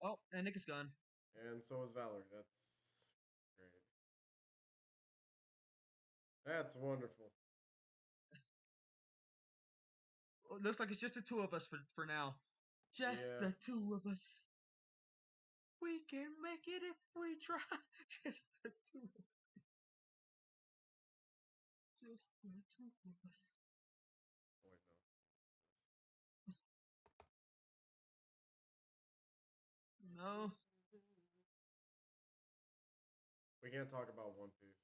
Oh, and Nick is gone. And so is Valerie. That's great. That's wonderful. Looks like it's just the two of us for now. Just Yeah. the two of us. We can make it if we try. Just the two. Just the two of us. Oh, wait, no. No. We can't talk about One Piece.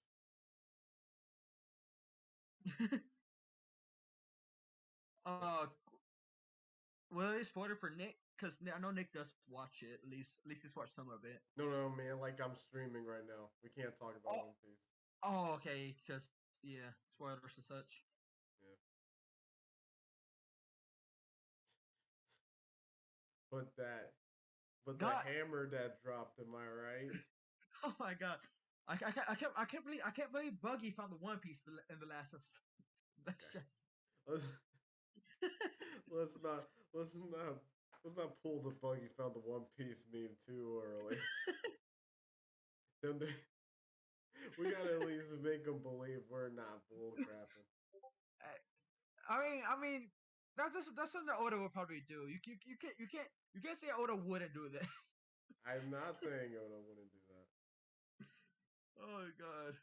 uh, well, it's spoiler for Nick because I know Nick does watch it. At least he's watched some of it. No, man. Like I'm streaming right now. We can't talk about Oh, One Piece. oh, okay. Because yeah, spoilers and such. Yeah. But that, but the God, hammer that dropped. Am I right? oh my God. I can't believe Buggy found the One Piece in the last episode. Okay. Let's let's not let's not let's not pull the buggy found the One Piece meme too early. Then they, we gotta at least make them believe we're not bull crapping. I mean, that's something that Oda would probably do. You can't say Oda wouldn't do that. I'm not saying Oda wouldn't do that. Oh my God.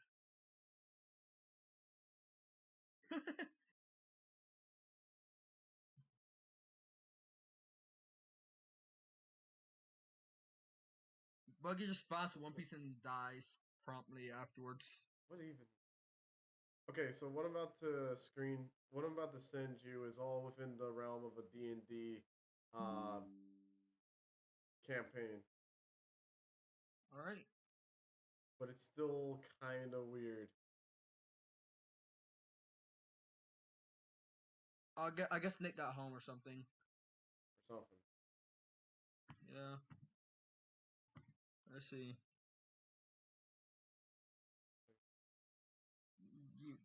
Buggy just spots One Piece and dies promptly afterwards. What even? Okay, so what about the screen? What I'm about to send you is all within the realm of a D&D campaign, All right. but it's still kind of weird I guess Nick got home or something. or something. Yeah. Let's see. You,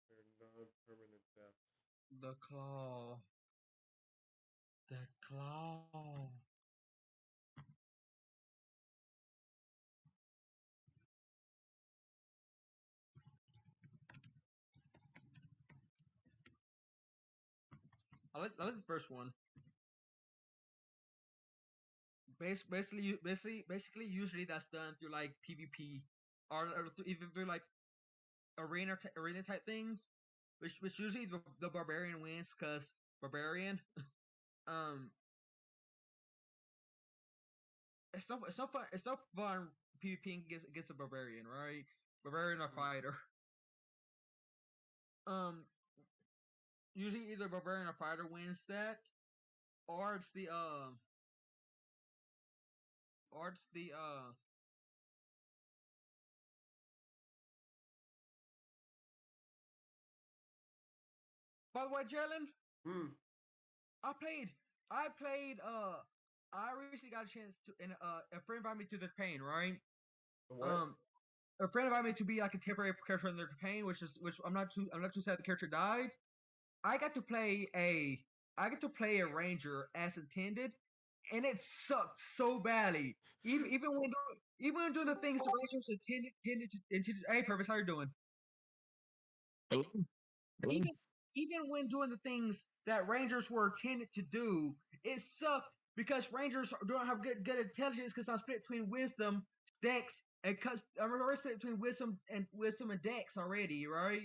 They're non-permanent deaths. the claw. The claw. I like the first one. Basically, usually that's done through like PvP, or even through like arena type things, which usually the barbarian wins because barbarian. Um, it's no fun PvP against a barbarian, right? Barbarian or Mm-hmm. fighter. Um, usually either barbarian or fighter wins that, or it's the or it's the By the way, Jalen, Hmm. I played. I played. I recently got a chance to, and a friend invited me to the campaign, right? The what? Um, a friend invited me to be like a temporary character in their campaign, which I'm not too sad the character died. I got to play a I get to play a ranger as intended, and it sucked so badly. Even when doing the things the rangers intended. Hey, purpose, how you doing? even even when doing the things that Rangers were intended to do, it sucked because Rangers don't have good intelligence because I'm split between wisdom, dex, and cause I'm already split between wisdom and dex already, right?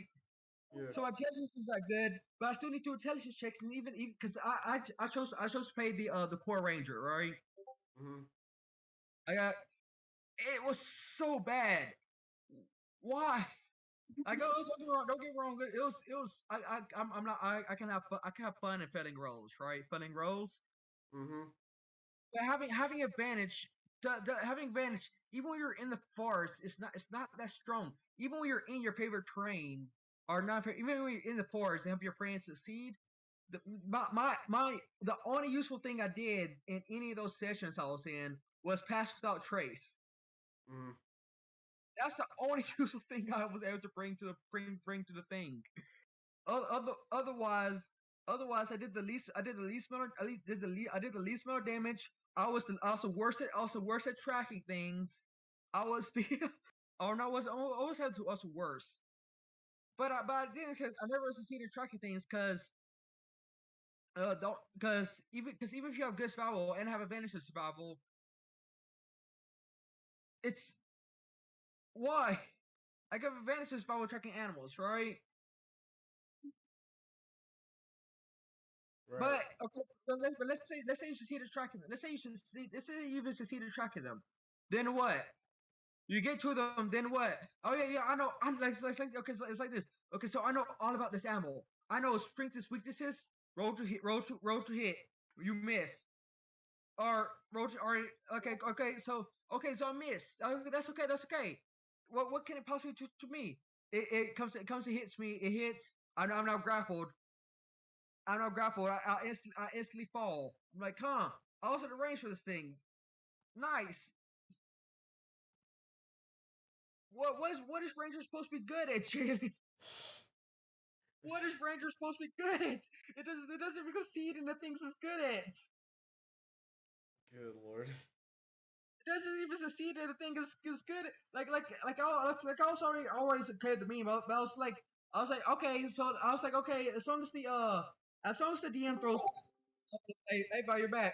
Yeah. So my intelligence is not good, but I still need to do intelligence checks, and even because I chose to play the core ranger, right? Mm-hmm. I got it was so bad. Why? Don't get wrong. It was. I'm not. I can have fun in filling roles, right? Filling roles, Mm-hmm. but having advantage, having advantage, even when you're in the forest, it's not that strong. Even when you're in your favorite terrain, are not even when you're in the forest to help your friends succeed. The, the only useful thing I did in any of those sessions I was in was pass without trace. Mm. That's the only useful thing I was able to bring to the thing. Otherwise, I did the least amount of, I did the least amount of damage. I was the worst at also worse at tracking things. I was the or no, I always had to was worse. But I didn't I never succeeded tracking things don't because even if you have good survival and have advantage to survival, it's why I give advantage to survival tracking animals, right? Right. But okay, but let's say you succeeded tracking them. Let's say you even succeeded tracking them. Then what? You get to them. Then what? Oh yeah, I know. I'm like okay, so it's like this. Okay, so I know all about this animal. I know its strengths, its weaknesses. Roll to hit. You miss. Or roll to, or okay, so I missed. That's okay. That's okay. What can it possibly do to me? It comes, it hits me. It hits. I'm now grappled. I'm not grappled. I instantly fall. I'm like, huh? I was in the range for this thing. Nice. What is Ranger supposed to be good at, Jalen? What is Ranger supposed to be good at? It doesn't even succeed in the things it's good at. Good lord. It doesn't even succeed in the thing is good at. I was always okay the meme, but I was like okay, so I was like okay, as long as the DM throws hey by your back.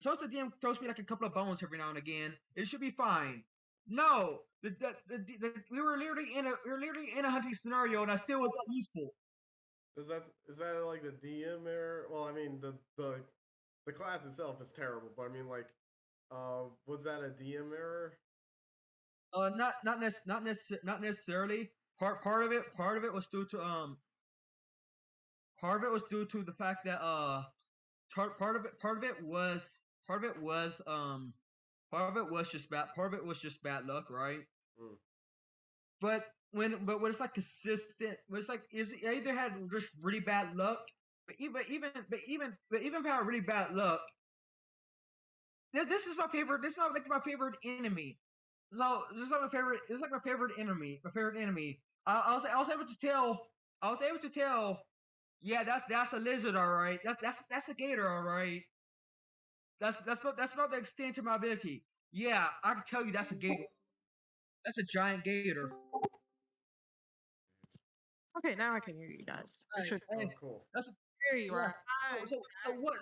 So the DM throws me like a couple of bones every now and again. It should be fine. No, we were literally in a hunting scenario, and I still was unuseful. Is that like the DM error? Well, I mean the class itself is terrible, but I mean like, was that a DM error? Not necessarily. Part of it was due to part of it was due to the fact that part of it was part of it was part of it was just bad part of it was just bad luck, right? Mm. But when it's like consistent, when it's like is I either had just really bad luck, but even if I had really bad luck, this is my favorite. This is my favorite enemy. So this is like my favorite. This is like my favorite enemy. My favorite enemy. I was able to tell. I was able to tell. Yeah, that's a lizard, all right. That's a gator, all right. That's about the extent of my ability. Yeah, I can tell you that's a gator. That's a giant gator. Okay, now I can hear you guys. Which was Hey, Oh, cool. that's there you yeah. are. Hi. So what?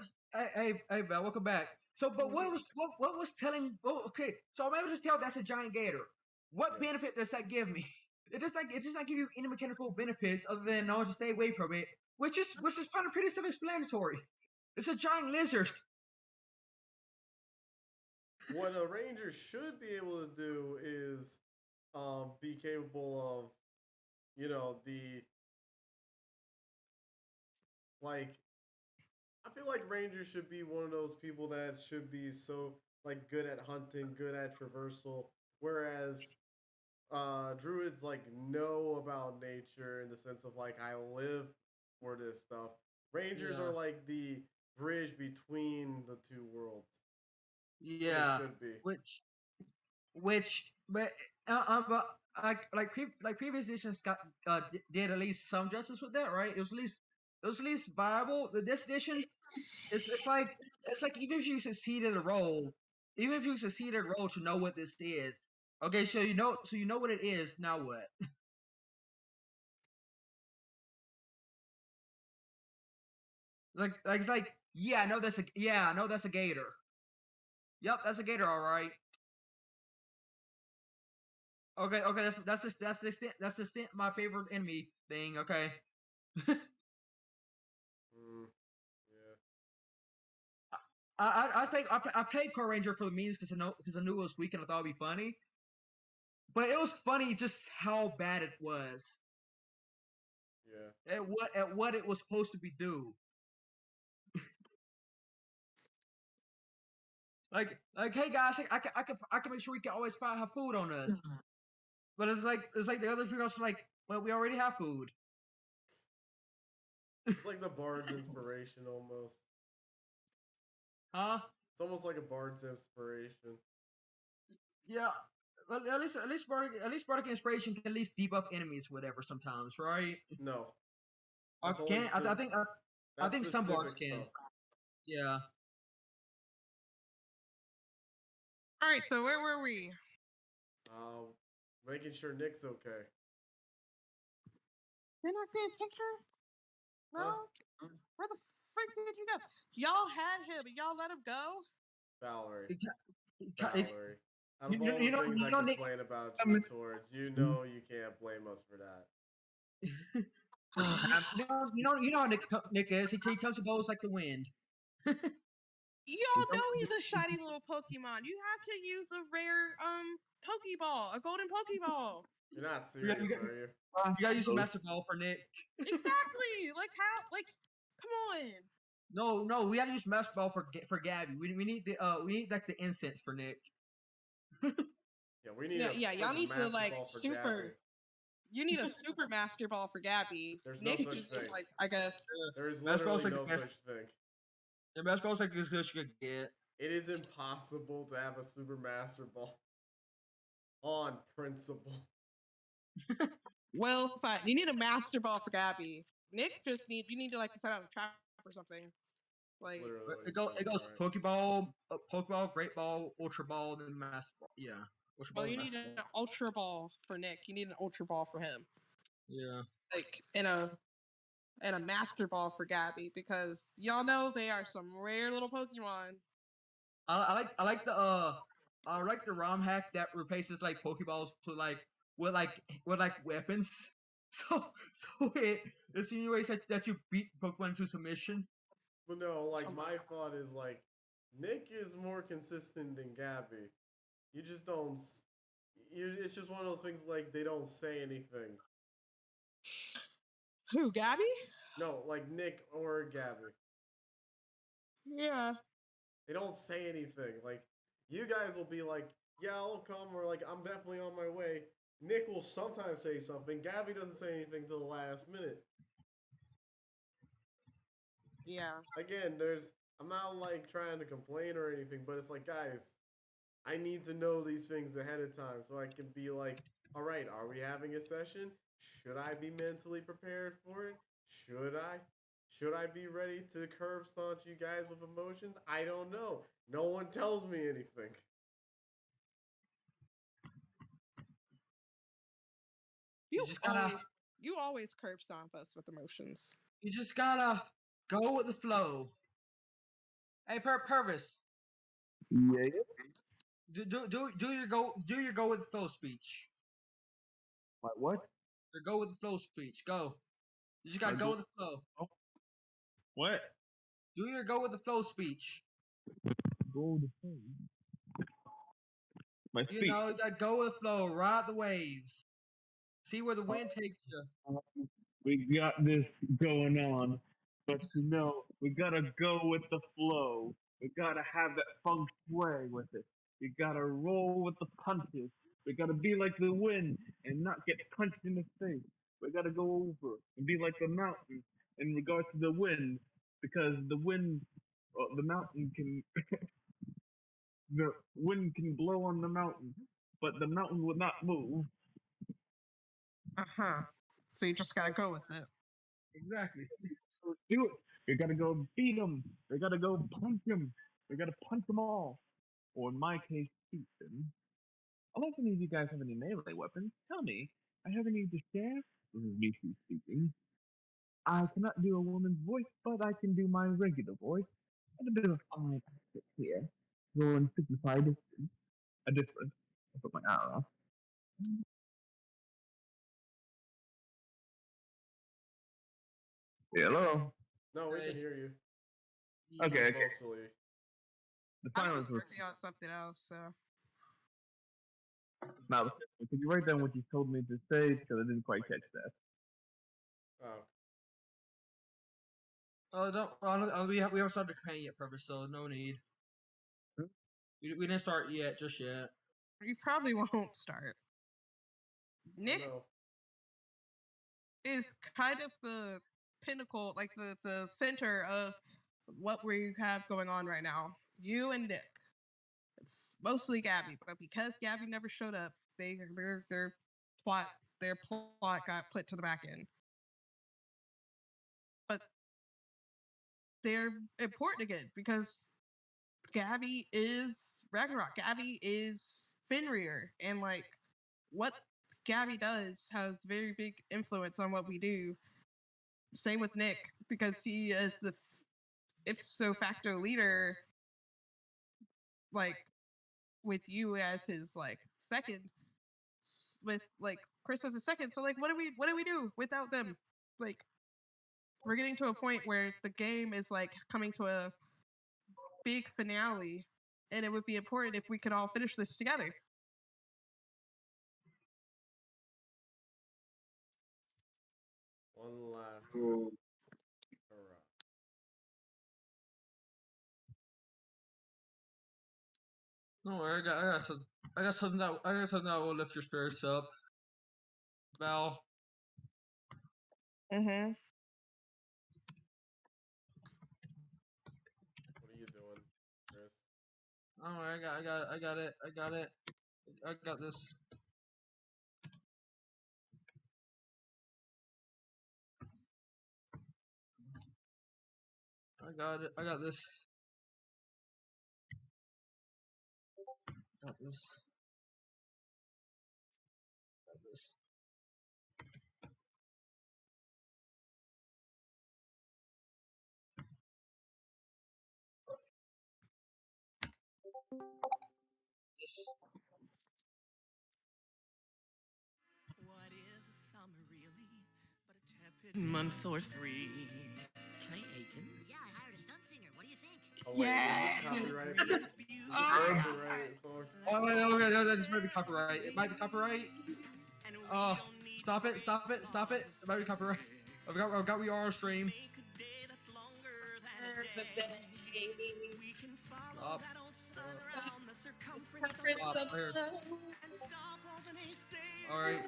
Hey, Val, welcome back. So, but what was telling? Oh, okay. So I'm able to tell that's a giant gator. What Yes. benefit does that give me? It does not give you any mechanical benefits other than knowing to stay away from it, which is kind of pretty self-explanatory. It's a giant lizard. What a ranger should be able to do is be capable of, the like I feel like rangers should be one of those people that should be so like good at hunting, good at traversal, whereas druids like know about nature in the sense of like I live for this stuff. Rangers Yeah, are like the bridge between the two worlds. That's what they yeah. should be. Which, but like previous editions did at least some justice with that, right? It was at least viable. This edition, it's like even if you succeeded a role, even if you succeeded a role to know what this is. Okay, so you know what it is. Now what? It's like I know that's a gator. Yep, that's a gator. All right. Okay, that's the stint my favorite enemy thing. Okay. Mm, yeah. I played Core Ranger for the memes because I knew it was weak and I thought it'd be funny. But it was funny just how bad it was Yeah. at what it was supposed to be do. Hey guys, I can make sure we can always find have food on us. But it's like the other people are like, well, we already have food. It's like the Bard's inspiration almost. Huh? It's almost like a Bard's inspiration. Yeah. Well, Bardic inspiration can at least debuff enemies, whatever. Sometimes, right? No, I that's only can't. I that's think some bards specific can. stuff. Yeah. All right, so where were we? Making sure Nick's okay. Didn't I see his picture? No. Huh? Where the frick did you go? Y'all had him and y'all let him go? Valerie. It- Valerie. Out of you all the know, things you I know, Nick. complain about you towards, you know you can't blame us for that. You know how Nick is. He comes and goes like the wind. Y'all know he's a shiny little Pokemon. You have to use a rare Pokeball, a golden Pokeball. You're not serious, are you? You gotta use a Master Ball for Nick. Exactly. Like how? Like, come on. No, we gotta use Master Ball for Gabby. We need like the incense for Nick. Yeah, we need y'all need Master to like Ball for super. Gabby. You need a super Master Ball for Gabby. There's Nick no such just thing. like, I guess. There is Master Ball's literally like no the such thing. The Master Ball's like as good as you could get. It is impossible to have a Super Master Ball on principle. Well, fine. You need a Master Ball for Gabby. Nick you need to like set out a trap or something. Like It goes Pokeball, Pokeball, Great Ball, Ultra Ball, then Master Ball. Yeah. Ultra Ball. well, you need an Ultra Ball for Nick. You need an Ultra Ball for him. Yeah. Like and a Master Ball for Gabby because y'all know they are some rare little Pokemon. I like the ROM hack that replaces like Pokeballs to like with weapons. So it insinuates that you beat Pokemon to submission. But no, like my thought is like Nick is more consistent than Gabby. You just don't. It's just one of those things like they don't say anything. Who, Gabby? No, like Nick or Gabby. Yeah. They don't say anything. Like you guys will be like, "Yeah, I'll come," or like, "I'm definitely on my way." Nick will sometimes say something. Gabby doesn't say anything till the last minute. Yeah. Again, I'm not like trying to complain or anything, but it's like, guys, I need to know these things ahead of time so I can be like, all right, are we having a session? Should I be mentally prepared for it? Should I? Should I be ready to curb stomp you guys with emotions? I don't know. No one tells me anything. You always curb stomp us with emotions. You just gotta go with the flow. Hey, Purvis. Yeah. Do your go with the flow speech. What? Your go with the flow speech. Go. You just gotta go with the flow. What? Do your go with the flow speech. Go to phone. My speech. You know, you gotta go with the flow. Ride the waves. See where the wind takes you. We got this going on, but we gotta go with the flow. We gotta have that feng shui with it. We gotta roll with the punches. We gotta be like the wind and not get punched in the face. We gotta go over and be like the mountain in regards to the wind, because the mountain can, the wind can blow on the mountain, but the mountain will not move. Uh-huh. So you just gotta go with it. Exactly. Do it. We gotta go beat them. We gotta go punch them. We gotta punch them all. Or in my case, shoot them. Unless any of you guys have any melee weapons, tell me. I have any to share? This is Miku speaking. I cannot do a woman's voice, but I can do my regular voice. And a bit of fine accent here. Rolling signify distance. A difference. I put my arrow off. Hello? No, we can hear you. Okay. Mostly. The I was silence was. working on something else, so. Now, could you write down what you told me to say? Because I didn't quite catch that. Oh. We haven't started the campaign yet, Purvis, so no need. We didn't start yet, just yet. You probably won't start. Nick is kind of the pinnacle, like the center of what we have going on right now. You and Nick. It's mostly Gabby, but because Gabby never showed up, their plot got put to the back end. But they're important again because Gabby is Ragnarok. Gabby is Fenrir, and like what Gabby does has very big influence on what we do. Same with Nick because he is the ipso facto leader, like with you as his like second, with like Chris as a second. So like, what do we do without them? Like, we're getting to a point where the game is like coming to a big finale, and it would be important if we could all finish this together. One last hurrah. No worry, I got something that will lift your spirits up. Val. Mm-hmm. What are you doing, Chris? Don't worry, I got it. I got this. I got it. I got this. Got this. Got this. This. What is a summer really but a tepid month or three? Clay Aiken? Yeah, I hired a stunt singer. What do you think? Oh wait, is this copyrighted? Is this a copyrighted song? Oh wait, okay, this might be copyright. It might be copyright. Oh, stop it! It might be copyright. I've got we are on stream. Stop. Stop. There. All right.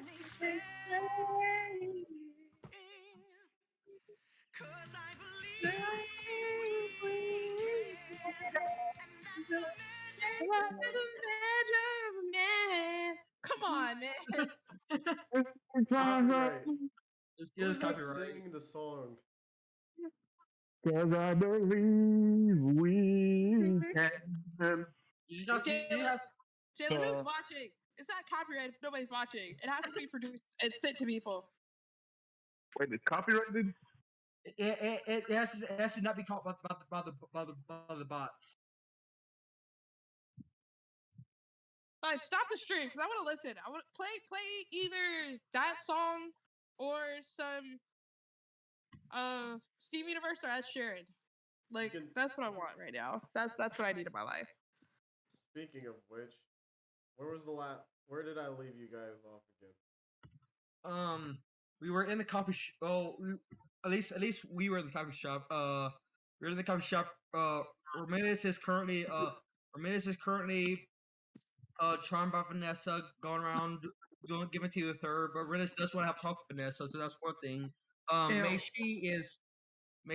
Come on, man. Copyright. Just Who's give not us copyright. singing the song? Cause I believe we can. You should not see. Jalen, who's Uh, watching? It's not copyrighted if nobody's watching. It has to be produced and sent to people. Wait, it's copyrighted? It has to not be caught by the bots. Fine, stop the stream because I want to listen. I want to play either that song or some Steam Universe or Ed Sheeran. Like that's what I want right now. That's what I need in my life. Speaking of which, where did I leave you guys off again? We were in the coffee shop. Oh, at least we were in the coffee shop. We were in the coffee shop. Ramirez is currently charmed by Vanessa, going around giving to the third. But Ramirez does want to have talk with Vanessa, so that's one thing. May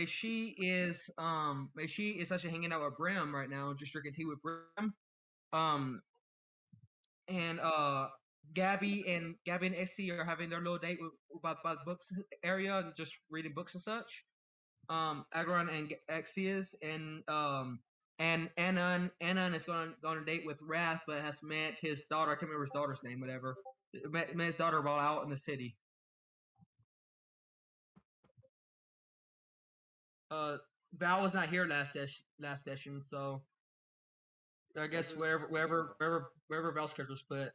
she is actually hanging out with Brim right now, just drinking tea with Brim. And Gabby and XC are having their little date by the books area and just reading books and such. Agron and XC is, and Anon is going on a date with Wrath, but has met his daughter. I can't remember his daughter's name, whatever. Met his daughter while out in the city. Val was not here last session, so I guess wherever Val's character's put.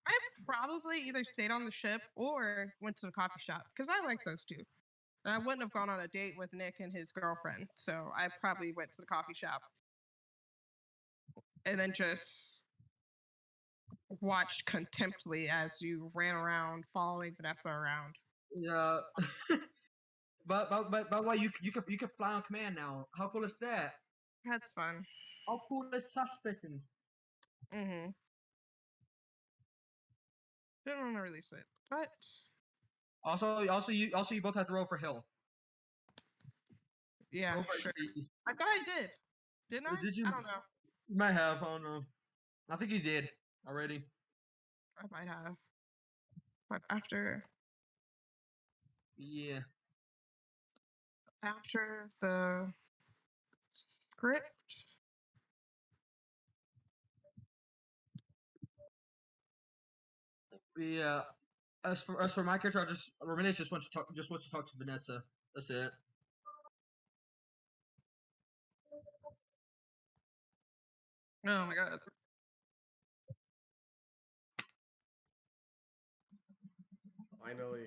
I probably either stayed on the ship or went to the coffee shop because I like those two. And I wouldn't have gone on a date with Nick and his girlfriend, so I probably went to the coffee shop and then just watched contemptly as you ran around following Vanessa around. Yeah. But why you can fly on command now? How cool is that? That's fun. How cool is suspecting? Mm-hmm. Didn't want to release it, but Also you both have to roll for Hill. Yeah, Go for sure. it. I thought I did. Didn't I? Did you? I don't know. You might have. I don't know. I think you did already. I might have. But after Yeah. the script. Yeah. As for my character, Ramirez just wants to talk to Vanessa. That's it. Oh my god. Finally,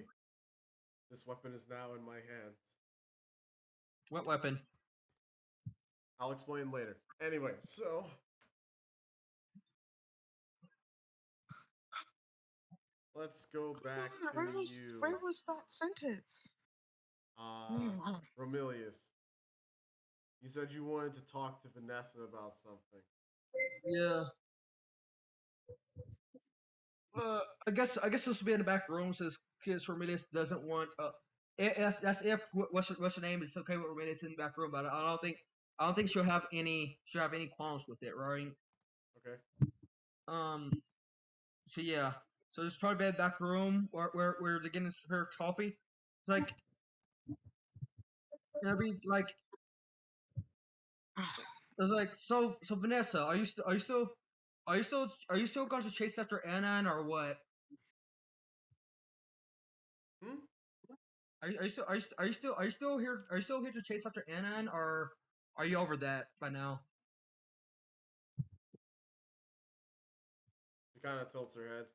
this weapon is now in my hands. What weapon? I'll explain later. Anyway, so let's go back to you. Where was that sentence? Romilius. You said you wanted to talk to Vanessa about something. Yeah. I guess this will be in the back room since Ramirez doesn't want. That's if what's her name is okay with Ramirez in the back room, but I don't think she'll have any qualms with it, right? Okay. So yeah. So there's probably a back room where they're getting her coffee. It's like every like it's like so Vanessa, are you still going to chase after Anna or what? Hmm? Are you still here? Are you still here to chase after Anon, or are you over that by now? She kind of tilts her head.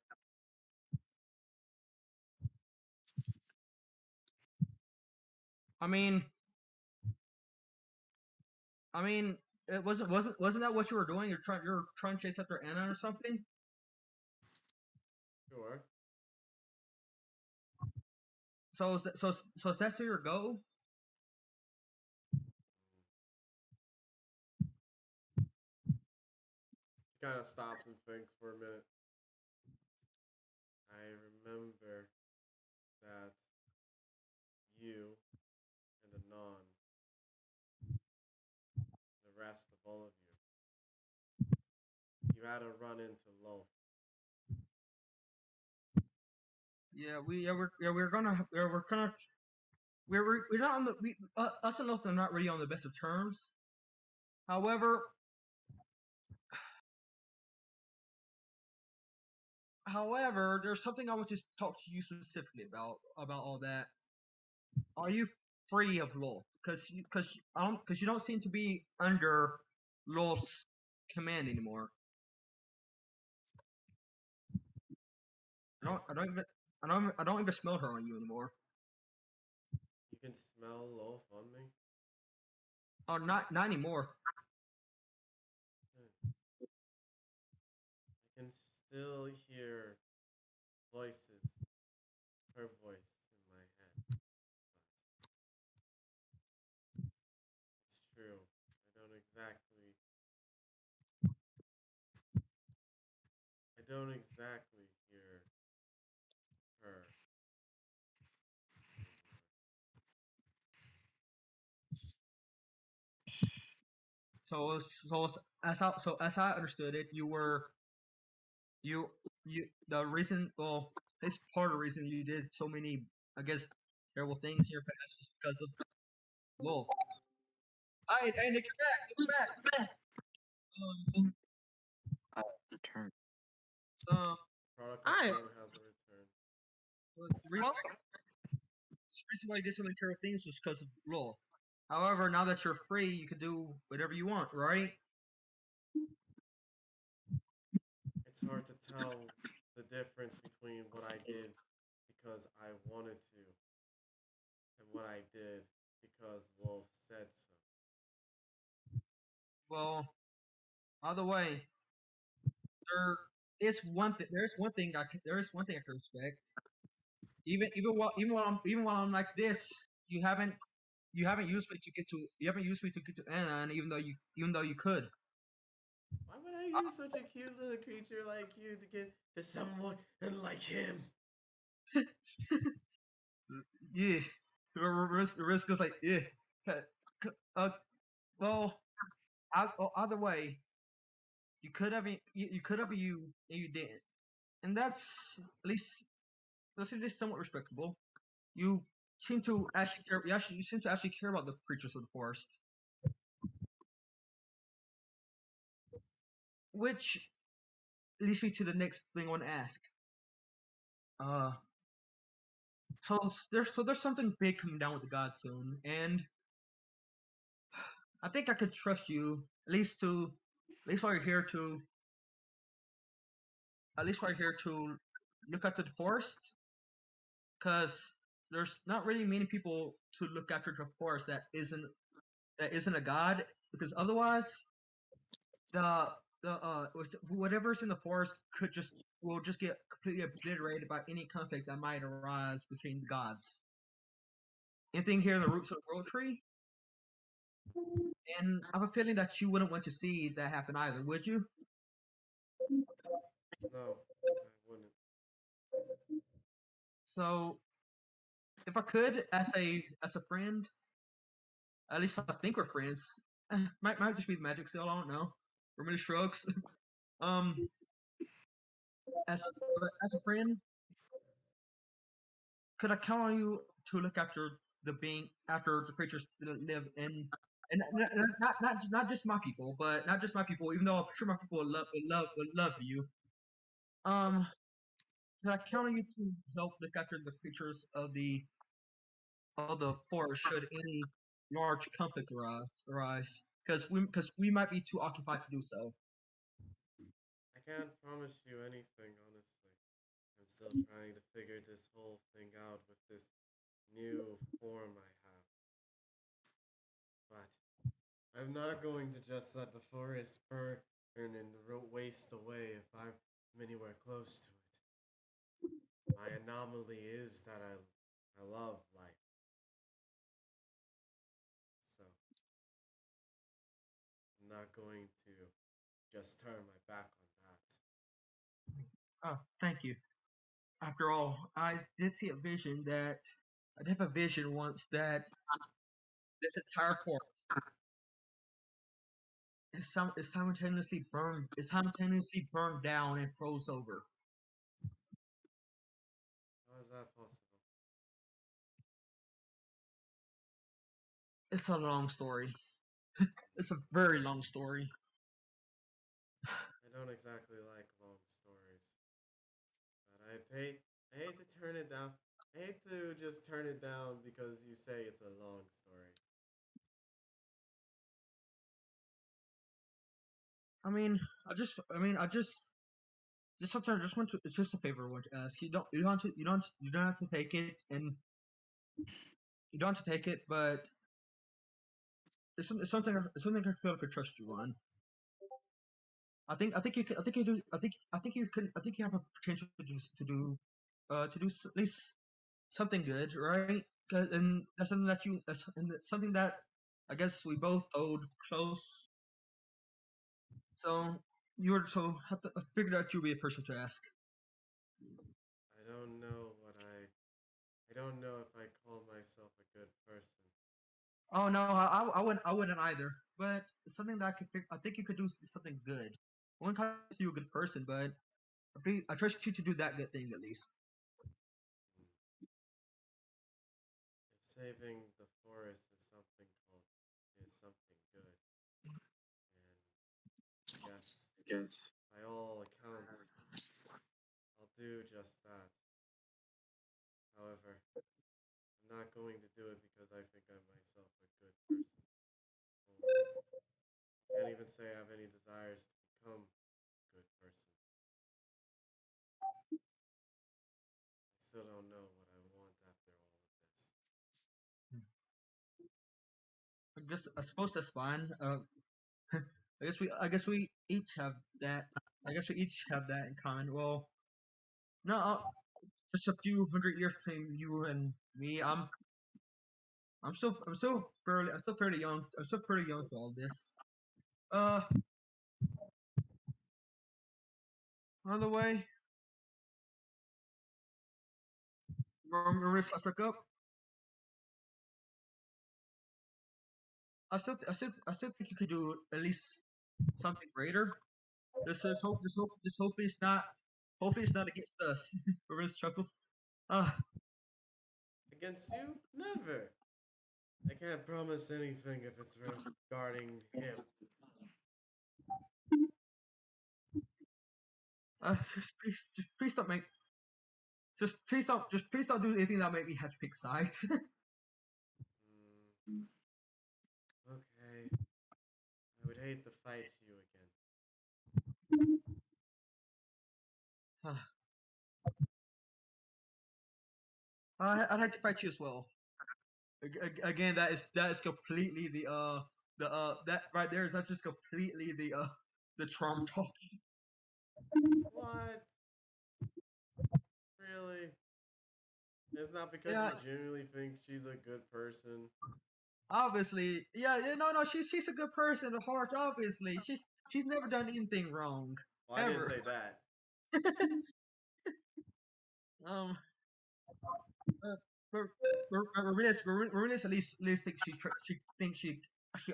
I mean, it wasn't that what you were doing? You're trying to chase after Anon or something. Sure. So is that still your goal? She kind of stops and thinks for a minute. I remember that you and Anon, the rest of all of you had a run into Loth. We're not on the us and Loth are not really on the best of terms. However, there's something I want to talk to you specifically about all that. Are you free of Loth? Because you don't seem to be under Loth's command anymore. I don't even smell her on you anymore. You can smell Loth on me? Oh, not anymore. I can still hear voices. Her voice in my head. But it's true. I don't exactly hear her anymore. As I understood it, you the reason it's part of the reason you did so many, I guess, terrible things in your past was because of Wolf. Hey Nick, you're back. Return. Prodigal Hi. son has a return. The reason why you did so many terrible things was because of Wolf. However, now that you're free, you can do whatever you want, right? It's hard to tell the difference between what I did because I wanted to and what I did because Wolf said so. Well, by the way, there is one thing I can respect. Even while I'm like this, you haven't used me to get to Anna, and even though you could. Why would I use such a cute little creature like you to get to someone like him? Yeah, the risk is like yeah. Uh, well, either way, you could have, you didn't, and that's at least that's at least somewhat respectable. You seem to actually care. You seem to actually care about the creatures of the forest, which leads me to the next thing I want to ask. Uh, there's something big coming down with the gods soon, and I think I could trust you at least while you're here to look after the forest, because there's not really many people to look after the forest that isn't a god, because otherwise the whatever's in the forest will just get completely obliterated by any conflict that might arise between the gods. Anything here in the roots of the world tree, and I have a feeling that you wouldn't want to see that happen either, would you? No, I wouldn't. So, if I could, as a friend, at least I think we're friends. Might just be the magic still. I don't know. Remedy shrugs. um, as as a friend, could I count on you to look after the creatures that live in, and not just my people, but not just my people. Even though I'm sure my people would love you. Um, could I count on you to help look after the creatures of the forest should any large conflict arise? Because we might be too occupied to do so. I can't promise you anything, honestly. I'm still trying to figure this whole thing out with this new form I have. But I'm not going to just let the forest burn and waste away if I'm anywhere close to it. My anomaly is that I love life. So I'm not going to just turn my back on that. Oh, thank you. After all, I did have a vision once that this entire forest is simultaneously burned down and froze over. How is that possible? It's a long story. It's a very long story. I don't exactly like long stories, but I hate to turn it down. I hate to just turn it down because you say it's a long story. I just sometimes I just want to. It's just a favor I want to ask. You don't have to take it, and you don't have to take it, but it's something I feel like I trust you on. I think you can, I think you do I think you can I think you have a potential to do at least something good, right? And that's something that's something that I guess we both owed close. So I figured out you'd be a person to ask. I don't know what I don't know if I call myself a good person. Oh no, I wouldn't either. But it's something that I think you could do something good. I wouldn't call you a good person, but I trust you to do that good thing at least. Hmm. If saving the forest is something good, and I guess by all accounts, I'll do just that. However, I'm not going to do it because I think I'm myself a good person. Or can't even say I have any desires to become a good person. I still don't know what I want after all of this. I suppose that's fine. I guess we each have that. I guess we each have that in common. Well, no, just a few hundred years between you and me. I'm still fairly young. I'm still pretty young to all this. Uh, by the way, remember this I up? I still think you could do at least something greater. Just hope it's not. Hopefully it's not against us. Reverse chuckles. Uh, Against you? Never. I can't promise anything if it's regarding him. just please don't make. Just please don't do anything that make me have to pick sides. Hmm, okay. I would hate to fight you again. I'd like to fight you as well. Again, that is completely the that right there is that's just completely the Trump talk. What? Really? It's not because Yeah, you genuinely think she's a good person. obviously, no, she's a good person at heart. Obviously, she's never done anything wrong Well, I didn't ever. say that. um, uh, Marinas at least think she thinks she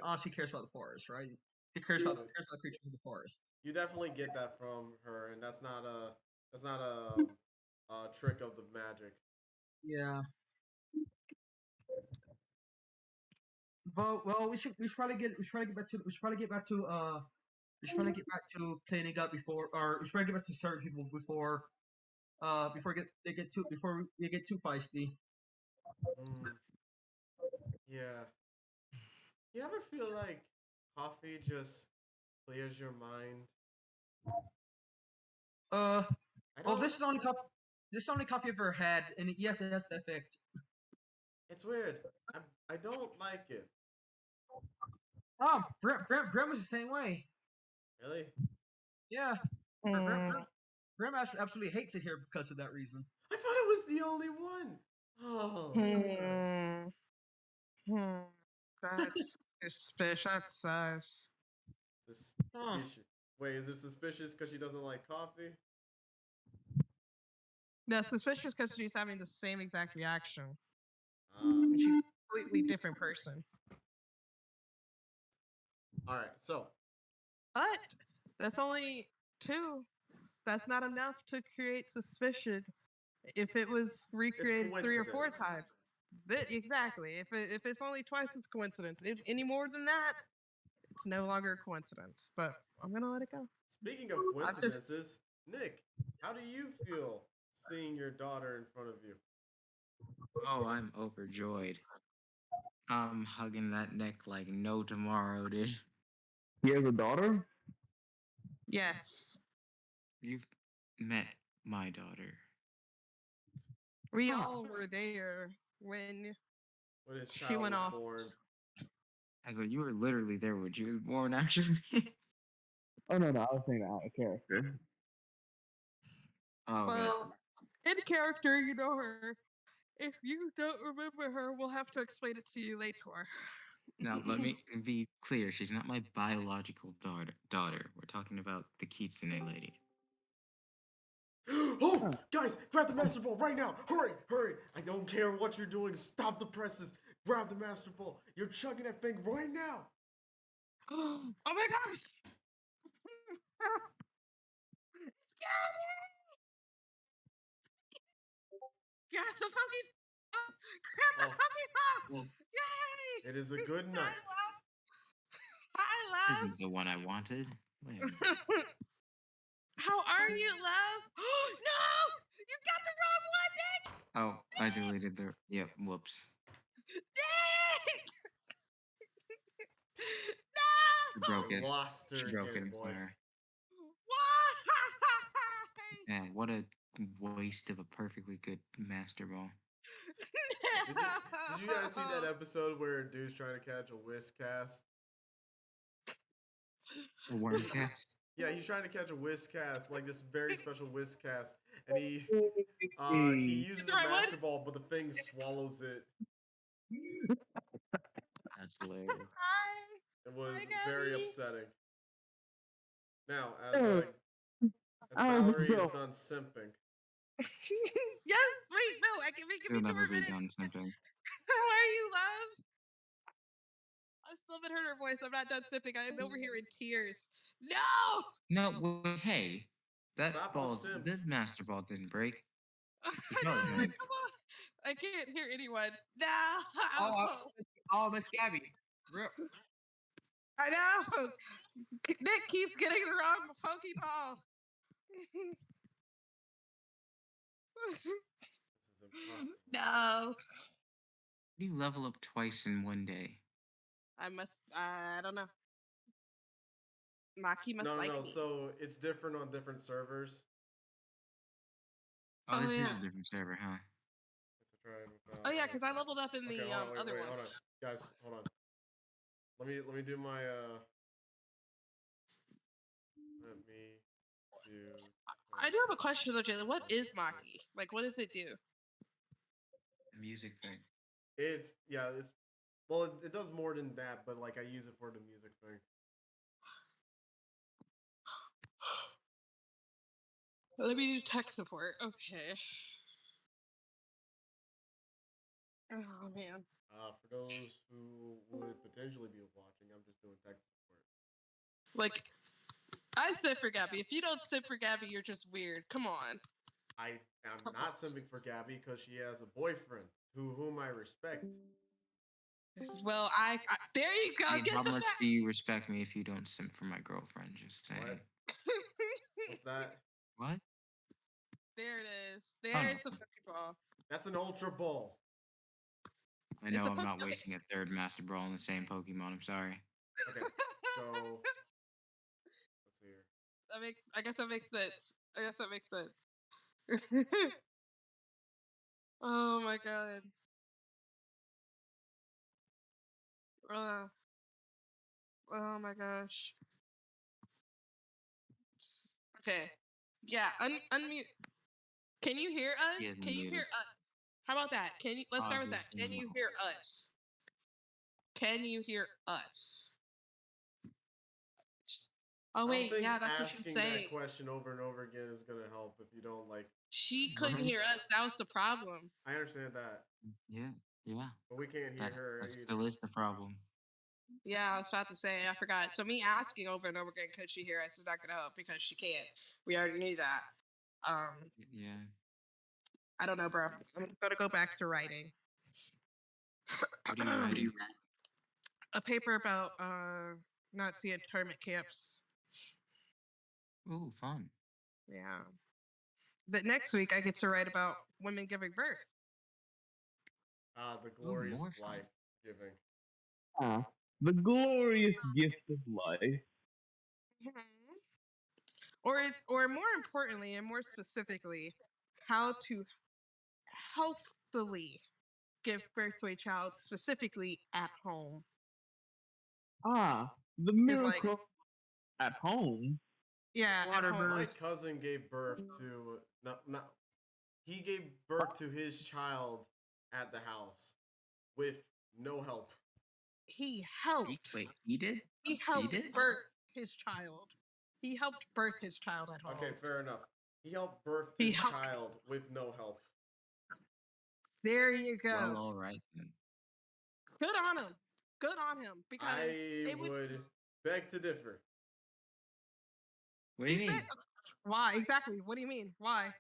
honestly cares about the forest, right? She You cares about creatures of the forest. you definitely get that from her, and that's not a trick of the magic. Yeah, but well, we should probably get back to we should probably get back to cleaning up before, or we should probably get back to certain people before they get too feisty. Mm, yeah. You ever feel like coffee just clears your mind? Uh, I well, don't. this is the only coffee I've ever had, and yes, it has the effect. It's weird. I don't like it. Oh, Brim was the same way. Really? Yeah, Mm, Brim absolutely hates it here because of that reason. I thought it was the only one. Oh. hmm, hmm. That's suspicious. That's sus. Huh. Suspicious. Wait, is it suspicious because she doesn't like coffee? That's suspicious because she's having the same exact reaction. Ah. And she's a completely different person. All right. So But that's only two. That's not enough to create suspicion. If it was recreated 3 or 4 coincidence. times, exactly. If it's only twice, it's coincidence. If any more than that, it's no longer a coincidence. But I'm gonna let it go. Speaking of I've just coincidences, Nick, how do you feel seeing your daughter in front of you? Oh, I'm overjoyed. I'm hugging that neck like no tomorrow, dude. He has a daughter? yes. You've met my daughter. We all were there when When his she child went was off. born. As well, you were literally there when she was born, actually. Oh no, I was saying out of character. Oh, okay. Well, in character, you know her. If you don't remember her, we'll have to explain it to you later. Now, let me be clear. She's not my biological daughter. We're talking about the Kitsune lady. Oh, guys, grab the master ball right now. Hurry, hurry. I don't care what you're doing. Stop the presses. Grab the master ball. You're chugging that thing right now. Oh my gosh! Grab the puppy! Grab the Oh. puppy pop! Yay! It is a good night. Hi, Isn't the one I wanted? Wait a minute. love. How are you, love? No! You got the wrong one, Nick! Oh, I deleted the. Yep, whoops. Nick! She No! broke it. Lost her She broke it again, in boys. fire. Why? Man, what a waste of a perfectly good master ball. Did you guys see that episode where a dude's trying to catch a whisk cast? A worm cast. Yeah, he's trying to catch a whisk cast, like this very special whisk cast, and he uses the a right one? master ball, but the thing swallows it. That's hilarious. Hi. It was Hi, very Gabby. upsetting. Now, Oh, as Mallory is done simping, Yes, wait, no, I can make it She'll be 2 never more be minutes. done something. How are you, love? I still still haven't heard her voice. I'm not done sipping. I'm over here in tears. No! No, well, hey, Stop the simp. the master ball didn't break. I It's know, probably like, gonna- come on. I can't hear anyone. No! Oh, Miss Gabby. Real. I know. Nick keeps getting the wrong Pokeball. This is impossible. No. You level up twice in one day. I don't know. Maki must like No. me. So it's different on different servers. Oh, Oh, this is yeah. a different server, huh? Let's try it. Oh yeah, because I leveled up in the Okay, hold on, other wait, one. hold on, guys, hold on. Let me do my Let me do. I do have a question though, Jalen. What is Maki? Like, what does it do? The music thing. It's well, it does more than that, but like I use it for the music thing. Let me do tech support. Okay. Oh man. For those who would potentially be watching, I'm just doing tech support. Like, I sit for Gabby. If you don't sit for Gabby, you're just weird. Come on. I am not simping for Gabby because she has a boyfriend whom I respect. Well, there you go. Hey, Get how the much fact. do you respect me if you don't simp for my girlfriend? Just saying. What? What's that? What? There it is. Oh, There's no. the Pokeball. That's an Ultra Ball. I know It's a I'm not Pokeball. wasting a third Master Brawl on the same Pokemon. I'm sorry. Okay, so let's see here. I guess that makes sense. Oh my god. Oh my gosh. Okay. Yeah, unmute. Can you hear He us? is Can you hear muted. us? How about that? Let's start with that. Obviously Can you not. hear us? Can you hear us? Oh I don't wait, think yeah, that's what she's asking saying. that question over and over again is gonna help if you don't like. She couldn't hear us. That was the problem. I understand that, Yeah. but we can't hear her That either. still is the problem. Yeah, I was about to say, I forgot. So me asking over and over again, could she hear us, is not gonna help because she can't. We already knew that. Yeah. I don't know, bro. I'm gonna go back to writing. What are you writing? A paper about Nazi internment camps. Ooh, fun. Yeah. But next week I get to write about women giving birth. The glories more of fun. life giving. The glorious gift of life. Or more importantly and more specifically, how to healthily give birth to a child specifically at home. The In, like, miracle at home. Yeah, at home. My cousin gave birth to he gave birth to his child at the house with no help. He helped. Wait, he did? He helped did? birth his child. He helped birth his child at home. Okay, fair enough. He helped birth He his helped- child with no help. There you go. Well, all right then. Good on him. Good on him. Because I would beg to differ. What do you mean? Why? Exactly. What do you mean? Why?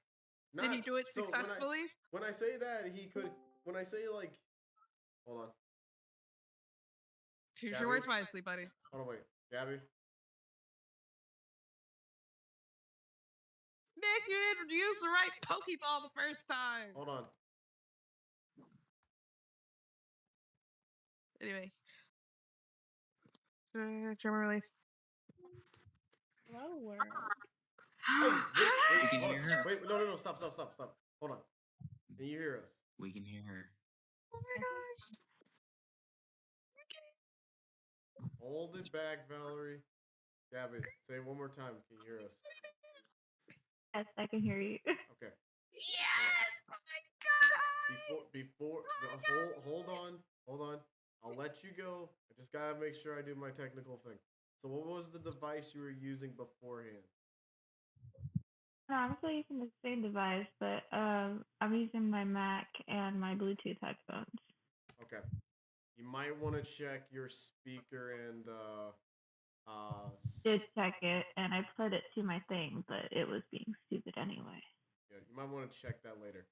Did he Not- do it so successfully? When I say that, he could. When I say like, hold on, Choose Gabby? your words wisely, buddy. hold on, wait, Gabby. Nick, you didn't use the right Pokeball the first time. Hold on. Anyway. German release. Hello, world. Oh, wait, We can hold hear on. her. Wait, no, stop. Hold on. Can you hear us? We can hear her. Oh my gosh. Hold it back, Valerie. Gabby, say it one more time. Can you hear us? Yes, I can hear you. Okay. Yes! Oh my god! Before, hold on. I'll let you go. I just gotta make sure I do my technical thing. So, what was the device you were using beforehand? No, I'm still using the same device, but I'm using my Mac and my Bluetooth headphones. Okay. You might want to check your speaker and Did check it, and I put it to my thing, but it was being stupid anyway. yeah, you might want to check that later.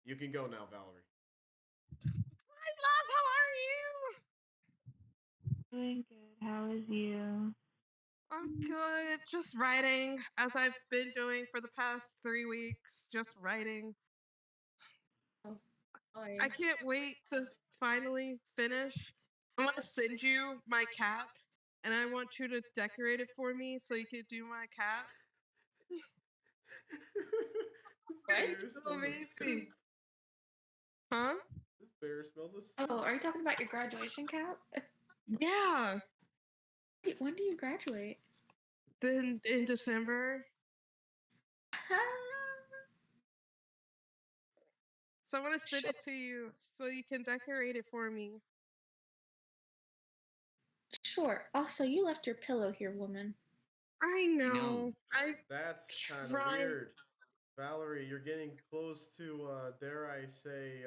You can go now, Valerie. Hi, love. How are you? Doing good. How is you? I'm good. Just writing, as I've been doing for the past 3 weeks. Just writing. I can't wait to finally finish. I want to send you my cap, and I want you to decorate it for me so you can do my cap. This What? bear It's so smells of amazing. soup. Huh? This bear smells of soup. Oh, are you talking about your graduation cap? Yeah. Wait, when do you graduate? Then in December. So I want to send it to you so you can decorate it for me. Sure. Also, you left your pillow here, woman. I know. know. That's kind of tried. weird. Valerie, you're getting close to, dare I say,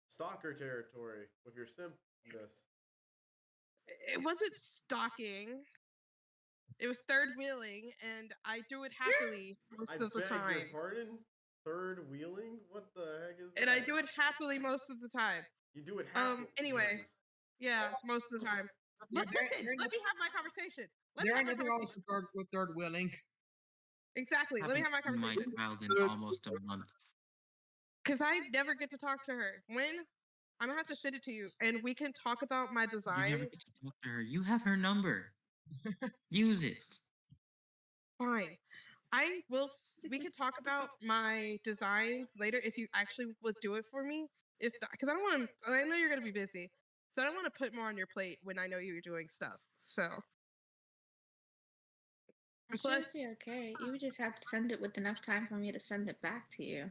stalker territory with your simpness. It wasn't stalking. It was third wheeling, and I do it happily most I of the beg time. your pardon? Third wheeling? What the heck is that? And I do it happily most of the time. You do it happily. Anyway. Jesus. Yeah, most of the time. Yeah, Listen, let me have my conversation. There ain't nothing wrong with third wheeling. Exactly. Let me have my Haven't seen my conversation. child in almost a month. Because I never get to talk to her. When? I'm going to have to send it to you, and we can talk about my You never designs. get to talk to her. You have her number. Use it. Fine. We can talk about my designs later if you actually would do it for me. Because I don't want to, I know you're going to be busy. So I don't want to put more on your plate when I know you're doing stuff. So. That should be okay. You would just have to send it with enough time for me to send it back to you.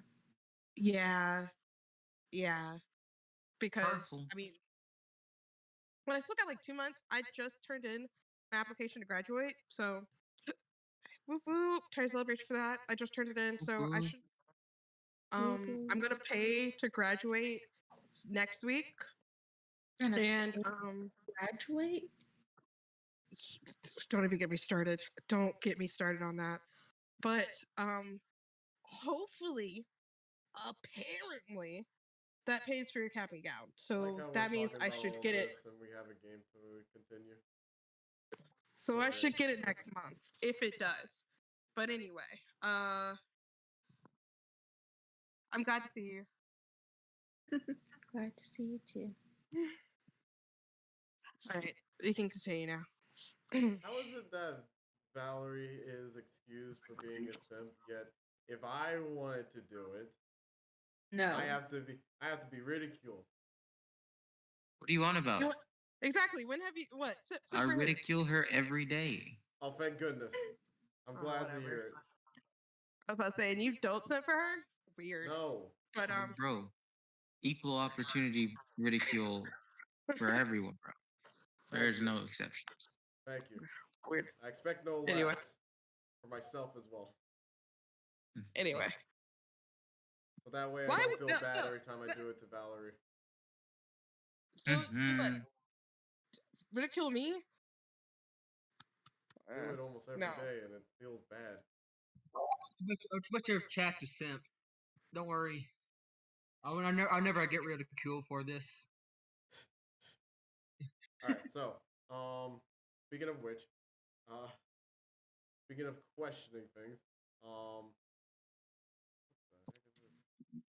Yeah. Because, Powerful. I mean, when I still got like 2 months, I just turned in my application to graduate. So, whoop whoop, try to celebrate for that. I just turned it in, so I should. I'm gonna pay to graduate next week, Gonna and graduate? don't even get me started. Don't get me started on that. But hopefully, apparently, that pays for your cap and gown. So that means I should get it. And we have a game to continue. So I should get it next month if it does. But anyway, I'm glad to see you. Glad to see you too. All right, you can continue now. How is it that Valerie is excused for being a simp, yet if I wanted to do it, no, I have to be ridiculed. What do you want about? Exactly. When have you what? I ridicule her every day. Oh, thank goodness. I'm glad to hear it. I was about to say, and you don't sit for her? Weird. No. But bro, equal opportunity ridicule for everyone, bro. There's no exceptions. Thank you. Weird. I expect no less Anyway. for myself as well. Anyway. So that way I Why don't would- feel no, bad no. every time I do it to Valerie. What? Ridicule me? I do it almost every day, and it feels bad. What's your chat to simp? Don't worry. I'll never get ridiculed for this. All right, so speaking of which, speaking of questioning things, what the heck is this?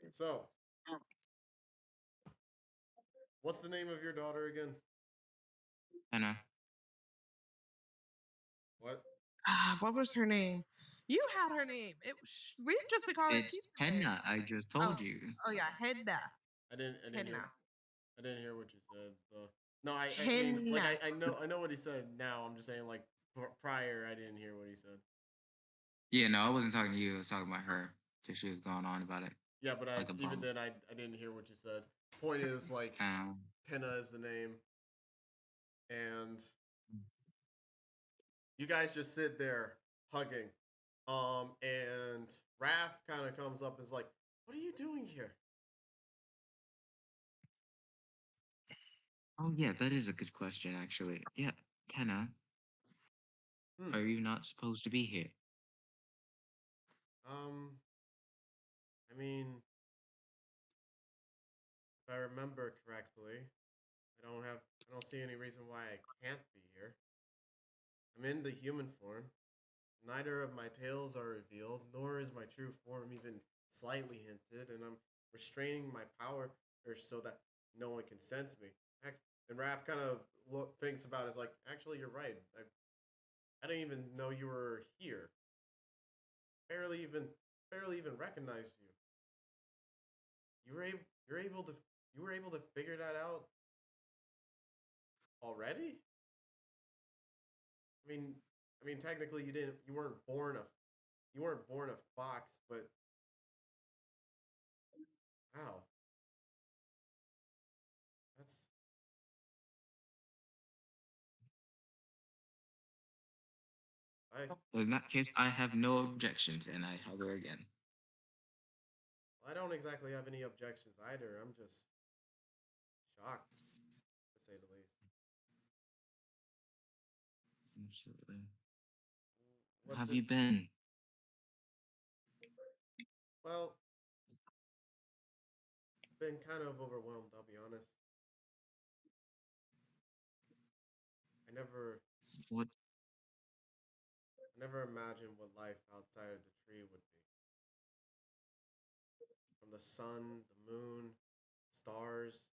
Right. So, what's the name of your daughter again? Anna. What? What was her name? You had her name. We just been calling It's Henna. I just told you. Oh yeah, Henna. I didn't Henna. hear what you said. No, I mean, like I know what he said. Now I'm just saying, like prior, I didn't hear what he said. Yeah, no, I wasn't talking to you. I was talking about her because she was going on about it. Yeah, but like even then, I didn't hear what you said. Point is, like, Henna is the name, and you guys just sit there hugging And Raph kind of comes up and is like, "What are you doing here?" Oh yeah, that is a good question actually. Yeah, Kenna, Hmm. are you not supposed to be here? Um, I mean, if I remember correctly, I don't see any reason why I can't be here. I'm in the human form. Neither of my tails are revealed, nor is my true form even slightly hinted, and I'm restraining my power so that no one can sense me. And Raph kind of thinks about it, is like, actually, you're right. I didn't even know you were here. Barely even, barely even recognized you. You were able, you're able to, you were able to figure that out already. I mean, technically, you weren't born a fox, but wow, that's I. Well, in that case, I have no objections, and I hug her again. I don't exactly have any objections either. I'm just shocked, to say the least. Absolutely. What How have the? you been? Well, been kind of overwhelmed. I'll be honest. I never, What? I never imagined what life outside of the tree would be. From the sun, the moon, stars.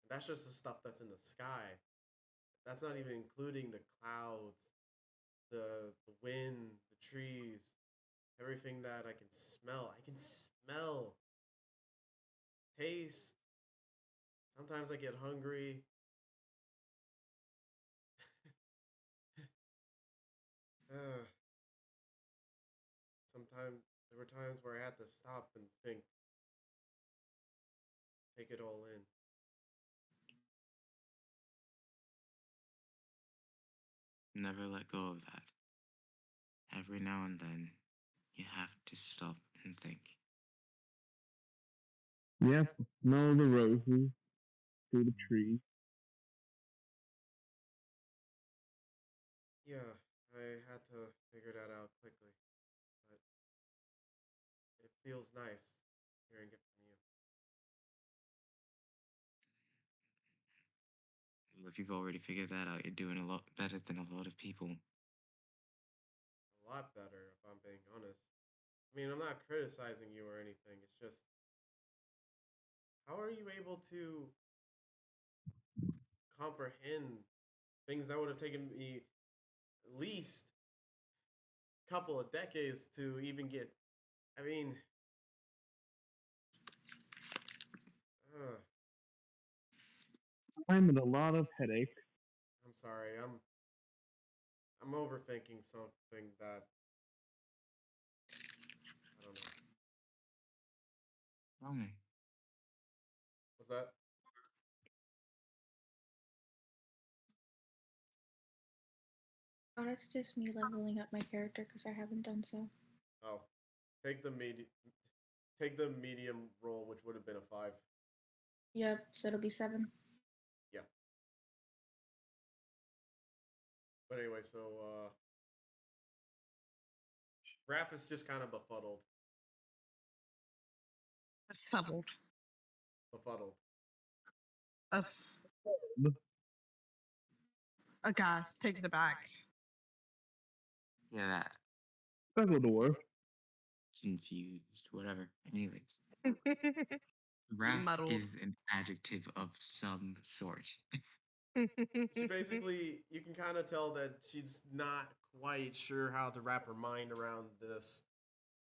That's just the stuff that's in the sky. That's not even including the clouds, the wind, the trees, everything that I can smell. I can smell, taste. Sometimes I get hungry. Uh, Sometimes there were times where I had to stop and think, take it all in. Never let go of that. Every now and then, you have to stop and think. Yes, smell the roses through the trees. Yeah, I had to figure that out quickly, but it feels nice hearing it from you. If you've already figured that out, you're doing a lot better than a lot of people. A lot better, if I'm being honest. I mean, I'm not criticizing you or anything. It's just, how are you able to comprehend things that would have taken me at least a couple of decades to even get? I mean, uh, I'm in a lot of headaches. I'm sorry. I'm overthinking something that I don't know. Tell me. Was that? Oh, that's just me leveling up my character because I haven't done so. Oh, take the medium. Take the medium roll, which would have been a 5. Yep, so it'll be 7. Yeah. But anyway, so Raph is just kind of befuddled. Settled. Befuddled. Of aghast, taken aback. Yeah, that. Several dwarf. Confused, whatever. Anyways, wrath Muddled. is an adjective of some sort. She basically, you can kind of tell that she's not quite sure how to wrap her mind around this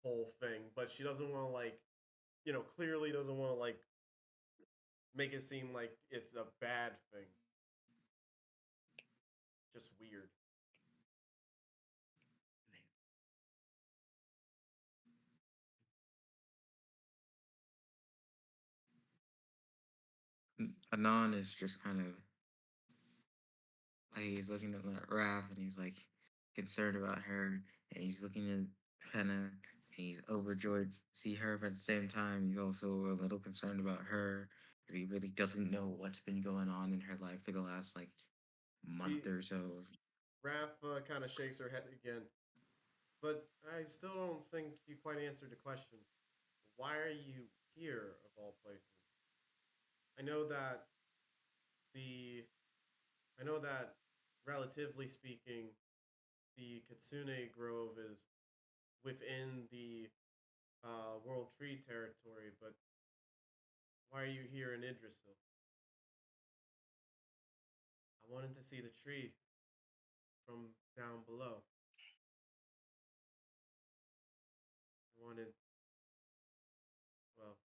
whole thing, but she doesn't want to, like, clearly doesn't want to, like, make it seem like it's a bad thing. Just weird. Anon is just kind of like he's looking at Raph and he's like concerned about her, and he's looking Hannah, and he's overjoyed to see her, but at the same time, he's also a little concerned about her. 'Cause he really doesn't know what's been going on in her life for the last like month She or so. Raph kind of shakes her head again, but I still don't think you quite answered the question. Why are you here of all places? I know that the I know that relatively speaking, the Kitsune Grove is within the World Tree territory, but why are you here in Idrisil? I wanted to see the tree from down below. I wanted, well,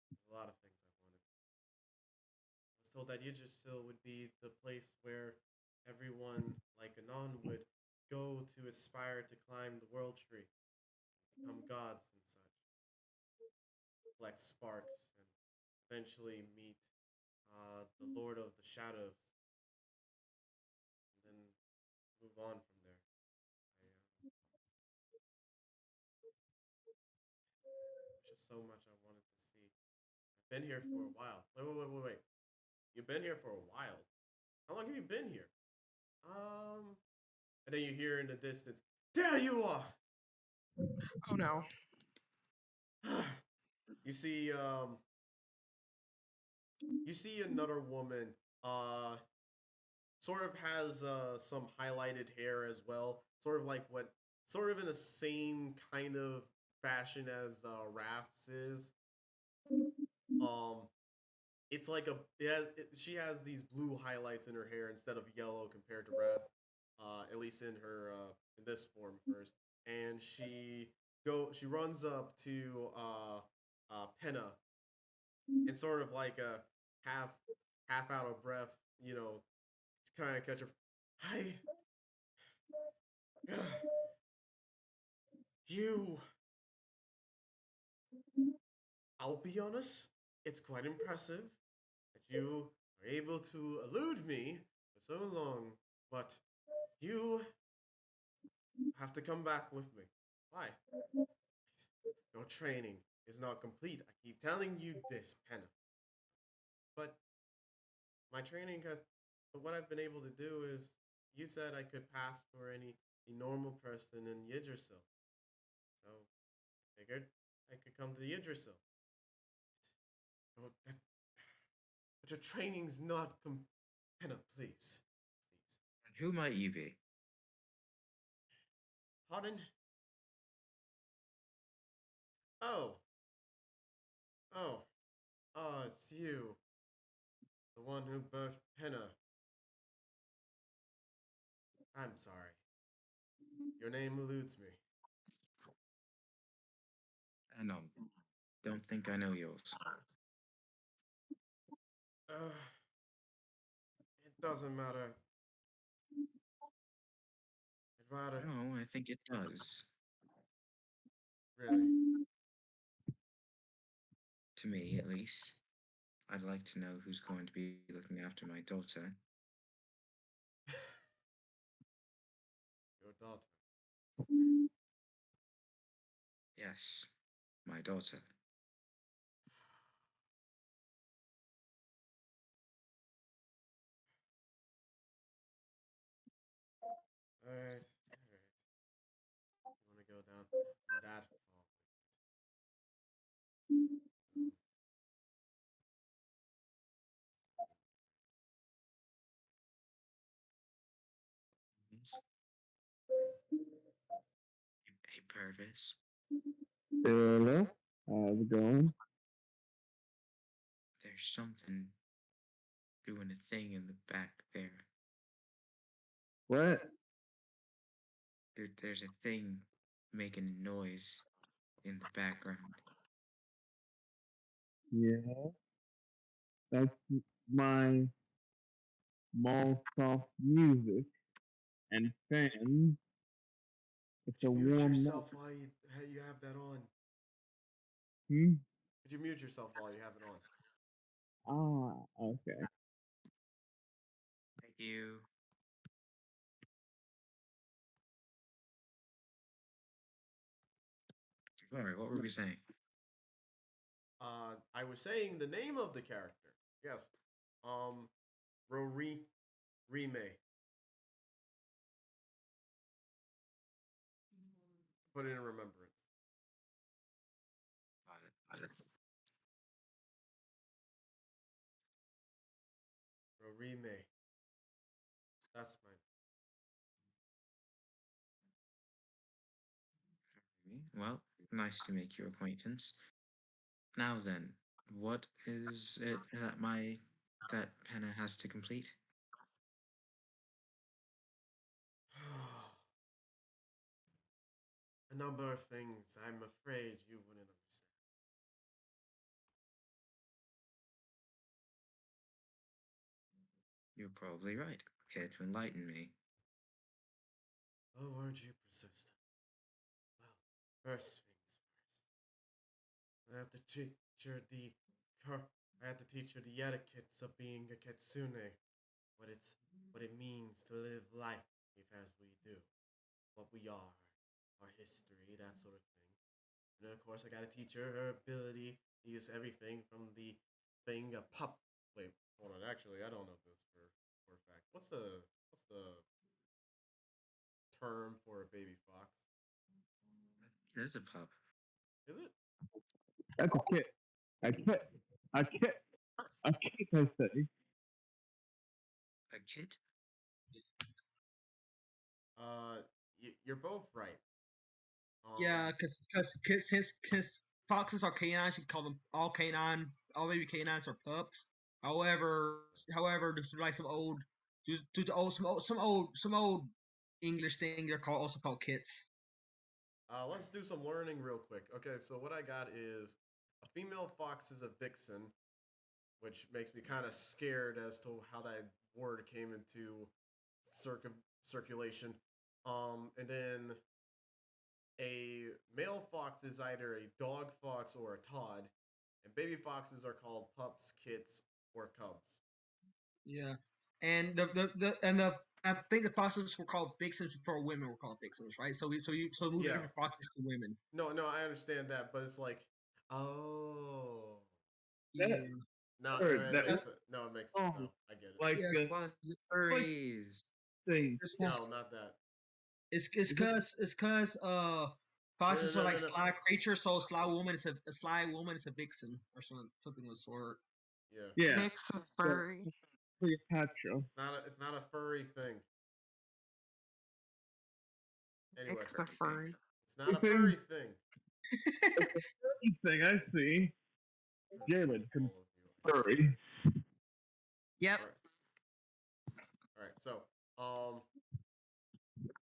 there's a lot of things I wanted. I was told that Yggdrasil would be the place where everyone, like Anon, would go to aspire to climb the world tree, become gods and such, collect sparks, and eventually meet the Lord of the Shadows, and then move on from there. There's just so much I wanted to see. I've been here for a while. Wait. You've been here for a while. How long have you been here? And then you hear in the distance, there you are. Oh no. You see, another woman. Sort of has some highlighted hair as well. Sort of in the same kind of fashion as Raph's is. Um, it's like she has these blue highlights in her hair instead of yellow compared to Raph. At least in her in this form first, and she runs up to Penna and sort of like a half out of breath, kind of catch her. Hi, you. I'll be honest, it's quite impressive that you are able to elude me for so long, but you have to come back with me. Why? Your training is not complete. I keep telling you this, Penna. But my training has. But what I've been able to do is, you said I could pass for any normal person in Yggdrasil. So I figured I could come to Yggdrasil. Oh, but your training's not Penna, please. And who might you be? Pardon? Oh. Oh. Ah, it's you. The one who birthed Penna. I'm sorry. Your name eludes me. I know. Don't think I know yours. It doesn't matter. I'd rather. No, I think it does. Really? To me, at least. I'd like to know who's going to be looking after my daughter. Your daughter. Yes, my daughter. Alright. You want to go down that far? Yes. Hey, Purvis. Hello? How's it going? There's something doing a thing in the back there. What? There's a thing making a noise in the background. Yeah, that's my mall soft music and fans. It's Could a you mute warm night. yourself while you have that on? Hmm? Could you mute yourself while you have it on? Ah, okay. Thank you. Sorry, what were we saying? I was saying the name of the character. Yes. Rori Rime. Put it in remembrance. Got it. Got it. Rorime. That's mine. Well, nice to make your acquaintance. Now then, what is it that Penna has to complete? A number of things I'm afraid you wouldn't understand. You're probably right. Care to enlighten me? Oh, aren't you persistent? Well, first things first. I have to teach her I have to teach her the etiquettes of being a kitsune. What it means to live life as we do. What we are, our history, that sort of thing. And then of course I gotta teach her her ability to use everything from the thing a pup. Wait, hold on. Actually, I don't know this for a fact. What's the term for a baby fox? It is a pup. Is it? That's a kit. A kit. A kit. A kit, I say. A kid? You're both right. Yeah, because since foxes are canines, you call them all canine. All baby canines are pups. However, there's like some old English thing they're called also called kits. Let's do some learning real quick. Okay, so what I got is a female fox is a vixen, which makes me kind of scared as to how that word came into circulation. And then a male fox is either a dog fox or a tod, and baby foxes are called pups, kits, or cubs. Yeah, and the I think the foxes were called vixens before women were called vixens, right? So moving Yeah. from foxes to women. No, I understand that, but it's like, oh, Yeah, That no, word, it that makes it. No, it makes sense oh, now. I get it. like yeah. Was it like furries? thing. It's, it's, No, not that. it's Is it cause No, no, foxes are no, like no, no. sly creatures, so a sly woman is a vixen or something of the sort. Yeah, yeah, Mix of yeah, furry. Cleopatra. it's not a furry thing. Anyway, Mix of furry. it's not a Anything furry thing. thing I see. Good, Jalen all of you. I swear. furry. Yep. All right, all right. So,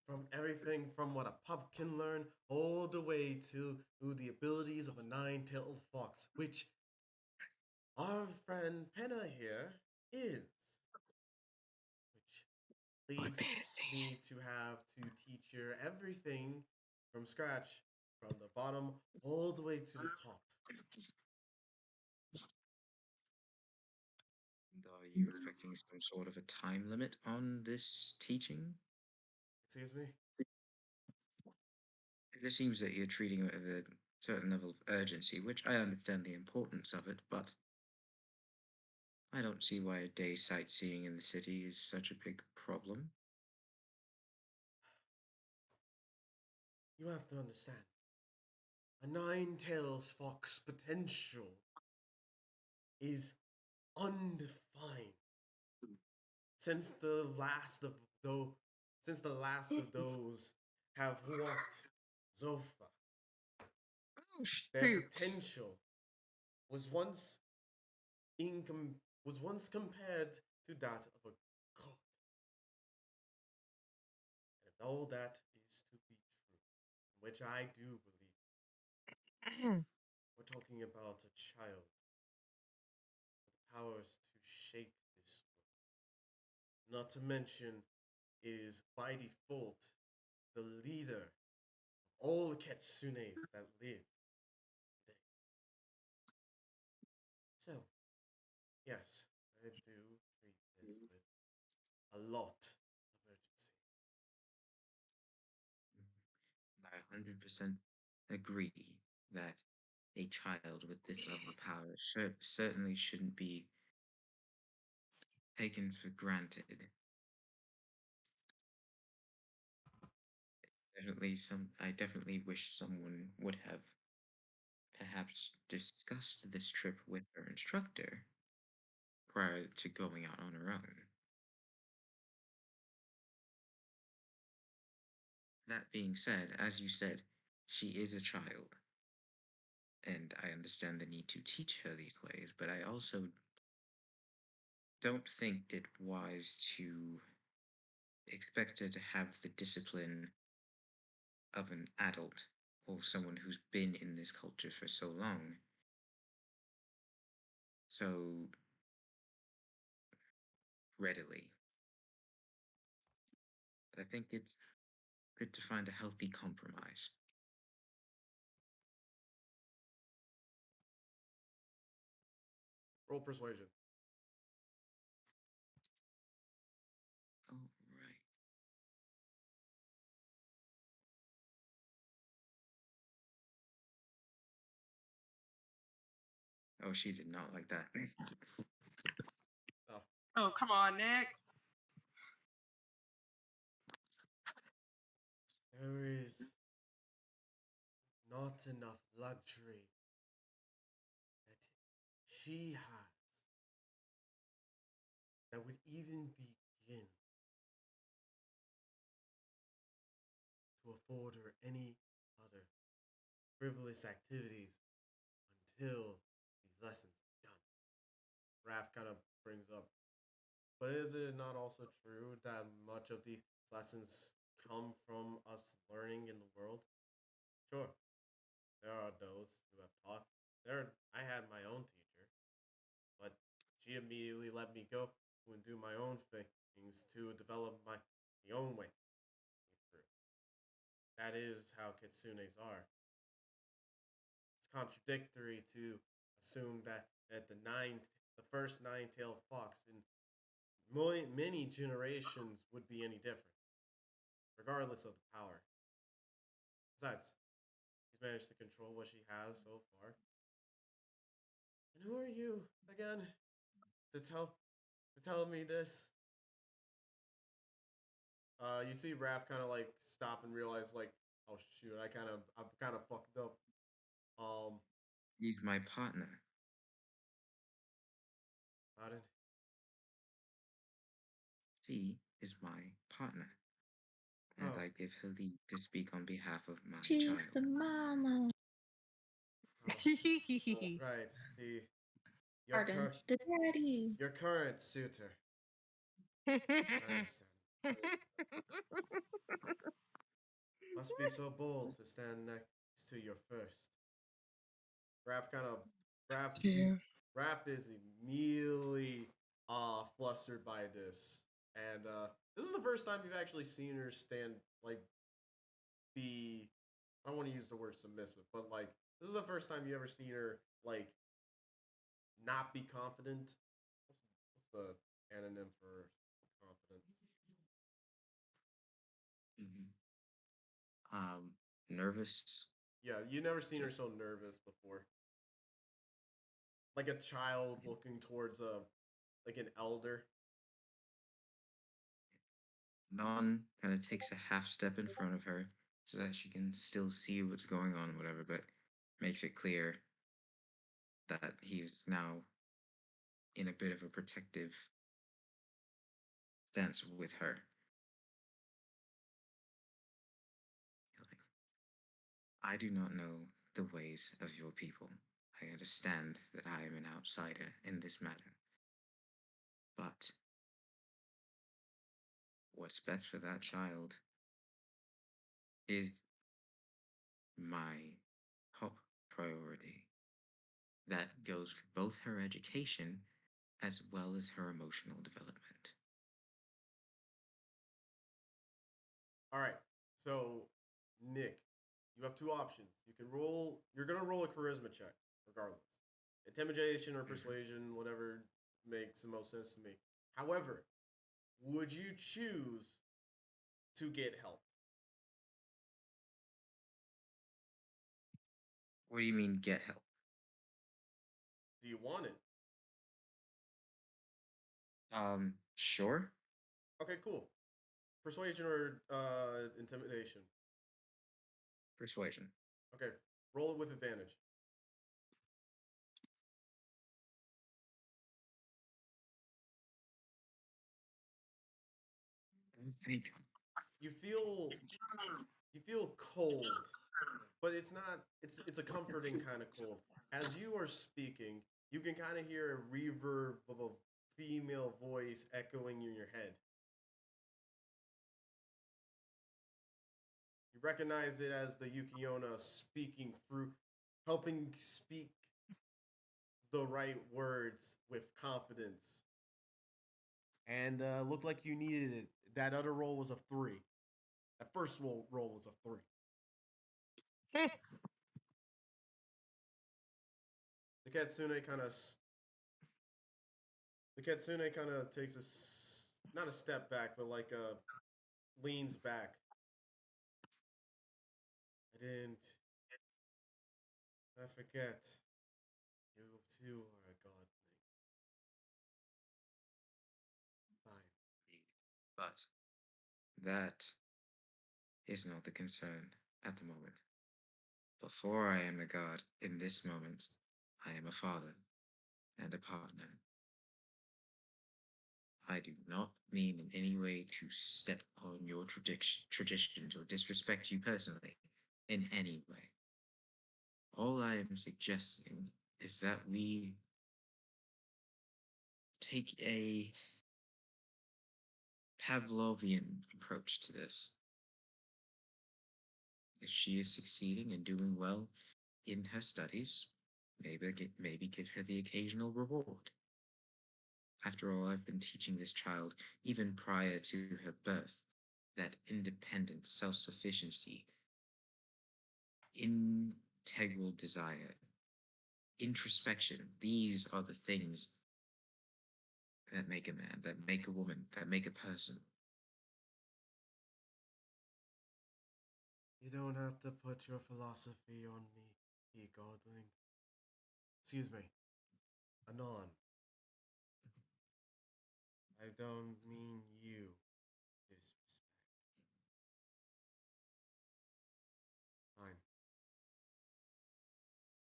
from everything from what a pup can learn all the way to the abilities of a nine-tailed fox, which our friend Penna here is, which leads me to have to teach her everything from scratch, from the bottom all the way to the top. And are you expecting some sort of a time limit on this teaching? Excuse me? It just seems that you're treating it with a certain level of urgency, which I understand the importance of it, but I don't see why a day sightseeing in the city is such a big problem. You have to understand. A nine-tails fox potential is undefined. Since the last of those, since the last of those have walked Zofa, Oh their shoot. potential was once was once compared to that of a god. And if all that is to be true, which I do believe, we're talking about a child with powers to shake this world. Not to mention, is by default the leader of all the kitsunes that live today. So, yes, I do treat this with a lot of urgency. I 100% agree. that a child with this level of power certainly shouldn't be taken for granted. I definitely wish someone would have perhaps discussed this trip with her instructor prior to going out on her own. That being said, as you said, she is a child, and I understand the need to teach her these ways, but I also don't think it wise to expect her to have the discipline of an adult or someone who's been in this culture for so long. So readily. But I think it's good to find a healthy compromise. Roll persuasion. All right. Oh, she did not like that. Oh, come on, Nick. There is not enough luxury that she has that would even begin to afford her any other frivolous activities until these lessons are done. Raph kind of brings up, but is it not also true that much of these lessons come from us learning in the world? Sure, there are those who have taught. I had my own teacher, but she immediately let me go and do my own things to develop my own way through. That is how kitsunes are. It's contradictory to assume that the first nine-tailed fox in many generations would be any different, regardless of the power. Besides, she's managed to control what she has so far. And who are you again to tell me this? You see Raph kind of like stop and realize like, oh shoot, I'm kind of fucked up. He's my partner. Pardon? She is my partner. And Oh. I give her leave to speak on behalf of my She's child. the mama. Oh. Right. Pardon, the daddy. Your current suitor. I understand. Must be so bold to stand next to your first. Raph is immediately flustered by this. And this is the first time you've actually seen her stand like be I don't want to use the word submissive, but like this is the first time you ever seen her like not be confident. What's the anonym for confidence? Nervous. Yeah, you never seen her so nervous before. Like a child looking towards like an elder. Non kind of takes a half step in front of her so that she can still see what's going on, whatever, but makes it clear that he's now in a bit of a protective stance with her. I do not know the ways of your people. I understand that I am an outsider in this matter. But what's best for that child is my top priority. That goes for both her education as well as her emotional development. All right. So, Nick, you have two options. You're going to roll a charisma check regardless. Intimidation or persuasion, whatever makes the most sense to me. However, would you choose to get help? What do you mean get help? Do you want it? Sure. Okay, cool. Persuasion or intimidation? Persuasion. Okay, roll it with advantage. Thank You feel cold, but it's not. It's a comforting kind of cold. As you are speaking, you can kind of hear a reverb of a female voice echoing in your head. You recognize it as the Yukiona speaking through, helping speak the right words with confidence. And looked like you needed it. That other roll was a 3. That first roll was a 3. The Katsune kind of takes not a step back, but like leans back. I forget. You too are a godling. Fine. But that is not the concern at the moment. Before I am a god, in this moment, I am a father and a partner. I do not mean in any way to step on your traditions or disrespect you personally in any way. All I am suggesting is that we take a Pavlovian approach to this. If she is succeeding and doing well in her studies, maybe give her the occasional reward. After all, I've been teaching this child, even prior to her birth, that independence, self-sufficiency, integral desire, introspection, these are the things that make a man, that make a woman, that make a person. You don't have to put your philosophy on me, godling. Excuse me. Anon. I don't mean you. Disrespect. Fine.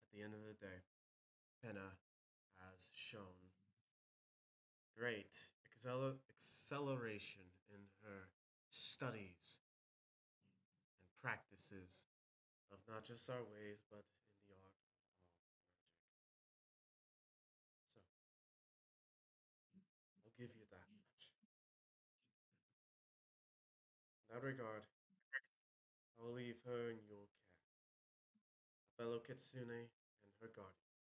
At the end of the day, Penna has shown great acceleration in her studies and practices of not just our ways, but in the art of magic. So, I'll give you that much. In that regard, I will leave her in your care. A fellow Kitsune and her guardian,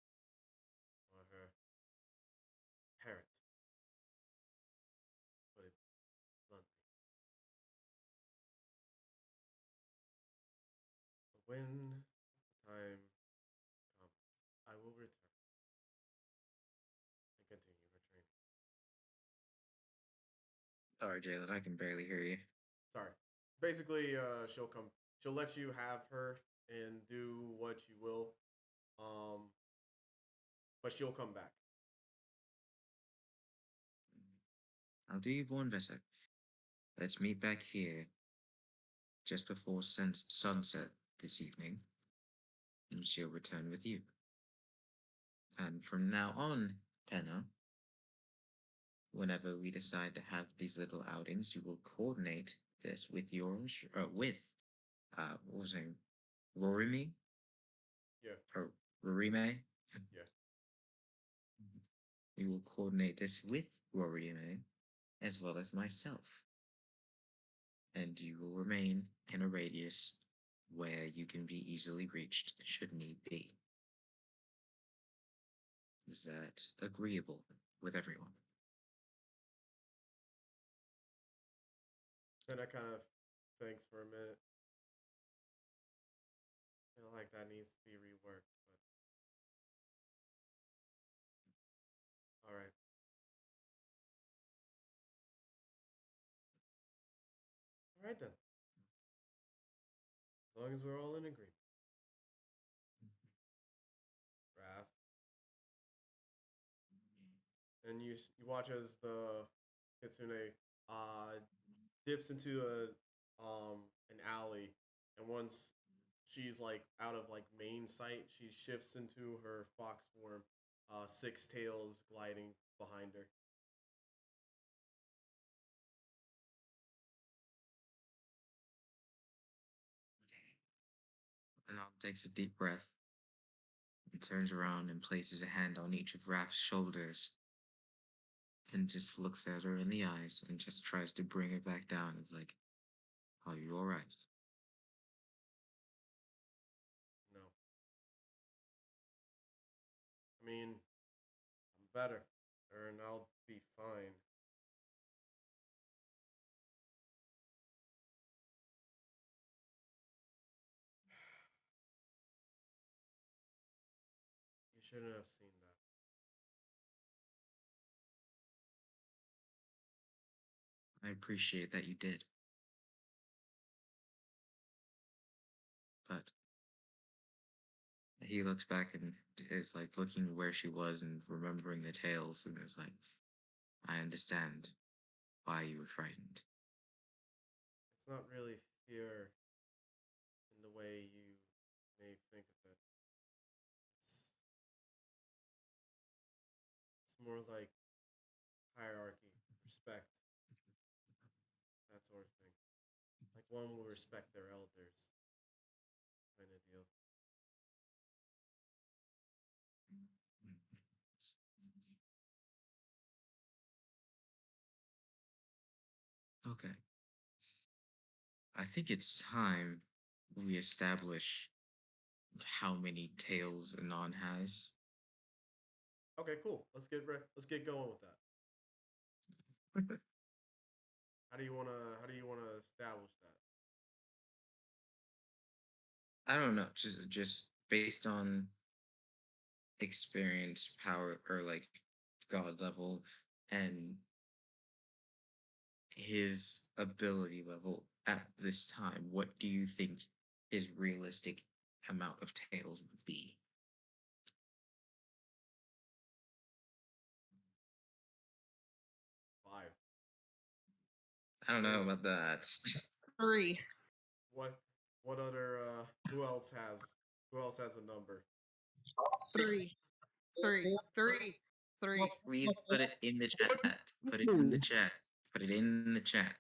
or her parent, put it bluntly. But when the time comes, I will return and continue her training. Sorry, Jalen, I can barely hear you. Sorry. Basically, she'll let you have her and do what you will. But she'll come back. I'll do you one better. Let's meet back here just before sunset this evening, and she'll return with you. And from now on, Penna, whenever we decide to have these little outings, you will coordinate this with what was her name? Rorimi? Yeah. Or Rorime? Yeah. We will coordinate this with Rorime as well as myself. And you will remain in a radius where you can be easily reached should need be. Is that agreeable with everyone? And I kind of thinks for a minute. I feel like that needs to be reworked, but all right. All right then. As long as we're all in agreement. and you watch as the kitsune uh dips into an alley, and once she's like out of like main sight, she shifts into her fox form, six tails gliding behind her. And takes a deep breath and turns around and places a hand on each of Raph's shoulders and just looks at her in the eyes and just tries to bring her back down. It's like, are you alright? No, I mean I'm better, and I'll be fine. You shouldn't have seen that. I appreciate that you did. But he looks back and is like looking where she was and remembering the tales and is like, I understand why you were frightened. It's not really fear in the way you may think of it. It's it's more like hierarchy, respect, that sort of thing. Like one will respect their elders, kind of deal. Okay. I think it's time we establish how many tails Anon has. Okay, cool. Let's get going with that. How do you wanna establish that? I don't know, just based on experience, power, or like god level, and his ability level at this time. What do you think his realistic amount of tails would be? Five. I don't So know about that. 3. what what other who else has a number? 3. 3. 3. 3. Please put it in the chat. Put it in the chat. Put it in the chat.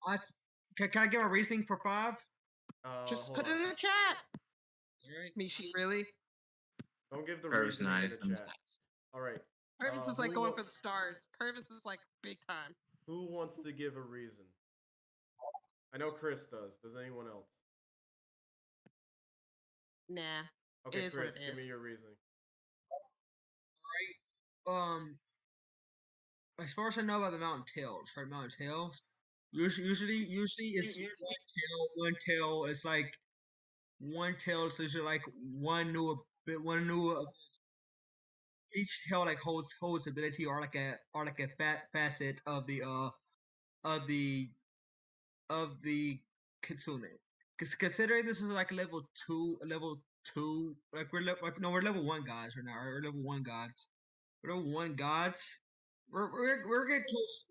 I, can I give a reasoning for 5? Just Hold put it on. in the chat. Alright. Mishi, really? Don't give the Purvis reasoning in is the the chat. max. All right. Purvis is like going for the stars. Purvis is like big time. Who wants to give a reason? I know Chris does. Does anyone else? Nah. Okay, It is what Chris, it give me is. your reasoning. Um, as far as I know about the mountain tails, right? Mountain tails. Usually it's one tail is like one tail is usually like one new each tail like holds ability or like a facet of the of the kitsune. Because considering this is like level two, like like no, we're level 1 guys right now. We're level 1 gods. We're level 1 gods. We're getting close.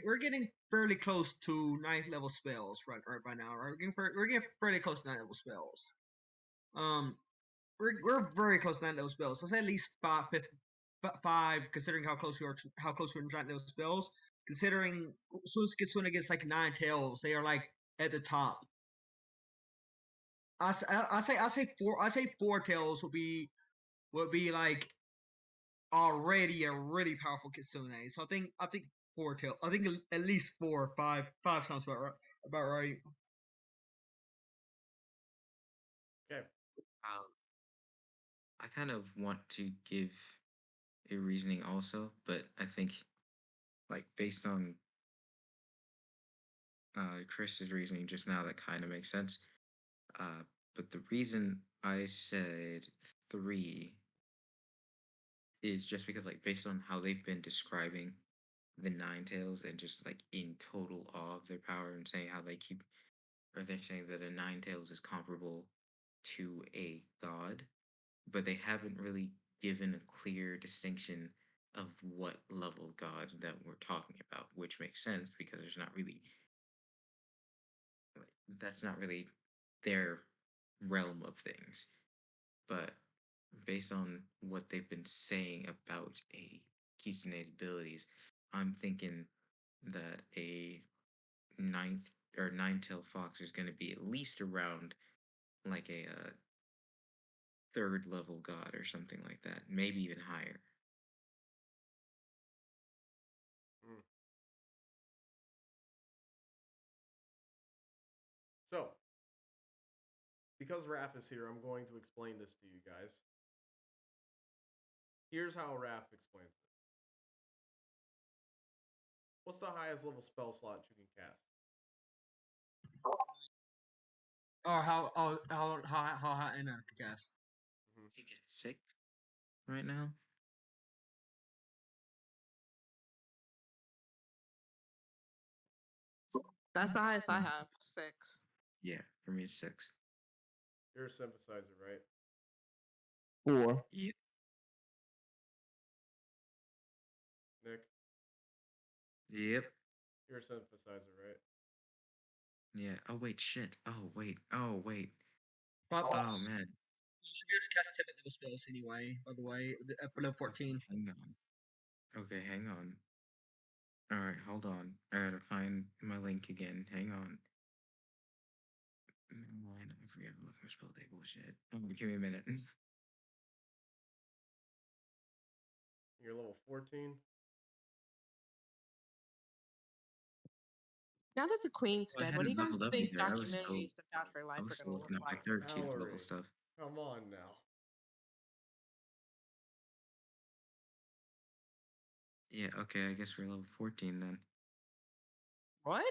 We're getting fairly close to ninth level spells right by now. Right? We're getting fairly close to ninth level spells. Um, we're very close to ninth level spells. So say at least five, considering how close we are to ninth level spells. Considering Kitsune gets like 9 tails, they are like at the top. I say four. I say 4 tails would be like already a really powerful Kitsune. So I think 4 tail. I think at least 4 or 5. 5 sounds about right. Okay. I kind of want to give a reasoning also, but I think like based on Chris's reasoning just now, that kind of makes sense. But the reason I said 3 is just because like based on how they've been describing the Nine Tails and just like in total awe of their power and saying how they keep or they're saying that a Nine Tails is comparable to a god, but they haven't really given a clear distinction of what level god that we're talking about, which makes sense because there's not really like, that's not really their realm of things. But based on what they've been saying about a Kitsune's abilities, I'm thinking that a ninth or nine-tailed fox is going to be at least around like a third level god or something like that, maybe even higher. Mm. So, because Raph is here, I'm going to explain this to you guys. Here's how Raph explains it. What's the highest level spell slot you can cast? Or how high in a cast? I think it's 6 right now. That's the highest I have. 6. Yeah, for me it's 6. You're a synthesizer, right? 4. Yep. Nick, Yep. you're a synthesizer, right? Yeah. Oh wait, shit. Oh wait. Oh wait. But Oh man. you should be able to cast 10 level spells anyway. By the way, at level 14. Hang on. Okay, hang on. All right, hold on. I gotta find my link again. Hang on. Line. I forget to look for spell table shit. Oh, give me a minute. You're level 14. Now that the queen's I dead, what do you hadn't guys leveled up think either. documentaries about her I life was are still going to looking look at my like? 13th level Mallory, stuff. come on now. Yeah, okay, I guess we're level 14 then. What?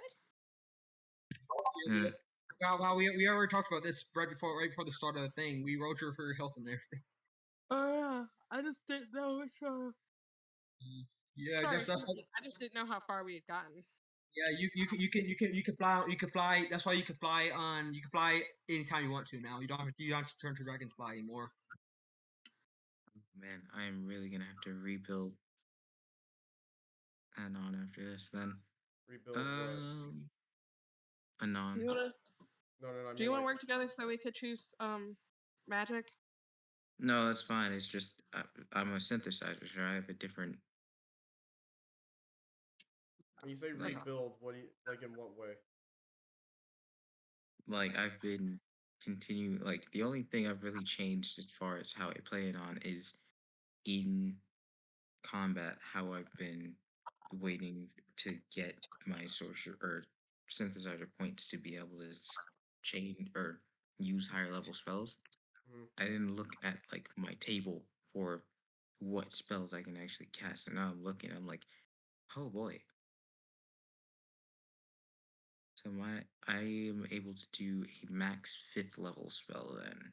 Mm. Wow, we already talked about this right before the start of the thing. We wrote your for your health and everything. Oh yeah, I just didn't know which. Yeah, Sorry, that's excuse me. I just didn't know how far we had gotten. yeah. You can fly. That's why you can fly on. You can fly anytime you want to now. You don't have to turn to dragonfly anymore. Man, I am really gonna have to rebuild Anon after this then. Rebuild what? Anon. Do you want to? No, I Do mean you want to like work together so we could choose magic? No, that's fine. It's just I'm a synthesizer, so I have a different when you say like rebuild, what do you like in what way? I've been continuing like the only thing I've really changed as far as how I play it on is in combat how I've been waiting to get my sorcerer or synthesizer points to be able to chain or use higher level spells. Mm-hmm. I didn't look at like my table for what spells I can actually cast, and now I'm looking. I'm like, oh boy. So I am able to do a max 5th level spell then.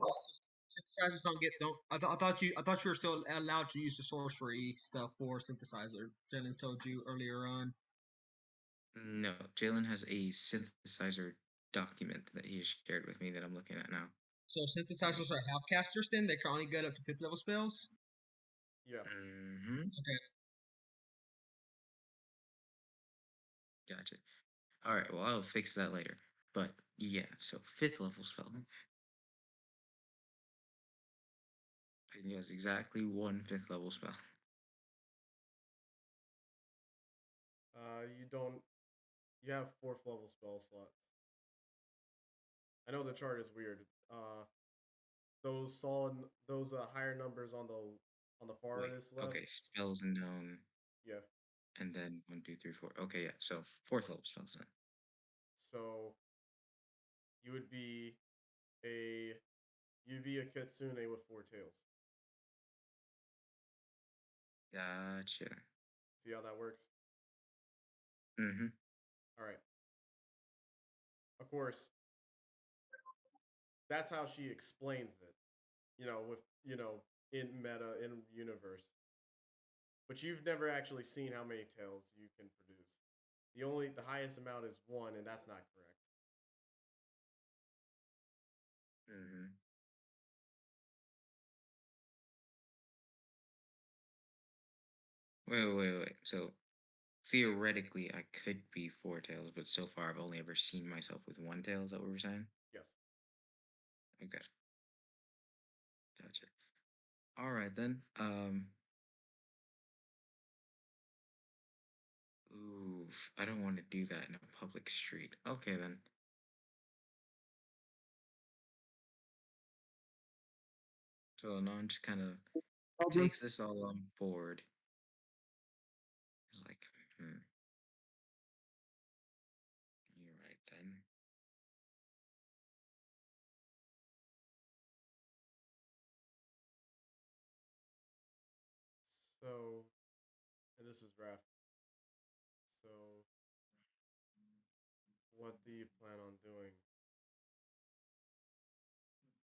Yeah. Synthesizers don't. I thought you were still allowed to use the sorcery stuff for synthesizer. Jalen told you earlier on. No, Jalen has a synthesizer document that he shared with me that I'm looking at now. So synthesizers are half casters then? They can only get up to 5th level spells? Yeah. Mm-hmm. Okay. Gotcha. All right. Well, I'll fix that later. But yeah, so 5th level spell. I can use exactly one 5th level spell. You don't. You have 4th level spell slots. I know the chart is weird. Those solid, those higher numbers on the farthest left. Okay, spells known. Yeah. And then 1, 2, 3, 4. Okay, yeah. So 4th level spells then. So you would be a kitsune with 4 tails. Gotcha. See how that works? Mm-hmm. All right. Of course, that's how she explains it. With in meta in universe. But you've never actually seen how many tails you can produce. The highest amount is 1, and that's not correct. Mm-hmm. Wait. So theoretically, I could be four tails, but so far I've only ever seen myself with one tail. Is that what we're saying? Yes. Okay, gotcha. All right then. Oof, I don't want to do that in a public street. Okay then. So Anon just kind of Public. takes this all on board. He's like, hmm, you're right then. So, and this is Raph. So, what do you plan on doing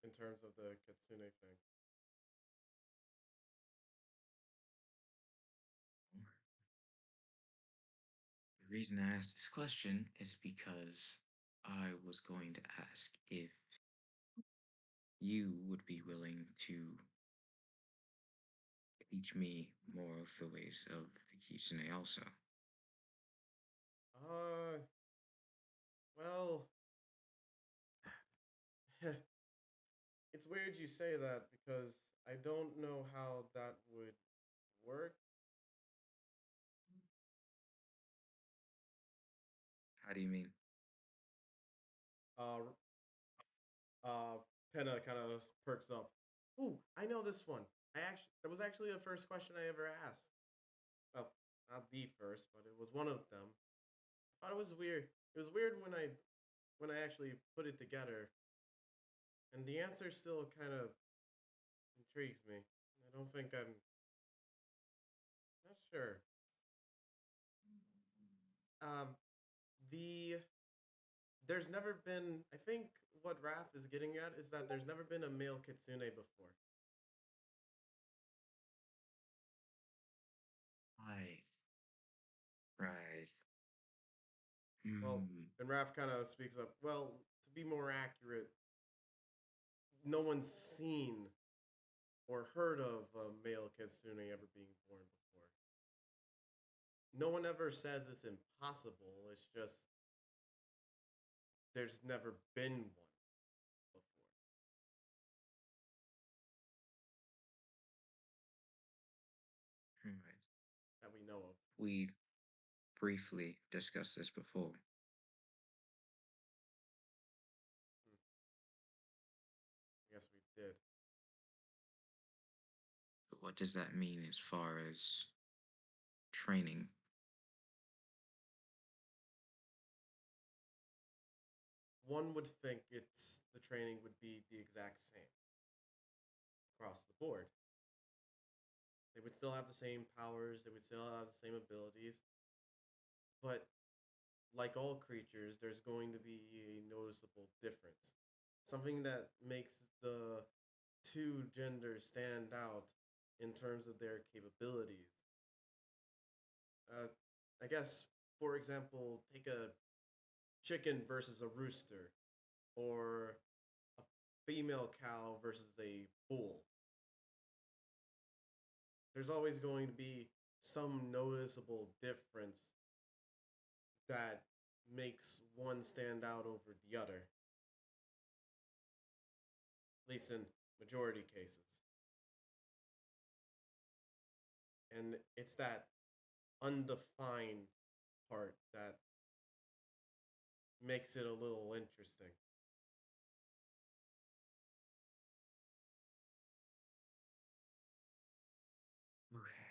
in terms of the Kitsune thing? The reason I asked this question is because I was going to ask if you would be willing to teach me more of the ways of the Kitsune also. Uh, well, it's weird you say that because I don't know how that would work. How do you mean? Uh, uh, Penna kind of perks up. Ooh, I know this one. That was actually the first question I ever asked. Well, not the first, but it was one of them. I thought it was weird. It was weird when I actually put it together, and the answer still kind of intrigues me. I don't think I'm not sure. Um, the there's never been. I think what Raph is getting at is that there's never been a male kitsune before. Right. Right. Well, Hmm. and Raph kind of speaks up. Well, to be more accurate, no one's seen or heard of a male kitsune ever being born before. No one ever says it's impossible. It's just there's never been one before Right. that we know of. We've briefly discussed this before. Hmm, I guess we did. But what does that mean as far as training? One would think it's the training would be the exact same across the board. They would still have the same powers, they would still have the same abilities, but like all creatures, there's going to be a noticeable difference. Something that makes the two genders stand out in terms of their capabilities. Uh, I guess, for example, take a chicken versus a rooster, or a female cow versus a bull. There's always going to be some noticeable difference that makes one stand out over the other, at least in majority cases. And it's that undefined part that makes it a little interesting. Okay.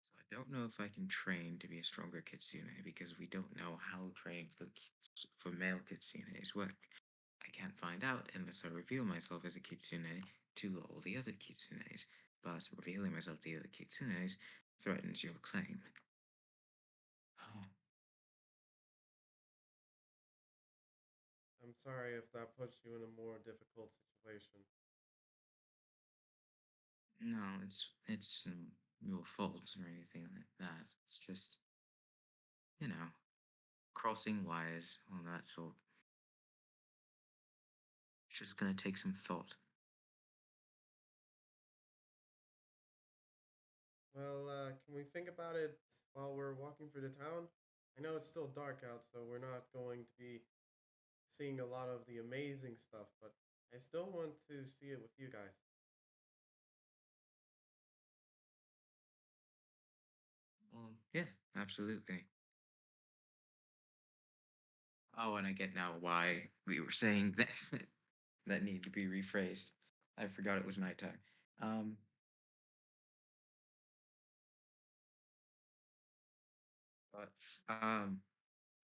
So I don't know if I can train to be a stronger kitsune because we don't know how training for male kitsunes work. I can't find out unless I reveal myself as a kitsune to all the other kitsunes, but revealing myself to the other kitsunes threatens your claim. Oh, I'm sorry if that puts you in a more difficult situation. no, it's your fault or anything like that. It's just, you know, crossing wires, all that sort. just gonna take some thought. Well, can we think about it while we're walking through the town? I know it's still dark out, so we're not going to be seeing a lot of the amazing stuff, but I still want to see it with you guys. Yeah, absolutely. Oh, and I get now why we were saying that that need to be rephrased. I forgot it was nighttime. Um, but um,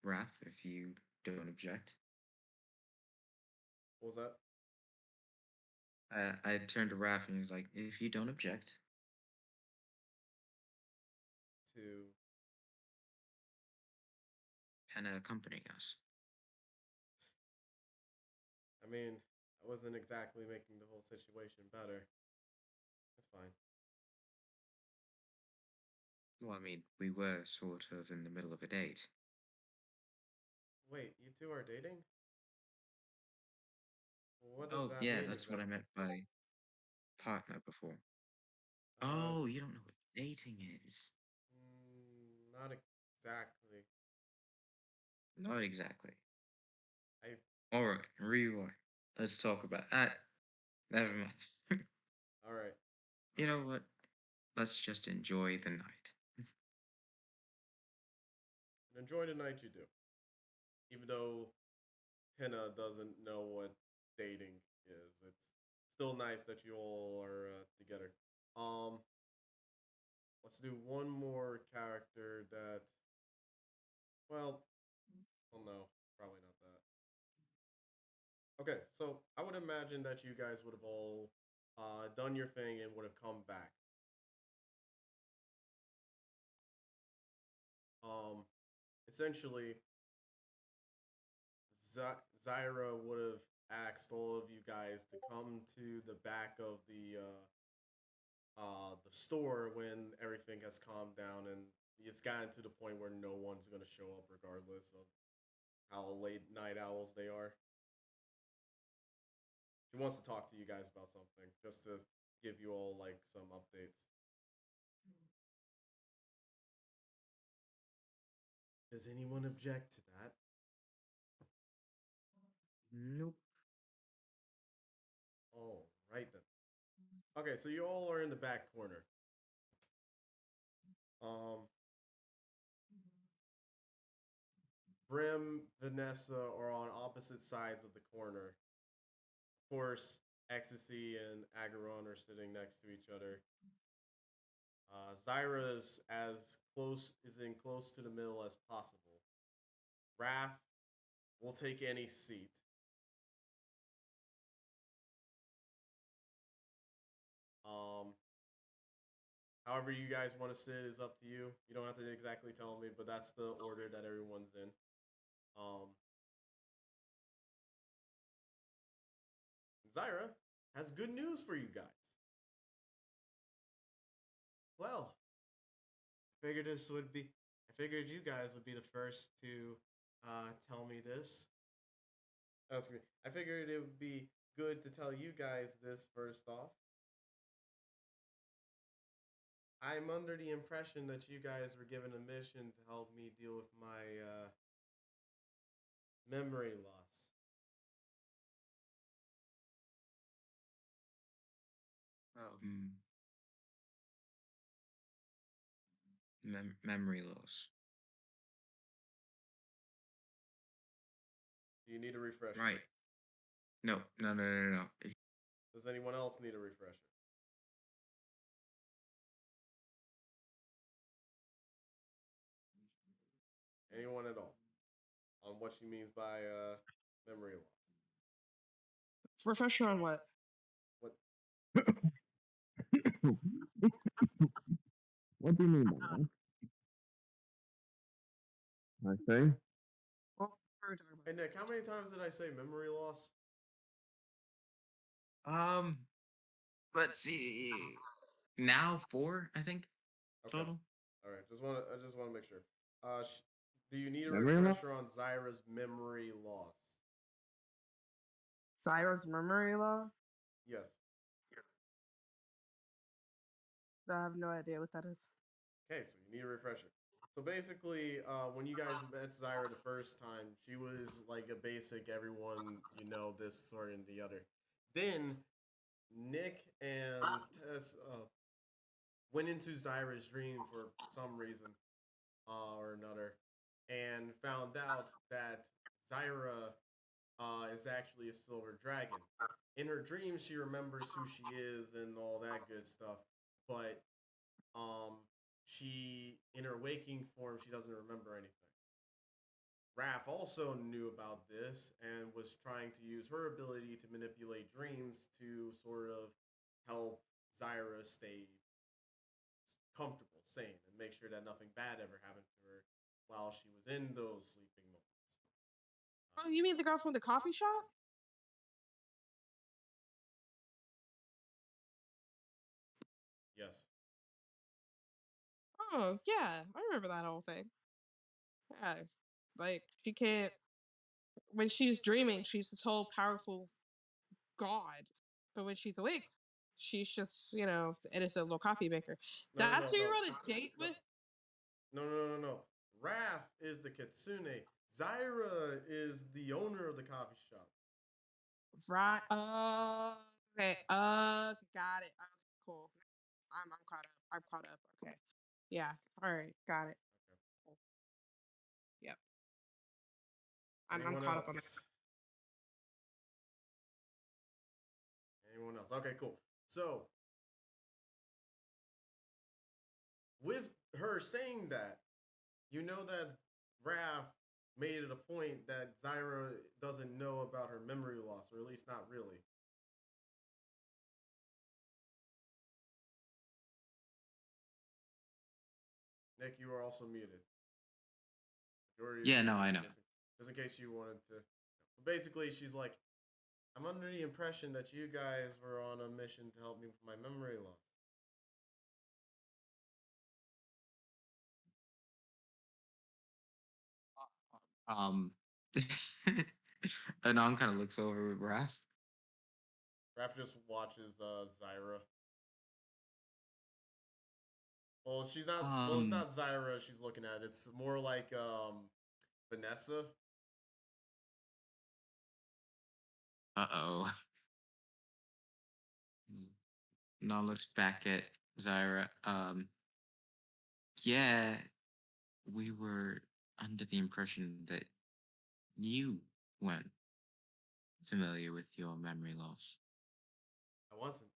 Wrath, if you don't object, What was that? I turned to Wrath and he was like, "If you don't object." To And accompanying us. I mean, I wasn't exactly making the whole situation better. That's fine. Well, I mean, we were sort of in the middle of a date. Wait, you two are dating? What does Oh, that yeah, mean that's what I exactly? meant by partner before. Uh, Oh, you don't know what dating is. not exactly. Not exactly. I All right, rewind. Let's talk about that. Never mind. all right. You know what? Let's just enjoy the night. And enjoy the night you do. Even though Pinna doesn't know what dating is, it's still nice that you all are together. Um, let's do one more character that. Well, oh no, probably not that. Okay, so I would imagine that you guys would have all done your thing and would have come back. Um, essentially, Zyra would have asked all of you guys to come to the back of the store when everything has calmed down and it's gotten to the point where no one's gonna show up regardless of how late night owls they are. She wants to talk to you guys about something, just to give you all like some updates. Does anyone object to that? Nope. All right then. Okay, so you all are in the back corner. Um, Brim, Vanessa are on opposite sides of the corner. Of course, Ecstasy and Agaron are sitting next to each other. Zyra is in close to the middle as possible. Raph will take any seat. Um, however you guys want to sit is up to you. You don't have to exactly tell me, but that's the order that everyone's in. Um, Zyra has good news for you guys. Well, figured this would be. I figured you guys would be the first to tell me this. Excuse me. I figured it would be good to tell you guys this first off. I'm under the impression that you guys were given a mission to help me deal with my memory loss. Um, memory loss. Do you need a refresher? Right. No, no, no, no, no. Does anyone else need a refresher? Anyone at all? On what she means by memory loss. Refresher on what? What What do you mean by that? I say? What were we talking Hey about? Nick, how many times did I say memory loss? Um, let's see. Now 4, I think, Okay. total. All right. I just want to make sure. Do you need a Memory loss? refresher on Zyra's memory loss? Zyra's memory loss? Yes. I have no idea what that is. Okay, so you need a refresher. So basically, when you guys met Zyra the first time, she was like a basic everyone you know this sort and the other. Then Nick and Tess went into Zyra's dream for some reason or another, and found out that Zyra is actually a silver dragon. In her dreams, she remembers who she is and all that good stuff, but um, she in her waking form she doesn't remember anything. Raph also knew about this and was trying to use her ability to manipulate dreams to sort of help Zyra stay comfortable, sane, and make sure that nothing bad ever happened to her while she was in those sleeping moments. Oh, you mean the girl from the coffee shop? Yes. Oh, yeah. I remember that whole thing. Yeah. Like, she can't. When she's dreaming, she's this whole powerful god. But when she's awake, she's just, the innocent little coffee maker. No, no, That's no, who you're no, on a date no, with? no, no, no, no. Raph is the kitsune. Zyra is the owner of the coffee shop. Right. Okay. Got it. Cool. I'm caught up. I'm caught up. Okay. Yeah. All right. Got it. Okay. Yep. I'm Anyone caught up on it. else? Anyone else? Okay, cool. So, with her saying that, you know that Raph made it a point that Zyra doesn't know about her memory loss, or at least not really. Nick, you are also muted. Yeah, no, I know. Just in case you wanted to. But basically, she's like, I'm under the impression that you guys were on a mission to help me with my memory loss. Um, Anon kind of looks over at Raph. Raph just watches Zyra. Well, she's not. Well, it's not Zyra. She's looking at. It's more like Vanessa. Uh-oh. Anon looks back at Zyra. Yeah, we were under the impression that you weren't familiar with your memory loss. I wasn't.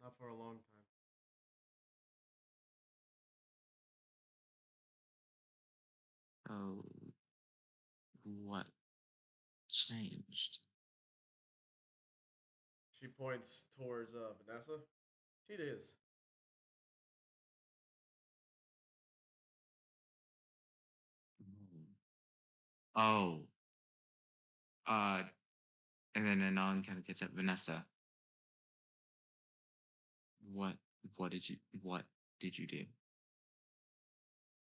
Not for a long time. Oh, what changed? She points towards Vanessa. She is. Oh, uh, and then Anon kind of gets at Vanessa. What, what did you do?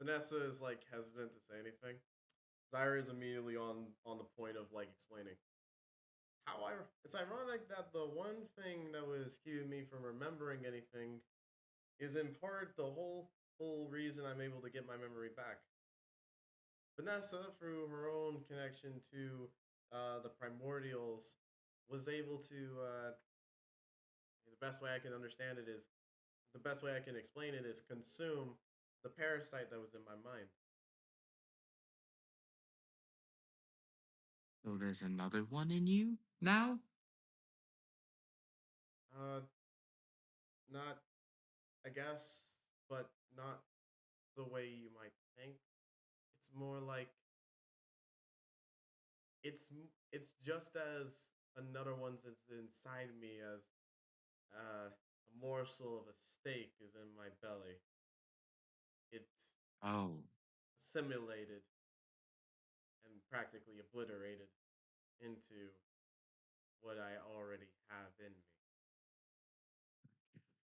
Vanessa is like hesitant to say anything. Zyra is immediately on the point of like explaining. It's ironic that the one thing that was keeping me from remembering anything is in part the whole reason I'm able to get my memory back. Vanessa, through her own connection to the primordials, was able to. The best way I can understand it is, the best way I can explain it is consume the parasite that was in my mind. So there's another one in you now? Uh, not, I guess, but not the way you might think. It's more like it's it's just as another one's that's inside me as a morsel of a steak is in my belly. It's Oh, assimilated and practically obliterated into what I already have in me.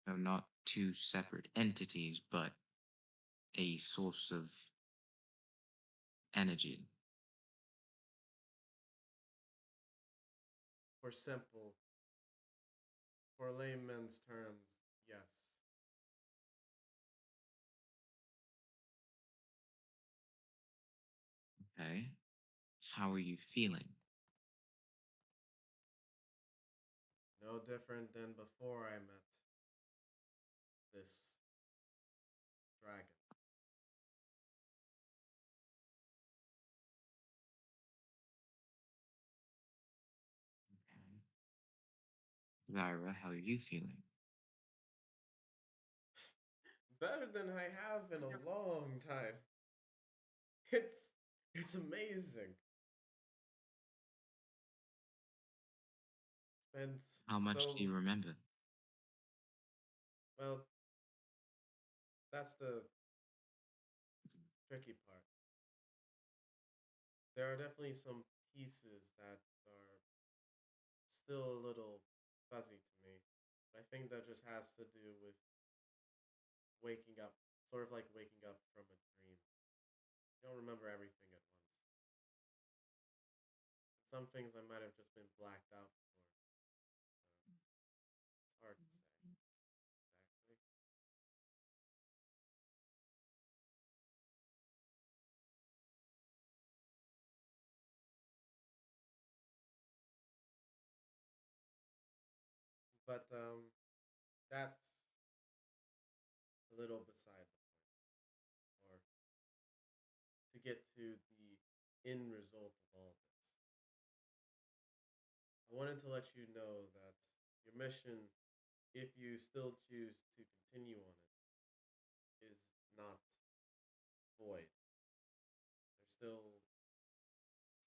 so not two separate entities, but a source of energy. For simple, for layman's terms, yes. Okay. How are you feeling? No different than before I met this dragon. Okay. Lyra, how are you feeling? Better than I have in a long time. It's it's amazing. Spent How much do so you remember? well. That's the tricky part. There are definitely some pieces that are still a little fuzzy to me. But I think that just has to do with waking up, sort of like waking up from a dream. You don't remember everything at once. Some things I might have just been blacked out for. It's hard to say exactly. But that's a little beside the point. Or to get to the end result of all this. I wanted to let you know that your mission, if you still choose to continue on it, is not void. There's still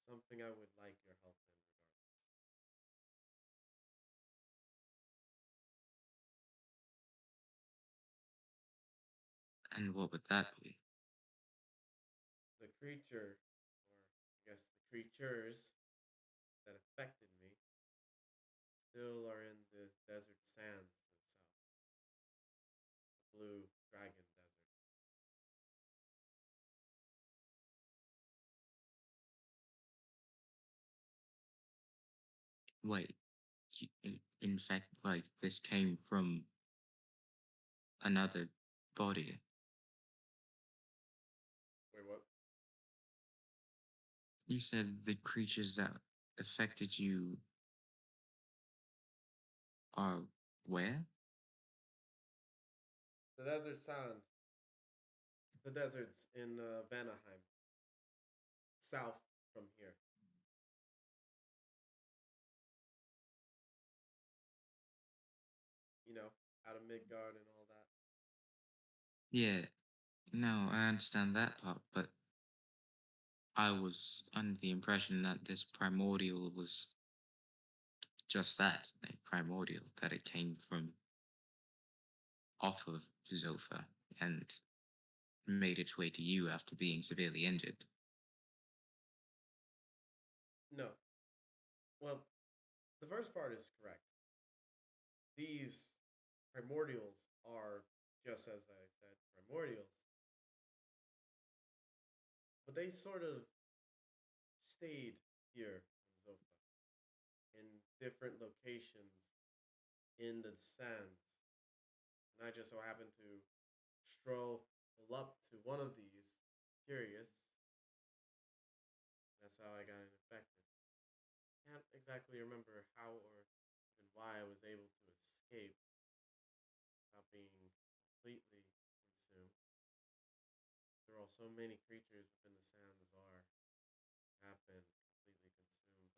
something I would like your help in regardless. And what would that be? The creature, or I guess the creatures that affected me, still are in the desert sands themselves. The blue dragon desert. Wait, in fact, like this came from another body. Wait, what? You said the creatures that affected you are where? The desert sand. The deserts in Vanaheim, south from here. You know, out of Midgard and all that. Yeah, no, I understand that part, but I was under the impression that this primordial was just that, a primordial, that it came from off of Zilpha and made its way to you after being severely injured. No. Well, the first part is correct. These primordials are, just as I said, primordials. But they sort of stayed here in Zofa, in different locations in the sands. And I just so happened to stroll up to one of these, curious. That's how I got infected. Can't exactly remember how or even why I was able to escape without being completely consumed. There are so many creatures within the sands have been completely consumed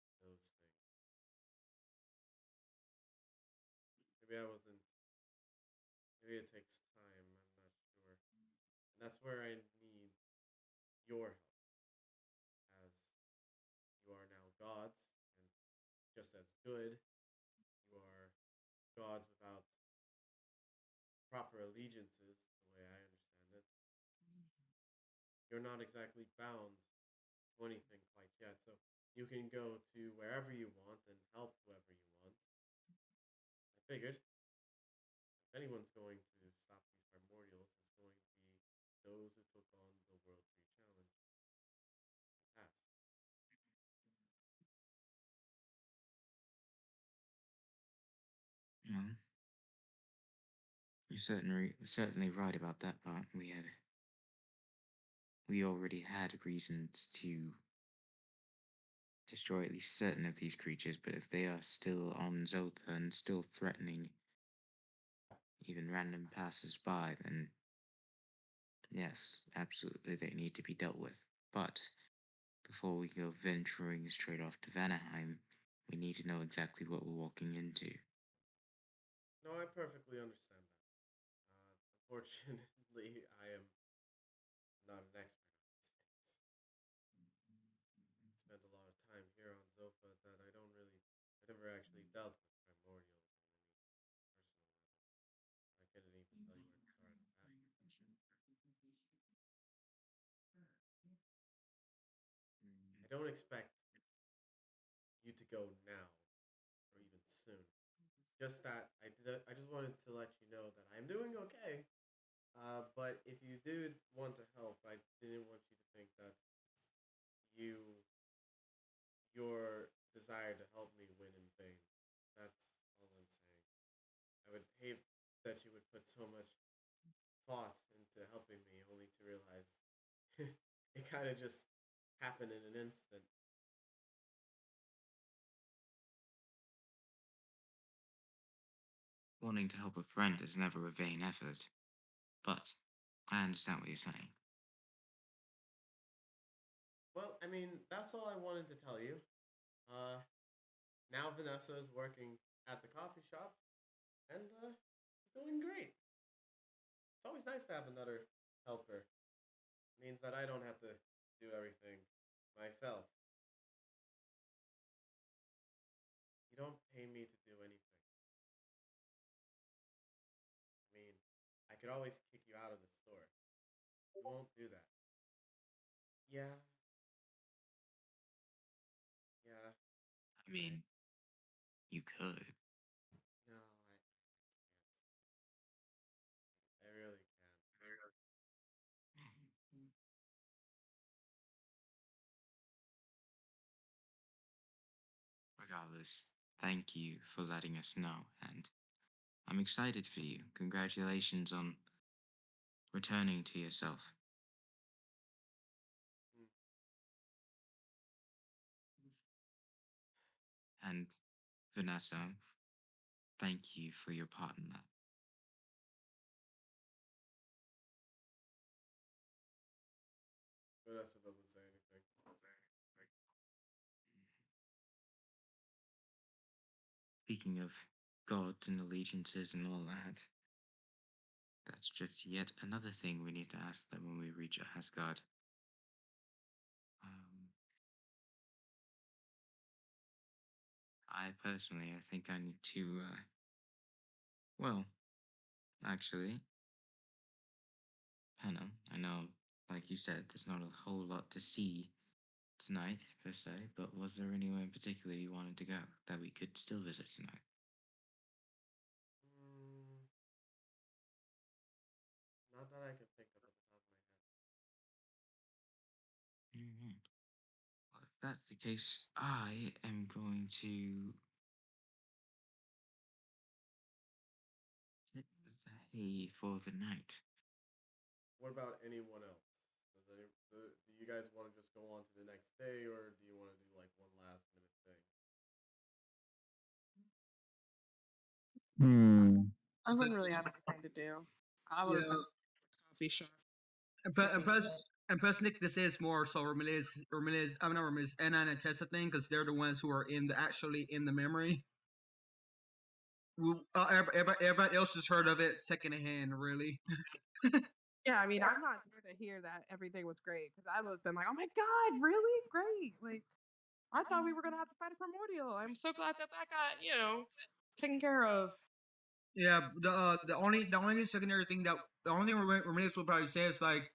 by those things. Maybe I wasn't. Maybe it takes time. I'm not sure. And that's where I need your help, as you are now gods and just as good. You are gods without proper allegiances, the way I understand it. You're not exactly bound to anything quite yet, so you can go to wherever you want and help whoever you want. I figured if anyone's going to stop these primordials, it's going to be those who took on the World Tree Challenge in the past. You're certainly right about that part. We already had reasons to destroy at least certain of these creatures, but if they are still on Zotha and still threatening even random passers-by, then yes, absolutely they need to be dealt with. But before we go venturing straight off to Vanaheim, we need to know exactly what we're walking into. No, I perfectly understand that. Unfortunately, I am not an expert on these things. Spent a lot of time here on Zofa that I never actually dealt with Primordial on any personal level. I couldn't even tell you where to start with that. I don't expect you to go now or even soon. Just that I just wanted to let you know that I'm doing okay. But if you did want to help, I didn't want you to think that you your desire to help me win in vain. That's all I'm saying. I would hate that you would put so much thought into helping me only to realize it kind of just happened in an instant. Wanting to help a friend is never a vain effort, but I understand what you're saying. Well, I mean, that's all I wanted to tell you. Uh, Now Vanessa is working at the coffee shop, and she's doing great. It's always nice to have another helper. It means that I don't have to do everything myself. You don't pay me to do anything. I mean, I could always kick you out of the store. You won't do that. Yeah, yeah. I mean, you could. No, I can't. I really can't. Regardless, thank you for letting us know, and I'm excited for you. Congratulations on returning to yourself. Mm. And Vanessa, thank you for your part in that. Vanessa doesn't say anything. Speaking of gods and allegiances and all that, that's just yet another thing we need to ask them when we reach Asgard. Um, I personally, I think I need to, well, actually, Hannah, I know, like you said, there's not a whole lot to see tonight, per se, but was there anywhere in particular you wanted to go that we could still visit tonight? Mm, Not that I can think of at the top of my head. Mhm. Well, if that's the case, I am going to hit the hay for the night. What about anyone else? Do you guys want to just go on to the next day, or do you want to do like one last minute thing? I wouldn't really have anything to do. I would have Yeah, been at the coffee shop. and plus, Nick, this is more so Ramirez. I'm not Ramirez, Anna and Tessa thing because they're the ones who are actually in the memory. Everybody else just heard of it secondhand, really. Yeah, I mean, I'm not here to hear that everything was great because I would have been like, oh my God, really? Great. Like, I thought we were going to have to fight a primordial. I'm so glad that got, taken care of. Yeah, the only secondary thing that the only thing Ramirez would probably say is like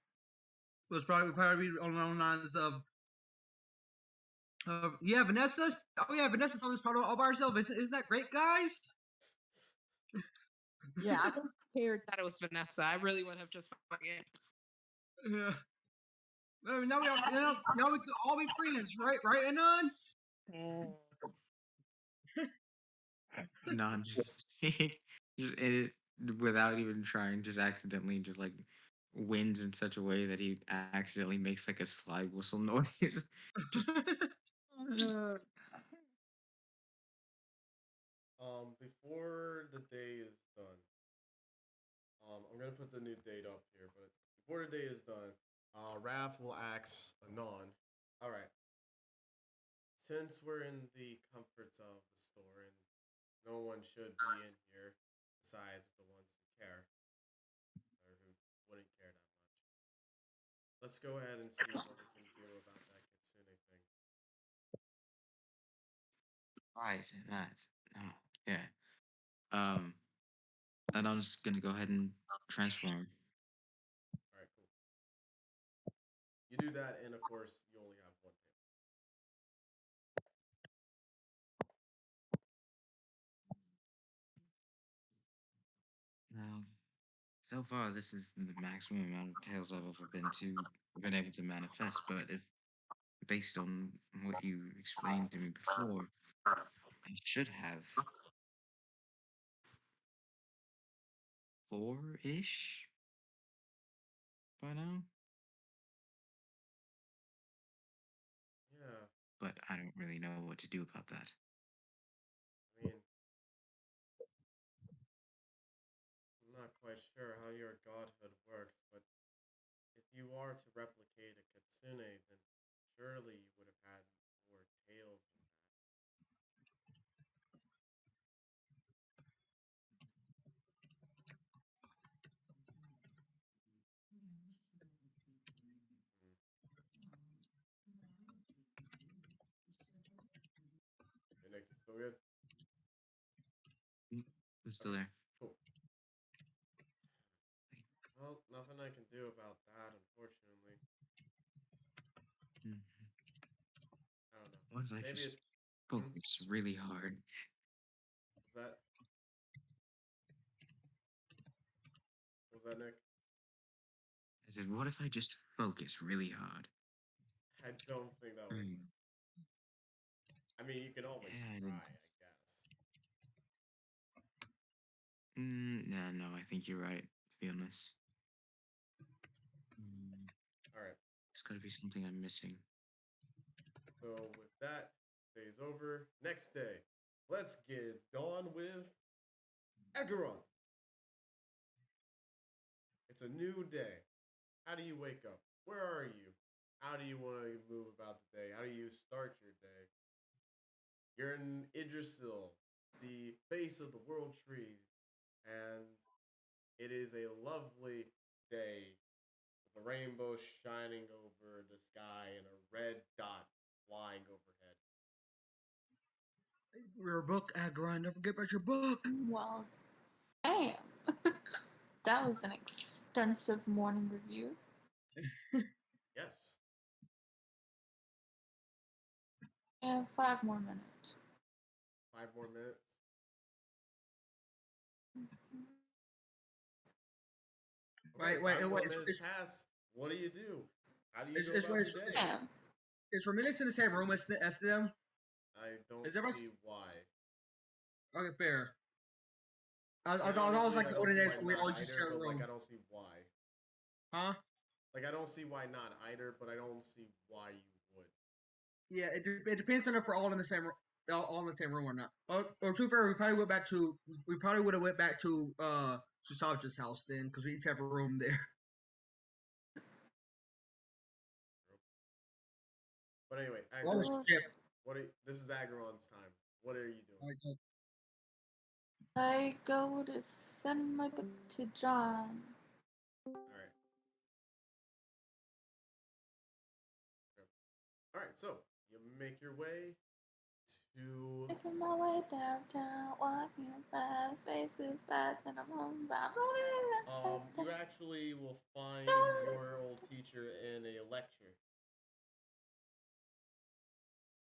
was probably on the lines of yeah, Vanessa. Oh yeah, Vanessa's on this part all by herself. Isn't that great, guys? Yeah, I was scared that it was Vanessa. I really would have just been like, Yeah. Now we all, now we can all be friends, right? Right, Anon? No, I'm just, just without even trying, just accidentally just like wins in such a way that he accidentally makes like a slide whistle noise. Just Before the day is done, I'm gonna put the new date up here, but before the day is done, Raph will ask Anon. All right, since we're in the comforts of the store and no one should be in here besides the ones who care or who wouldn't care that much, let's go ahead and see what we can do about that Kitsune thing. right, that. Oh, yeah. Um, and I'm just gonna go ahead and transform. All right, cool. You do that, and of course, you only have one table. Now, so far, this is the maximum amount of tails I've ever been able to manifest. But if based on what you explained to me before, I should have four-ish by now. Yeah, But I don't really know what to do about that. I mean, I'm not quite sure how your godhood works, but if you are to replicate a kitsune, then surely you would have had more tails than that. Hmm. Hey, Nick, you still good? Mm, who's still there? Cool. Well, nothing I can do about that, unfortunately. Mhm. I don't know. What if I Maybe just it. Hmm? focus really hard? Was that? Was that Nick? I said, what if I just focus really hard? I don't think that would Mm, work. I mean, you can always yeah, try, I guess. no, no, I think you're right, to be honest. Mm, All right. there's got to be something I'm missing. So with that, day's over. Next day, let's get on with Egeron. It's a new day. How do you wake up? Where are you? How do you want to move about the day? How do you start your day? You're in Idrisil, the base of the world tree, and it is a lovely day with the rainbow shining over the sky and a red dot flying overhead. Your book, Agron. Don't forget about your book. Well, damn. That was an extensive morning review. Yes. And 5 more minutes. 5 more minutes. Okay, Wait, wait, five more wait. minutes pass. What do you do? How do you go It's, about your day? Yeah. is Romulus in the same room as them? I don't Is everyone? see why. Okay, fair. I mean, I thought it was obviously, like I the don't olden see days why when we not all just either, share a but like, room. I don't see why. Huh? Like, I don't see why not either, but I don't see why you would. Yeah, it depends on if we're all in the same all in the same room or not. Or to be fair, we probably would have went back to Susaja's house then because we each have a room there. But anyway, Well, Agaron, ship. this is Agaron's time. What are you doing? I go to send my book to John. All right. Okay. All right. So you make your way to. Making my way downtown, walking fast, faces fast, and I'm home bound. You actually will find your old teacher in a lecture.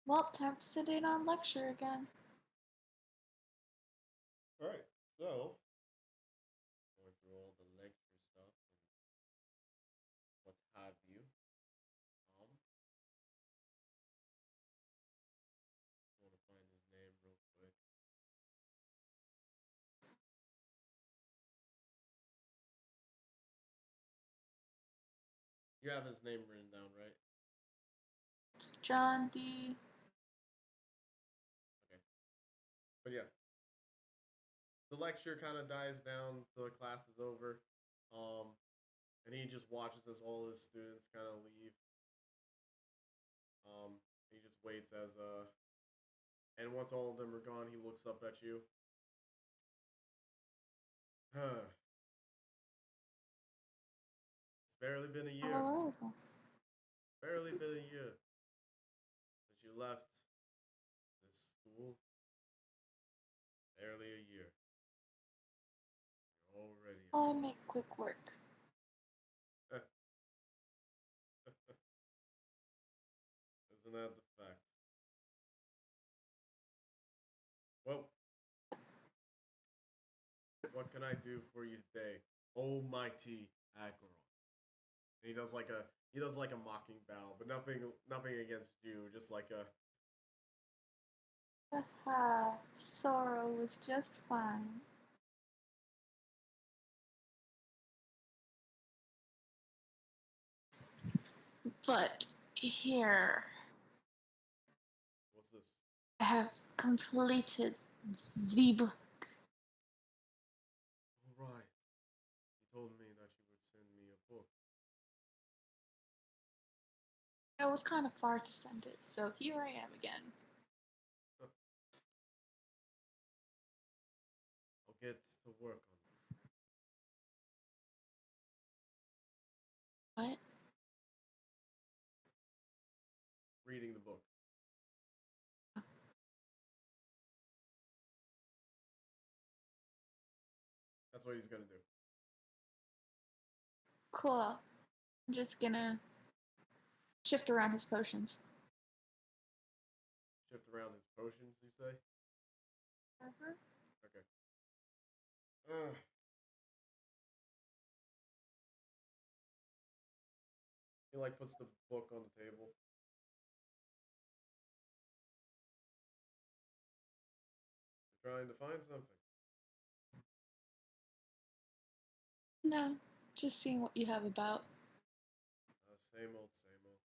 Well, time to sit in on lecture again. All right. So going through all the lecture stuff and what have you. Um, I want to find his name real quick. You have his name written down, right? John D. Okay. But yeah, the lecture kind of dies down. The class is over, and he just watches as all his students kind of leave. He just waits as and once all of them are gone, he looks up at you. Huh. It's barely been a year. Oh, Barely been a year since you left this school. Barely a year. You're already. I make quick work. Isn't that the fact? Well, what can I do for you today, Almighty Aggron? And he does like a mocking bow, but nothing against you, just like a Haha, sorrow was just fine. But here, what's this? I have completed the book. All right. You told me that you would send me a book. It was kind of far to send it, so here I am again. I'll get to work on it. What? Reading the book. That's what he's gonna do. Cool. I'm just gonna shift around his potions. Shift around his potions, you say? Uh-huh. Okay. Uh, he like puts the book on the table. You're trying to find something. No, just seeing what you have about. Same old, same old.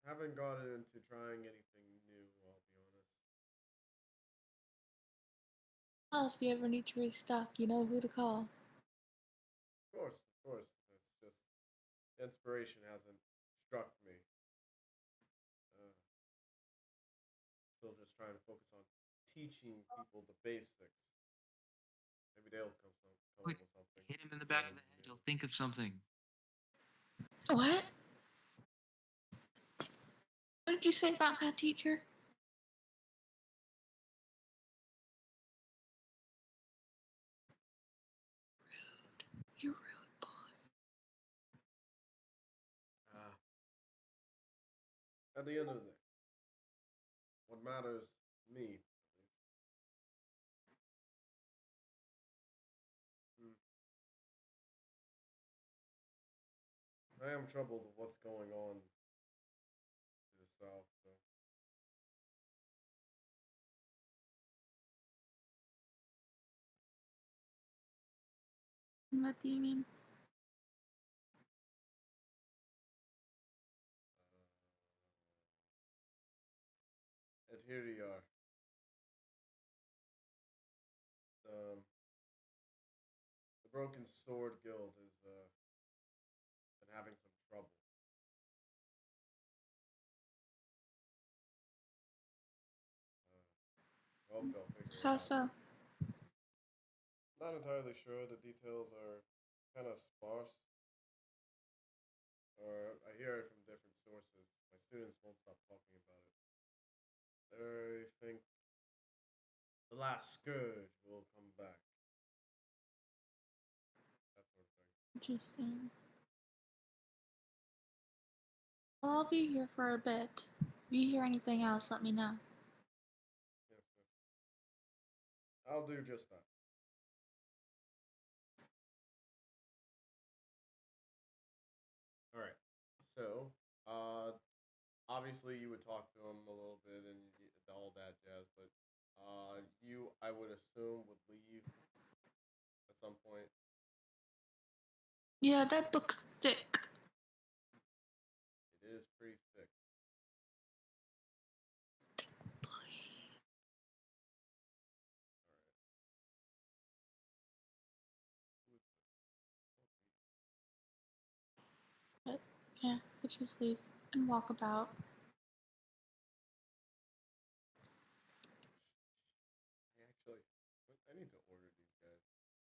Haven't gotten into trying anything new, I'll be honest. Well, if you ever need to restock, you know who to call. Of course, of course. It's just inspiration hasn't struck me. Uh, Still just trying to focus on teaching people the basics. Maybe they'll come Quick, up with something. hit him in the back of the head. He'll think of something. What? What did you say about my teacher? Rude. You rude boy. At the end of the day, what matters to me, at least, I am troubled with what's going on to the south, though. What do you mean? And here you are. The Broken Sword Guild has been having some trouble. Well, they'll figure it How out. so? Not entirely sure. The details are kind of sparse. Or I hear it from different sources. My students won't stop talking about it. They think the last scourge will come back. That sort of thing. Interesting. Well, I'll be here for a bit. If you hear anything else, let me know. Yes, yes. I'll do just that. All right. So, obviously, you would talk to him a little bit and all that jazz, but you, I would assume, would leave at some point. Yeah, that book's thick. It is pretty thick. But yeah, I just leave and walk about. I need to order these guys real quick.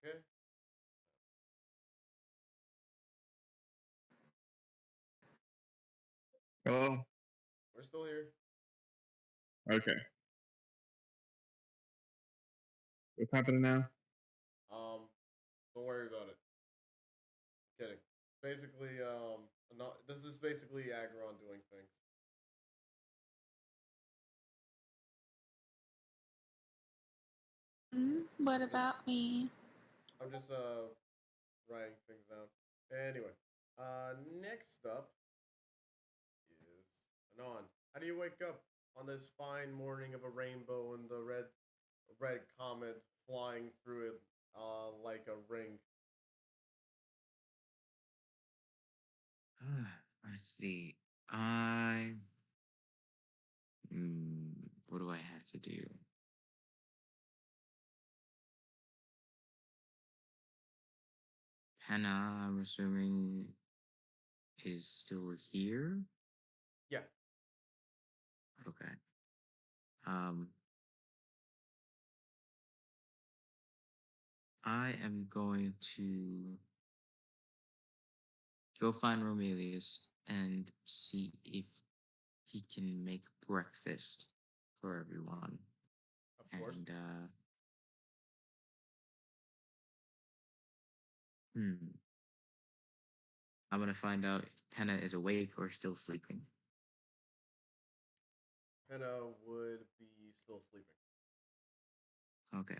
Okay. Oh, We're still here. okay. What's happening now? Don't worry about it. Kidding. Basically, no, this is basically Aggron doing things. What about me? I'm just writing things down. Anyway, next up is Anon. How do you wake up on this fine morning of a rainbow and the red comet flying through it like a ring? Let's see. I. What do I have to do? Henna, I'm assuming, is still here. Yeah. Okay. Um, I am going to go find Romelius and see if he can make breakfast for everyone. Of course. And I'm gonna find out if Penna is awake or still sleeping. Henna would be still sleeping. Okay.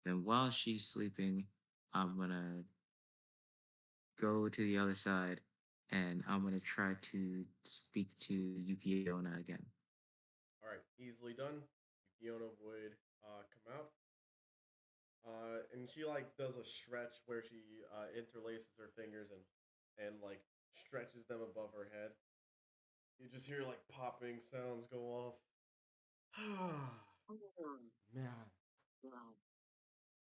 Then while she's sleeping, I'm gonna go to the other side and I'm gonna try to speak to Yukiona again. All right, easily done. Fiona would come out, and she like does a stretch where she interlaces her fingers and like stretches them above her head. You just hear like popping sounds go off. Man,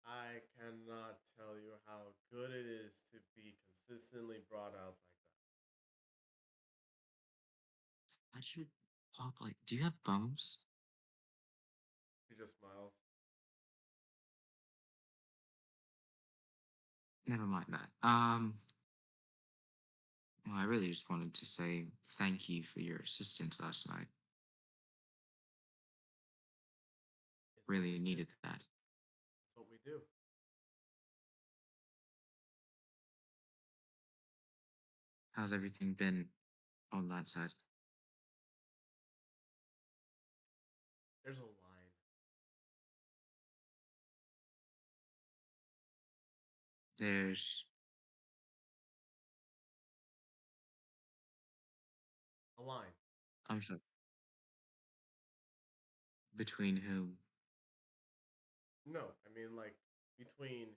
I cannot tell you how good it is to be consistently brought out like that. I should pop like. Do you have bombs? She just smiles. Never mind that. Well, I really just wanted to say thank you for your assistance last night. It's what Really we do. needed that. It's what we do. How's everything been on that side? There's a line. There's A line. I'm sorry. Between whom? No, I mean like between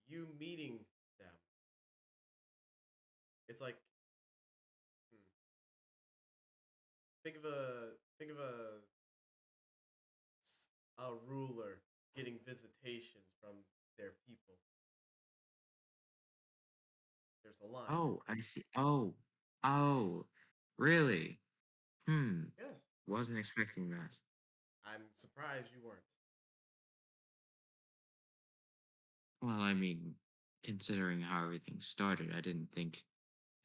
you meeting them. It's like hmm, think of a ruler getting visitations from their people. There's a line. Oh, I see. Oh, really? Hmm. Yes, Wasn't expecting that. I'm surprised you weren't. Well, I mean, considering how everything started, I didn't think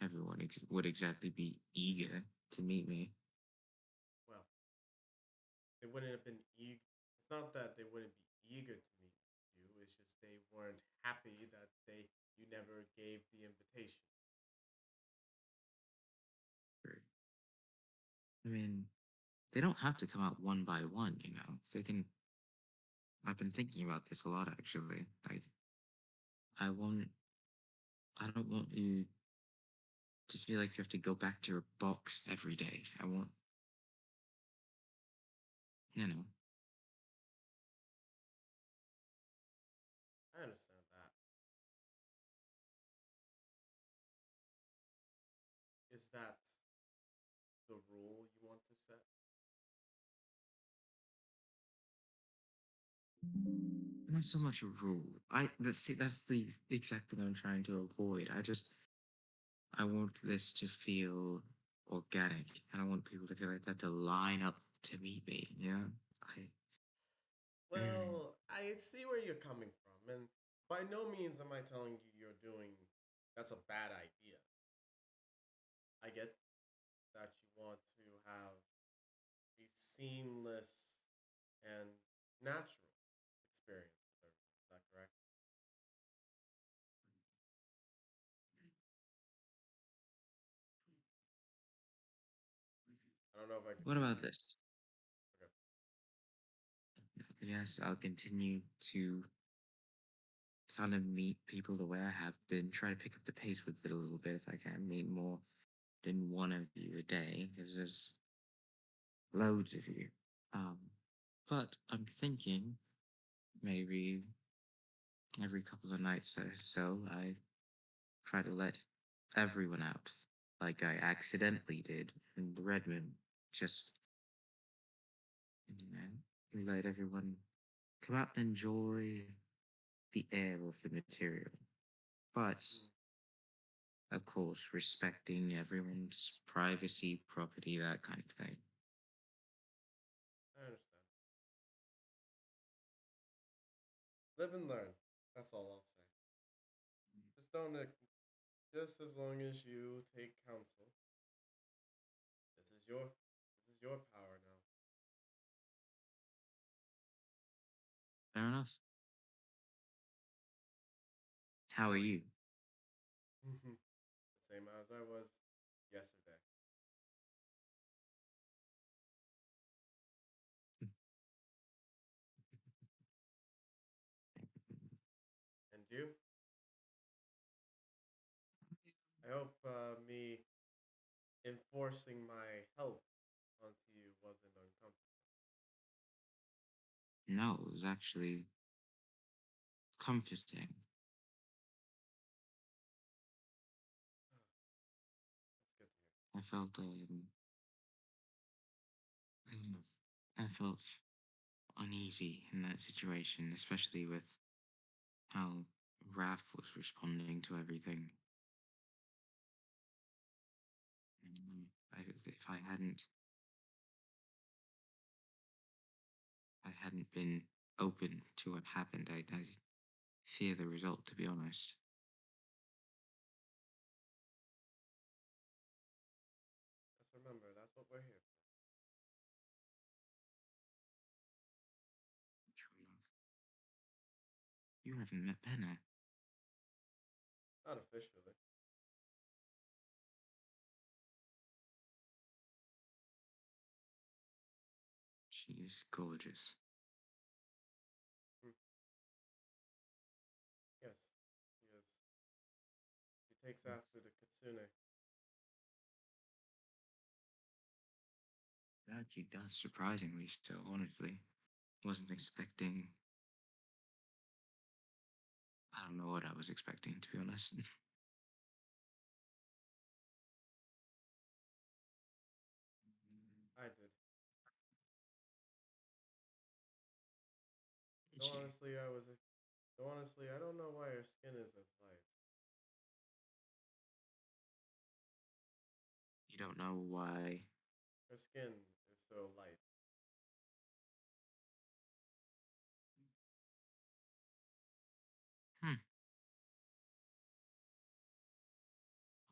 everyone would exactly be eager to meet me. Well, they wouldn't have been eager. It's not that they wouldn't be eager to meet you. It's just they weren't happy that they you never gave the invitation. I mean, they don't have to come out one by one, you know. They can. I've been thinking about this a lot, actually. I want. I don't want you to feel like you have to go back to your box every day. I want, you know, I understand that. Is that the rule you want to set? not so much a rule. That's the exact thing I'm trying to avoid. I want this to feel organic, and I want people to feel like they have to line up to meet me. Yeah, I. Well, I see where you're coming from, and by no means am I telling you you're doing that's a bad idea. I get that you want to have a seamless and natural experience with everyone. Is that correct? I don't know if I can What hear about you. this? Okay. Yes, I'll continue to kind of meet people the way I have been. Try to pick up the pace with it a little bit if I can. Meet more than one of you a day, because there's loads of you. Um, but I'm thinking maybe every couple of nights or so, I try to let everyone out, like I accidentally did in the Red Moon. Just, let everyone come out and enjoy the air of the material. But, Mm, of course, respecting everyone's privacy, property, that kind of thing. I understand. Live and learn. That's all I'll say. Just don't. Just as long as you take counsel. This is your. This is your power now. Fair enough. How How are are you? you? The same as I was yesterday. And you? I hope me enforcing my help onto you wasn't uncomfortable. No, it was actually comforting. That's good to hear. I felt, I felt uneasy in that situation, especially with how Raph was responding to everything. If I hadn't been open to what happened, I fear the result. To be honest, Just remember, that's what we're here for. true enough, you haven't met Benna. Not officially. She is gorgeous. Hmm. Yes, she is. She takes after the kitsune. That she does surprisingly so. Honestly, wasn't expecting. I don't know what I was expecting, to be honest. I did. Did Though you? honestly, I was. Though honestly, I don't know why her skin is as light. You don't know why. Her skin is so light. Hmm.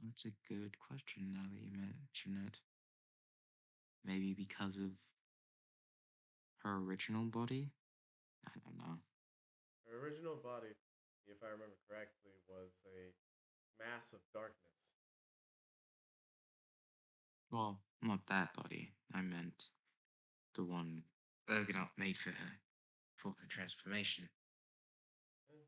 That's a good question now that you mention it. Maybe because of her original body? I don't know. Her original body, if I remember correctly, was a mass of darkness. Well, not that body. I meant the one Ergonaut made for her transformation. Eh,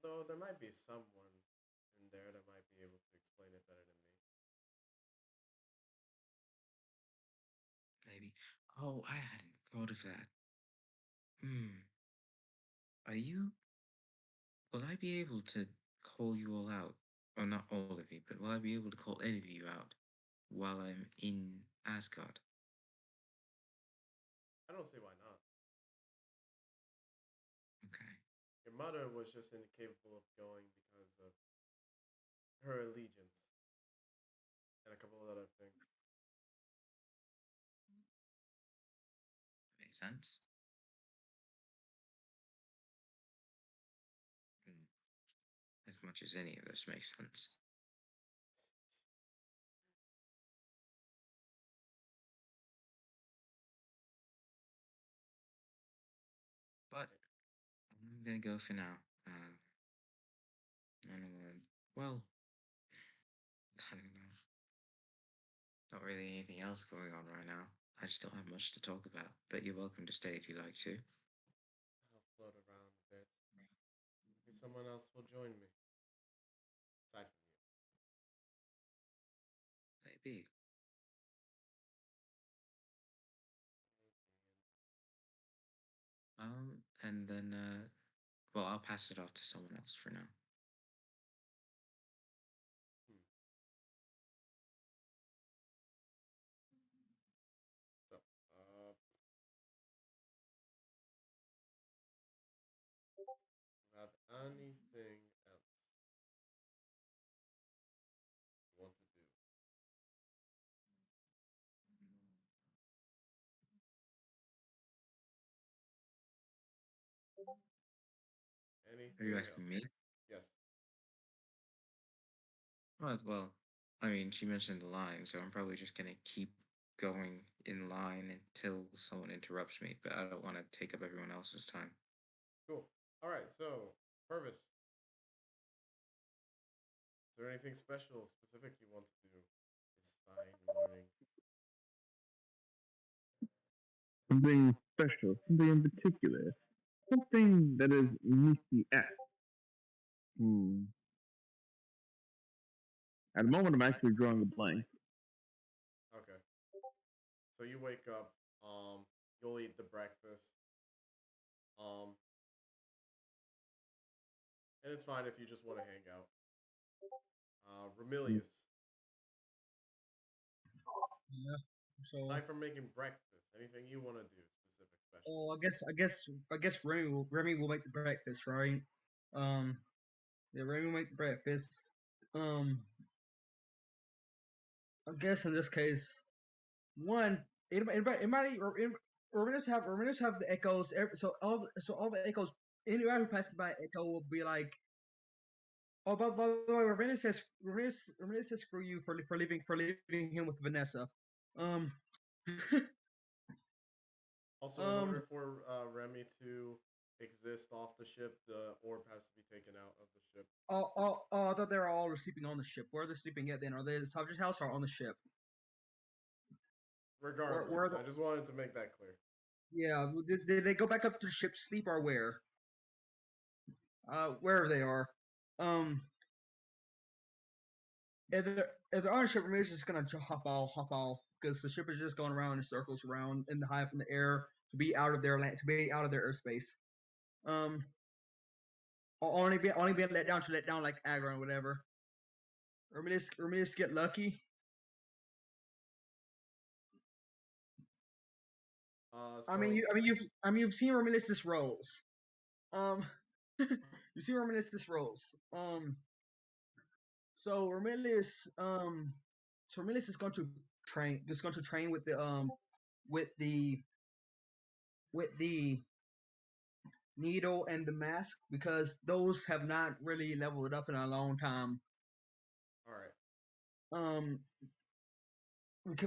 though, there might be someone in there that might be able to explain it better than me. Maybe. Oh, I hadn't thought of that. Hmm. Are you? Will I be able to call you all out? Or not all of you, but will I be able to call any of you out while I'm in Asgard? I don't see why not. Okay. Your mother was just incapable of going because of her allegiance and a couple of other things. Makes sense. Hmm. As much as any of this makes sense. But I'm gonna go for now. I don't know. Well, I don't know. Not really anything else going on right now. I just don't have much to talk about. But you're welcome to stay if you like to. I'll float around a bit. Maybe someone else will join me. Aside from you. Maybe. And then well, I'll pass it off to someone else for now. Hmm. So, have anything else you want to do? Are you Anything asking else? me? Yes. Well, I mean, she mentioned the line, so I'm probably just gonna keep going in line until someone interrupts me. But I don't want to take up everyone else's time. Cool. All right. So, Purvis, is there anything special, specific you want to do this fine morning? Something special, something in particular, something that is Missy F. Hmm. At the moment, I'm actually drawing a blank. Okay. So you wake up. You'll eat the breakfast. Um, and it's fine if you just want to hang out. Remilius, Yeah. So, aside from making breakfast, anything you want to do specific special? oh, I guess Remy will make the breakfast, right? Um, yeah, Remy will make the breakfast. Um, I guess in this case, one, Reminisce have the echoes. So all the echoes. Anybody who passes by Echo will be like, oh, by the way, Reminisce says screw you for leaving him with Vanessa. Um, Also, in um, order for Remy to exist off the ship, the orb has to be taken out of the ship. I thought they were all sleeping on the ship. Where are they sleeping at then? Are they in the subject house or on the ship? Where are Regardless, the? I just wanted to make that clear. Yeah, did they go back up to the ship to sleep or where? Wherever they are. Um, if they're on a ship, Ramirez is just gonna hop off because the ship is just going around in circles around in the high up in the air to be out of their land, to be out of their airspace. Um, or only being let down like aggro or whatever. Ramirez get lucky. So You've seen Ramirez's roles. Um, you see Ramirez's roles. So Ramirez, so Ramirez is going to train with the with the needle and the mask because those have not really leveled up in a long time. all right, Um,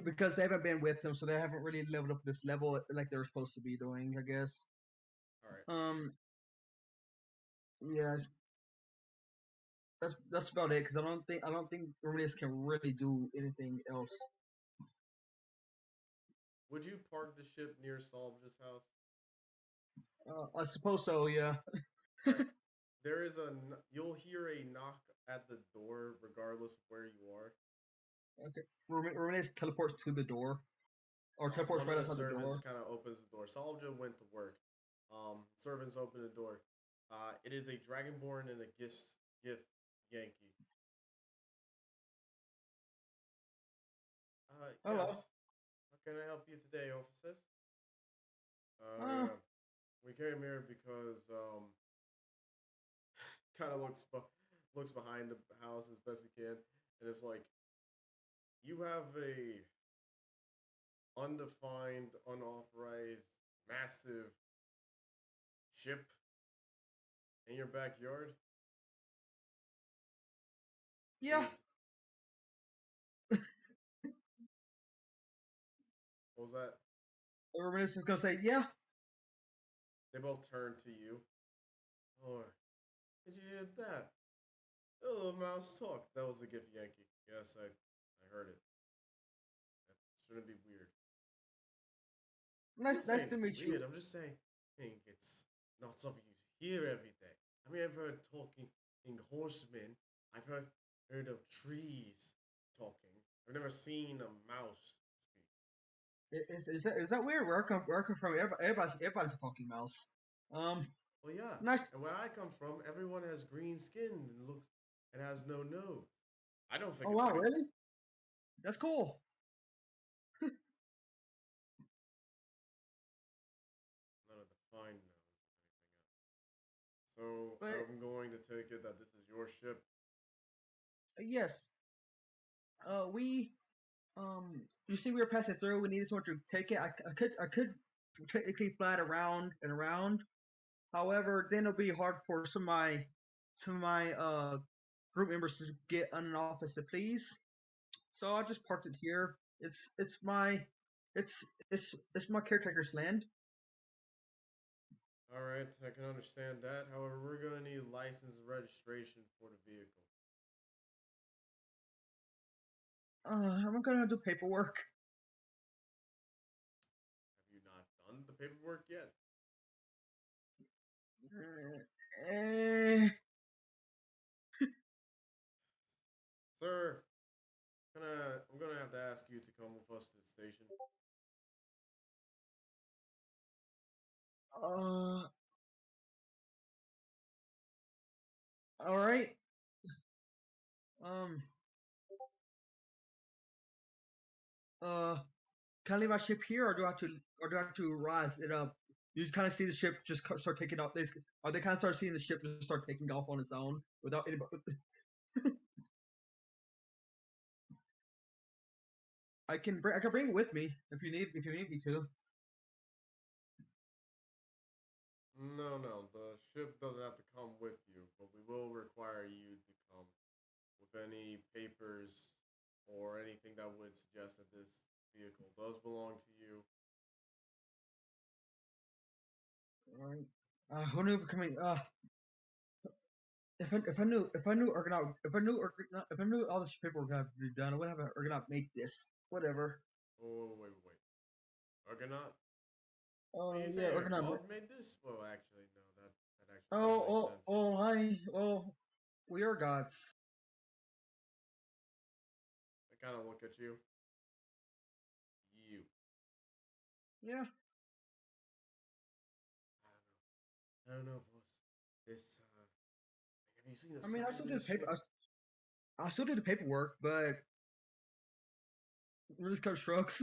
because they haven't been with him, so they haven't really leveled up this level like they're supposed to be doing, I guess. all right. Yes, that's about it. Because I don't think Ramirez can really do anything else. Would you park the ship near Solbja's house? I suppose so. Yeah. All right. there is you'll hear a knock at the door regardless of where you are. Okay. Renes teleports to the door, or teleports One of right the outside the servants door. kind of opens the door. Salja went to work. Servants open the door. It is a dragonborn and a gift Yankee. Hello. Yes. How can I help you today, officers? Uh, Yeah. We came here because kind of looks behind the house as best he can, and it's like you have a undefined, unauthorized, massive ship in your backyard. yeah. What was that? Renes is gonna say, yeah. They both turn to you. Oh, did you hear that? A little mouse talk. That was a gift Yankee. Yes, I heard it. That shouldn't be weird. I'm not Nice saying to it's meet weird. you. I'm just saying it's not something you hear every day. I mean, I've heard talking horsemen. I've heard of trees talking. I've never seen a mouse speak. Is that weird? Where I come from, everybody's a talking mouse. Well, yeah. Nice. And where I come from, everyone has green skin and has no nose. I don't think Oh it's wow, weird. really? That's cool. None of the fine nose or anything else. So But I'm going to take it that this is your ship. yes, we you see, we were passing through. We needed someone to take it. I could technically fly it around and around. However, then it'll be hard for some of my group members to get on an office to please. So I just parked it here. It's my it's it's my caretaker's land. All right, I can understand that. However, we're going to need license and registration for the vehicle. I'm gonna do paperwork. Have you not done the paperwork yet? Eh, Sir, I'm gonna have to ask you to come with us to the station. uh, all right. Um, can I leave my ship here, or do I have to rise it up? You kind of see the ship just start taking off. They kind of start seeing the ship just start taking off on its own without anybody. I can bring it with me if you need me to. No, the ship doesn't have to come with you, but we will require you to come with any papers or anything that would suggest that this vehicle does belong to you. All right. Who knew becoming? If I knew Argonaut if I knew all this paperwork had to be done, I wouldn't have Argonaut make this. Whatever. Oh, wait. Argonaut? Oh Are you yeah, saying your Argonaut. god made this? Well, actually, no, that actually Oh doesn't make sense. we are gods. I kind of look at you. You. Yeah. I don't know, boss. This, have you seen the I mean, I size still of do the this paper. ship? I still do the paperwork, but we just cut shrugs.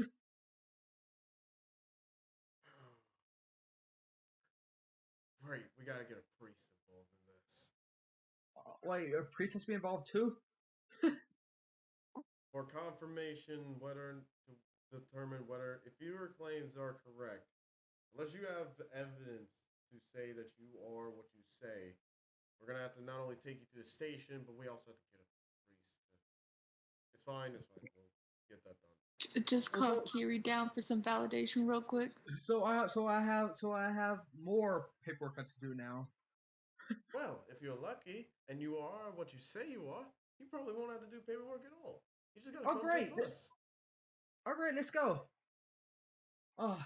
Right, we gotta get a priest involved in this. Wait, a priest has to be involved too? For confirmation, whether to determine whether if your claims are correct, unless you have evidence to say that you are what you say, we're gonna have to not only take you to the station, but we also have to get a priest. It's fine. We'll get that done. Just call Kiri down for some validation real quick. So I have more paperwork I have to do now. Well, if you're lucky and you are what you say you are, you probably won't have to do paperwork at all. You just gotta Oh come great! with us. Oh great, let's go. Oh.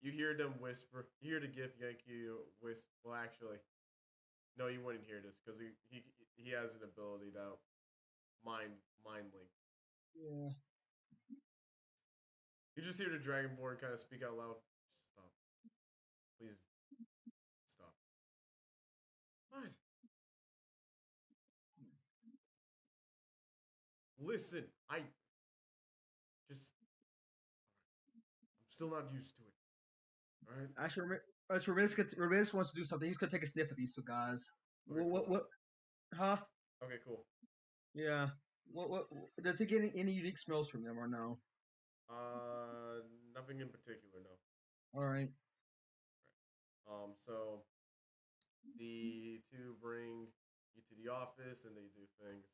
You hear them whisper. You hear the gift Yankee whisper. Well, actually, No, you wouldn't hear this because he has an ability to mind link. Yeah. You just hear the Dragonborn kind of speak out loud. Stop. Please stop. What? Listen, I'm still not used to it. All right. Actually, Reminis wants to do something. He's gonna take a sniff at these two guys. Okay, What? cool. Huh? Okay, cool. Yeah. What? Does he get any unique smells from them or no? Nothing in particular, no. All right. So the two bring you to the office and they do things.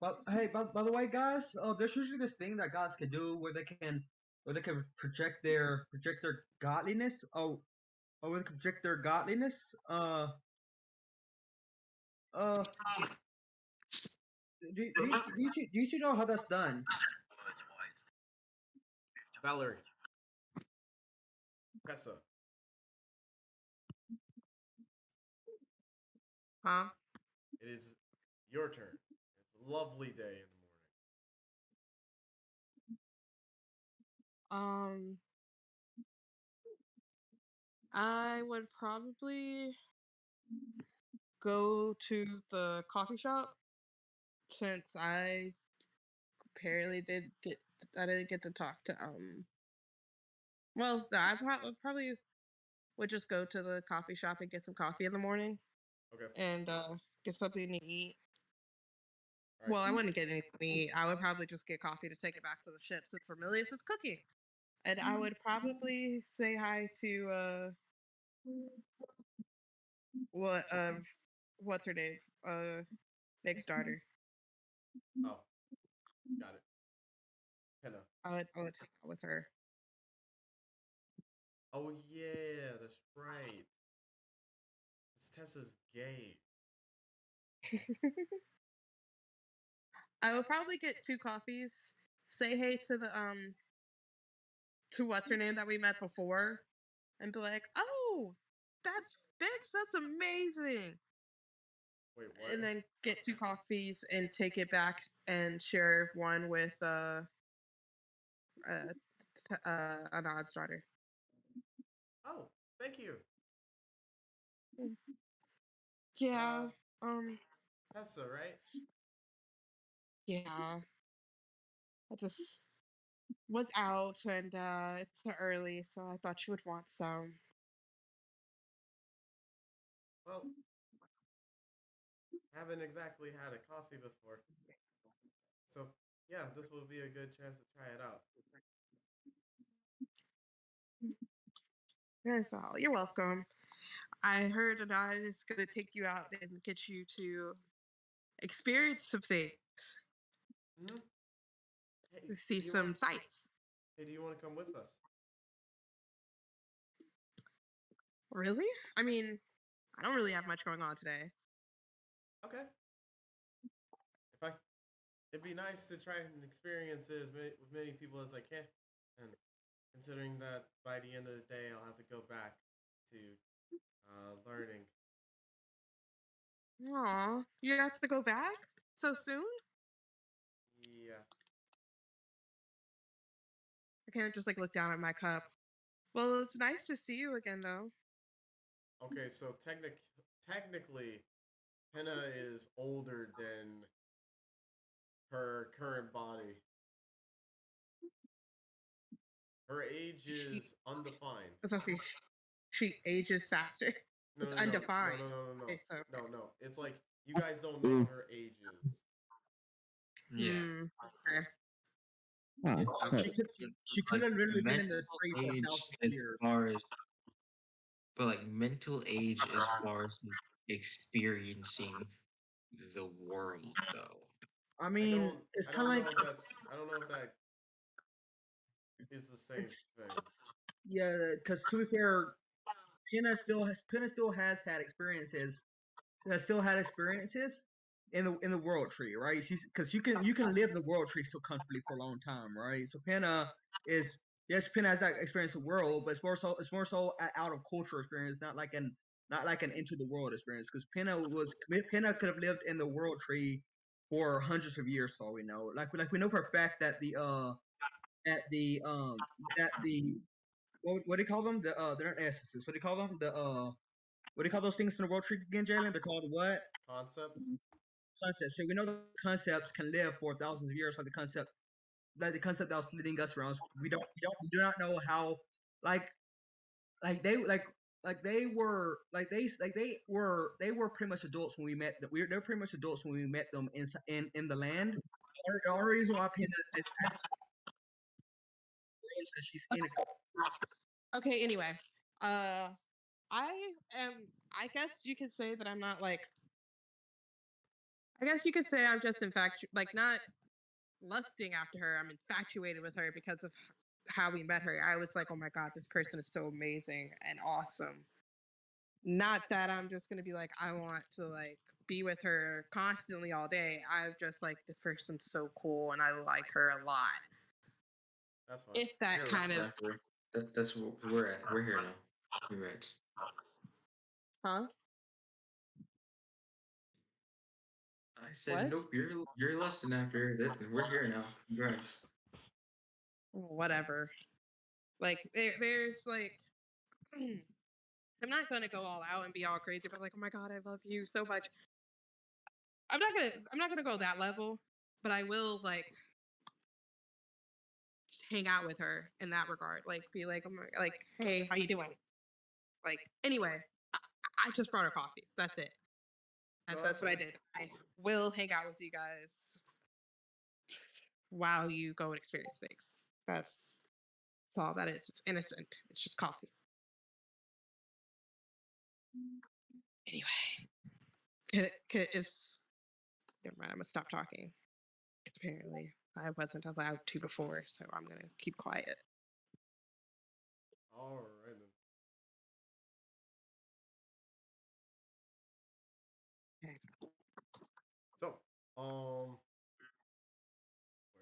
But hey, by the way, guys, there's usually this thing that gods can do where they can project their godliness. Oh, where they can project their godliness. Uh, do you know how that's done? Valerie. Tessa. Huh? It is your turn. It's a lovely day in the morning. I would probably go to the coffee shop since I I didn't get to talk to well, no, probably would just go to the coffee shop and get some coffee in the morning Okay. and get something to eat. All Well, right. I wouldn't get anything to eat. I would probably just get coffee to take it back to the ship since Vermilius is cooking. And I would probably say hi to what what's her name? Nick's daughter. Oh, got it. Henna. I would hang out with her. Oh yeah, that's right. This Tessa's gay. I would probably get 2 coffees. Say hey to the to what's her name that we met before, and be like, "Oh, that's bitch, that's amazing." Wait, what? And then get 2 coffees and take it back and share one with Anand's daughter. Oh, thank you. Yeah. Tessa, right? Yeah. I just was out and it's so early, so I thought you would want some. Well, haven't exactly had a coffee before. So, yeah, this will be a good chance to try it out. Yes, well, you're welcome. I heard Anand is going to take you out and get you to experience some things, Mm-hmm. Hey, see some sights. Hey, do you want to come with us? Really? I mean, I don't really have much going on today. Okay. It'd be nice to try and experience it with many people as I can, and considering that by the end of the day I'll have to go back to learning. Aw, you have to go back so soon? Yeah. I can't just like look down at my cup. Well, it's nice to see you again, though. Okay, so technically, Henna is older than her current body. Her age is undefined. She ages faster. No, It's no, no, undefined. no. Okay, so, No. It's like you guys don't know her ages. Yeah. Okay. Huh. She could have literally been in the mental tree for age thousands of as years. far as, but like mental age as far as like, experiencing the world, though. I mean, it's I kind don't of know like I don't know if that is the same thing. yeah, because to be fair, Pina still has had experiences. Has still had experiences, in the world tree, right? She's because you can live the world tree so comfortably for a long time, right? So Penna is yes, Penna has that experience of world, but it's more so out of cultural experience, not like an into the world experience. Because Penna could have lived in the world tree for hundreds of years, for all we know. Like we know for a fact that the that the what do you call them? They're not essences. What do you call them? What do you call those things in the world tree again, Jalen? They're called what? Concepts. Concepts. So we know the concepts can live for thousands of years. Like the concept that was leading us around. We do not know how like like they were pretty much adults when we met them. They're pretty much adults when we met them in the land. The only reason why Panda is because she's in a Okay, anyway. I am I guess you could say that I'm not like I guess you could say I'm just like not lusting after her. I'm infatuated with her because of how we met her. I was like, oh my God, this person is so amazing and awesome. Not that I'm just gonna be like, I want to like be with her constantly all day. I'm just like, this person's so cool and I like her a lot. That's fine. If that Yeah, kind listen, of after that's where we're at. We're here now. You're right. huh? I said What? nope. You're lusting after that. We're here now. Congrats. Whatever. Like there's like I'm not gonna go all out and be all crazy, but like, oh my God, I love you so much. I'm not gonna go that level, but I will like hang out with her in that regard. Like be like, like, hey, how you doing? Like anyway, I just brought her coffee. That's it. That's what I did. I will hang out with you guys while you go and experience things. That's all that is. It's innocent. It's just coffee. Anyway, is never mind. I'm gonna stop talking. Because apparently I wasn't allowed to before, so I'm gonna keep quiet. All right then. Okay. So, where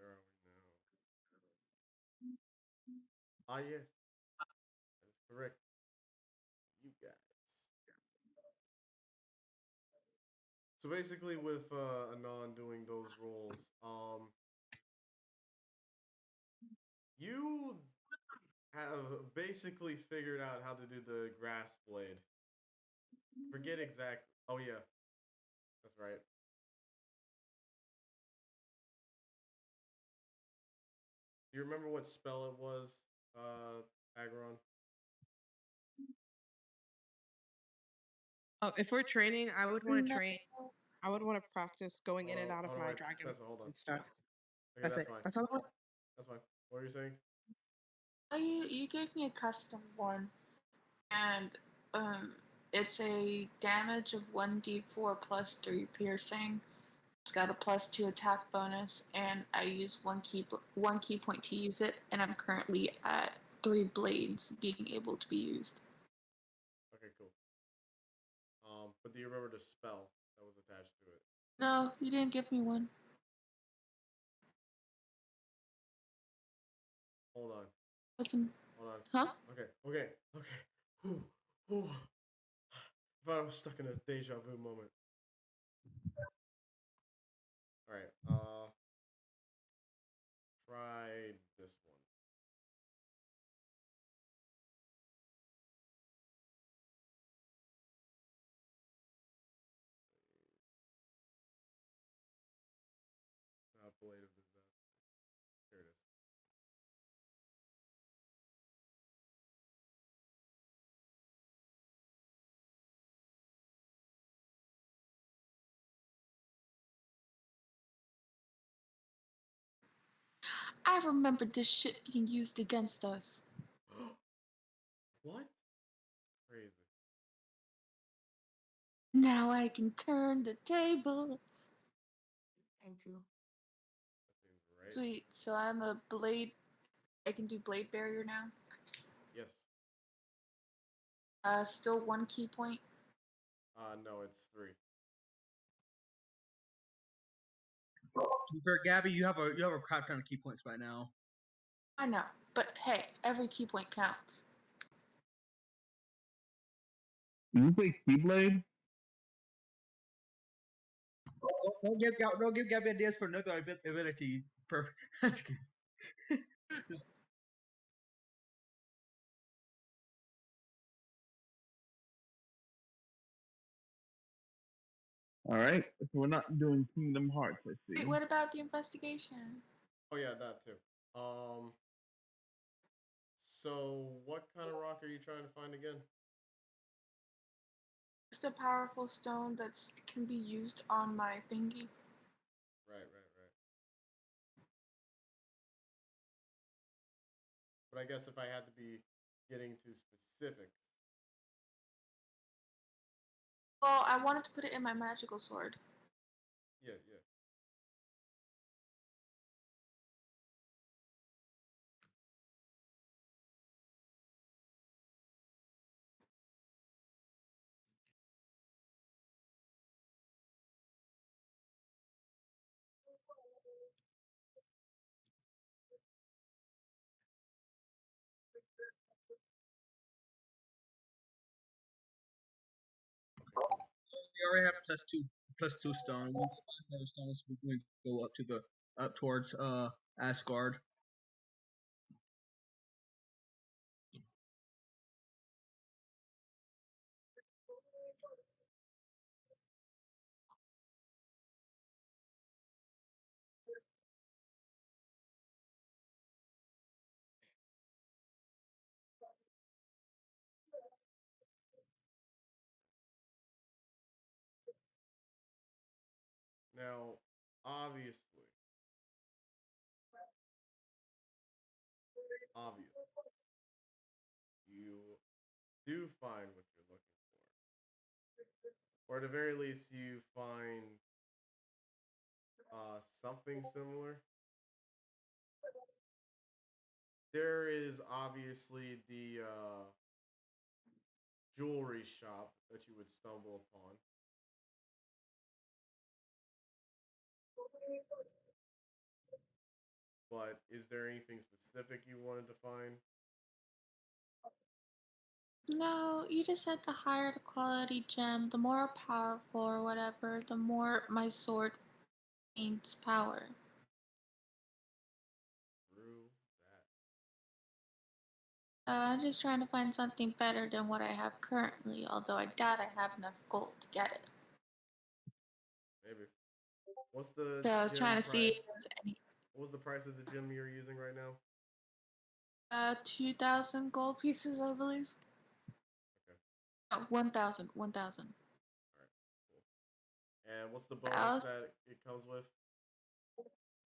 are we now? Ah, yes, that is correct. You guys. So basically, with Anon doing those roles, you have basically figured out how to do the grass blade. Forget exactly. Oh yeah, that's right. Do you remember what spell it was, Agron? Oh, if we're training, I would want to No. train. I would want to practice going in and out of Hold on, my wait. dragon Hold on. and stuff. Okay, That's that's it. fine. That's all it was. That's fine. What are you saying? Oh, you gave me a custom one, and um, it's a damage of 1d4 plus 3 piercing. It's got a +2 attack bonus, and I use one key point to use it, and I'm currently at 3 blades being able to be used. Okay, cool. But do you remember the spell that was attached to it? No, you didn't give me one. Hold on. Listen, Hold on. huh? Okay. Whew. Whew. I thought I was stuck in a deja vu moment. Alright, try this one. Blade of Disaster. Here it is. I remember this shit being used against us. What? Crazy. Now I can turn the tables. I do. That seems right. Sweet. So I'm a blade. I can do blade barrier now. Yes. Still 1 key point. No, it's 3. To be fair, Gabby, you have a crap ton of key points by now. I know, but hey, every key point counts. You play Keyblade? Don't give Gabby ideas for another ability. Perfect. Just- All right, so we're not doing Kingdom Hearts. I see. Wait, what about the investigation? Oh yeah, that too. So what kind of rock are you trying to find again? It's a powerful stone that can be used on my thingy. Right. But I guess if I had to be getting to specifics. Well, I wanted to put it in my magical sword. Yeah. Okay, cool. We already have plus two stone. We'll find better stones. We go up towards Asgard. Now, obviously, you do find what you're looking for, or at the very least, you find something similar. There is obviously the jewelry shop that you would stumble upon. But is there anything specific you wanted to find? No, you just said the higher the quality gem, the more powerful or whatever, the more my sword gains power. Through that. I'm just trying to find something better than what I have currently, although I doubt I have enough gold to get it. Maybe. What's the So I was gem trying to see if price? there's any. What was the price of the gem you're using right now? 2,000 gold pieces, I believe. Okay. 1,000. 1,000. All right. Cool. And what's the bonus that it comes with?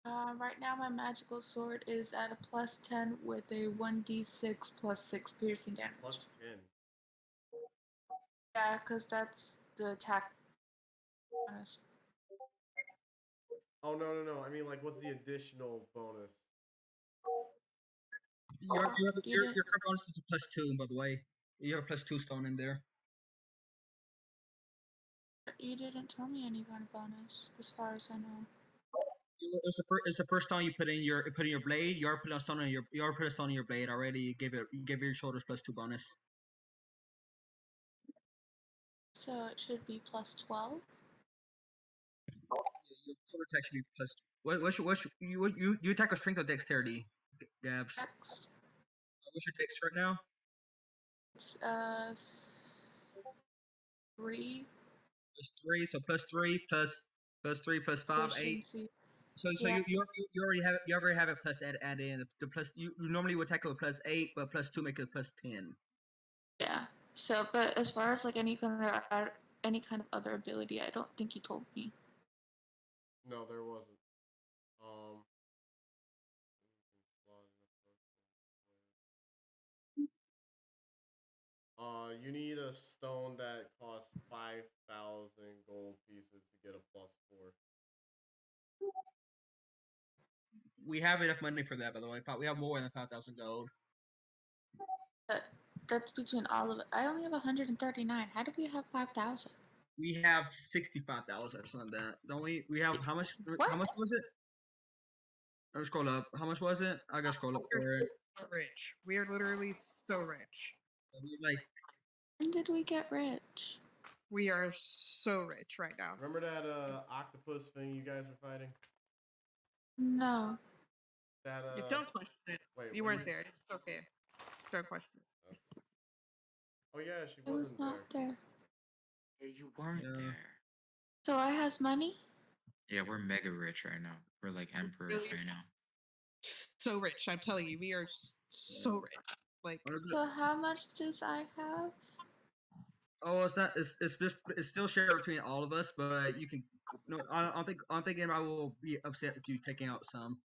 Right now, my magical sword is at a plus 10 with a 1d6 plus 6 piercing damage. Plus 10. Yeah, because that's the attack bonus. Oh, no. I mean, like, what's the additional bonus? Your You current bonus is a +2, by the way. You have a +2 stone in there. didn't tell me any kind of bonus, as far as I know. It's the first stone you put in your blade. You already put a stone in your blade already. You gave your shoulders +2 bonus. So it should be plus 12. Your total attack should be plus. You attack with strength or dexterity, Gabs? Next, What's your dex right now? it's 3 +3, so +3 +3 +5 8. efficiency. So Yeah. you already have a plus added in. The plus you normally would attack with +8, but +2 make it +10. Yeah. So, but as far as like any kind of other ability, I don't think he told me. No, there wasn't. Um. You need a stone that costs 5,000 gold pieces to get a +4. We have enough money for that, by the way. We have more than 5,000 gold. That's between all of it. I only have 139. How do we have 5,000? We have 65,000 or something like that. Don't we? We have how much? What? How much was it? Let me scroll up. How much was it? I gotta scroll up We're for it. so rich. We are literally so rich. Like When did we get rich? We are so rich right now. Remember that octopus thing you guys were fighting? No. That Yeah, don't question it. wait, You were weren't there. It's okay. Don't question it. Oh yeah, she I was wasn't not there. there. Yeah, you weren't Yeah. there. So I has money? Yeah, we're mega rich right now. We're like emperors Really? right now. So rich. I'm telling you, we are so rich. Like, So how much does I have? oh, it's not. It's just it's still shared between all of us, but you can. No, I don't think anybody will be upset with you taking out some.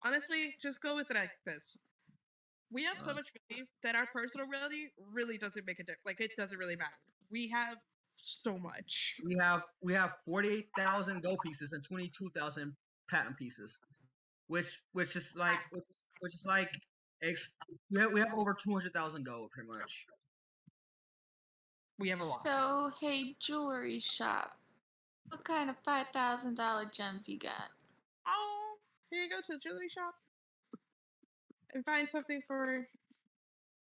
honestly, just go with it like this. We have so much money that our personal reality really doesn't make a difference. Like, it doesn't really matter. We have so much. We have 48,000 gold pieces and 22,000 platinum pieces, which is like which is like we have over 200,000 gold pretty much. We have a lot. So hey, jewelry shop. What kind of $5,000 gems you got? Oh, here you go to the jewelry shop and find something for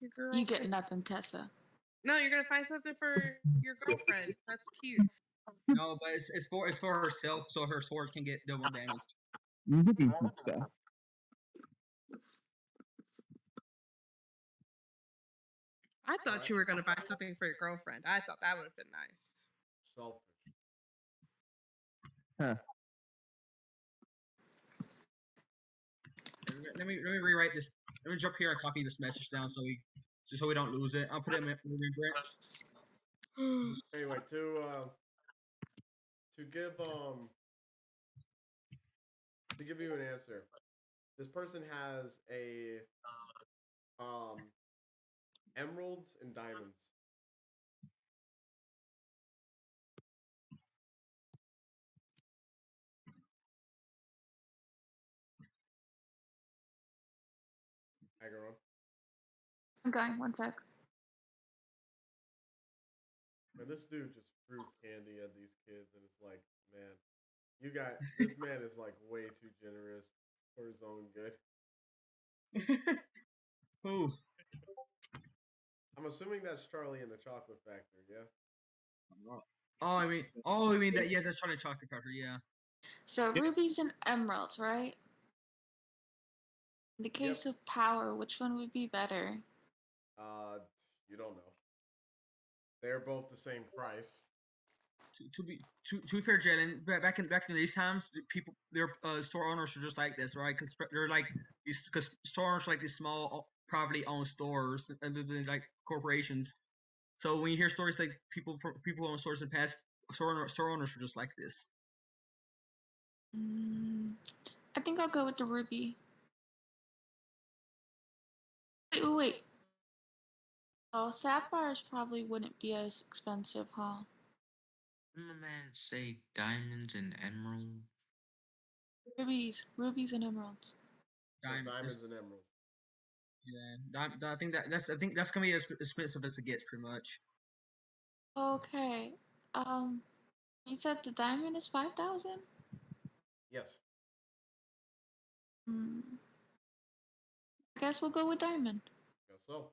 your girl. You get nothing, Tessa. No, you're gonna find something for your girlfriend. That's cute. No, but it's for herself, so her sword can get double damage. I'm looking for stuff. I thought you were gonna buy something for your girlfriend. I thought that would have been nice. Selfish. Huh. Let me rewrite this. Let me jump here and copy this message down so we don't lose it. I'll put it in remembrance. Anyway, to give you an answer, this person has a emeralds and diamonds. Agaron. I'm going, one sec. And this dude just threw candy at these kids, and it's like, man, this man is like way too generous for his own good. Who? I'm assuming that's Charlie in the Chocolate Factory, yeah? I mean that. Yes, that's Charlie Chocolate Factory. Yeah. So rubies and emeralds, right? In the case of power, which one would be better? You don't know. They're both the same price. To be fair, Jalen, back in these times, their store owners are just like this, right? Because they're like these, because store owners are like these small privately owned stores, and they're like corporations. So when you hear stories like people who own stores in the past, store owners are just like this. I think I'll go with the ruby. Wait. Oh, sapphires probably wouldn't be as expensive, huh? Didn't the man say diamonds and emeralds? Rubies and emeralds. Diamonds and emeralds. Yeah, I think that's gonna be as expensive as it gets, pretty much. Okay. You said the diamond is 5,000? Yes. I guess we'll go with diamond. Guess so.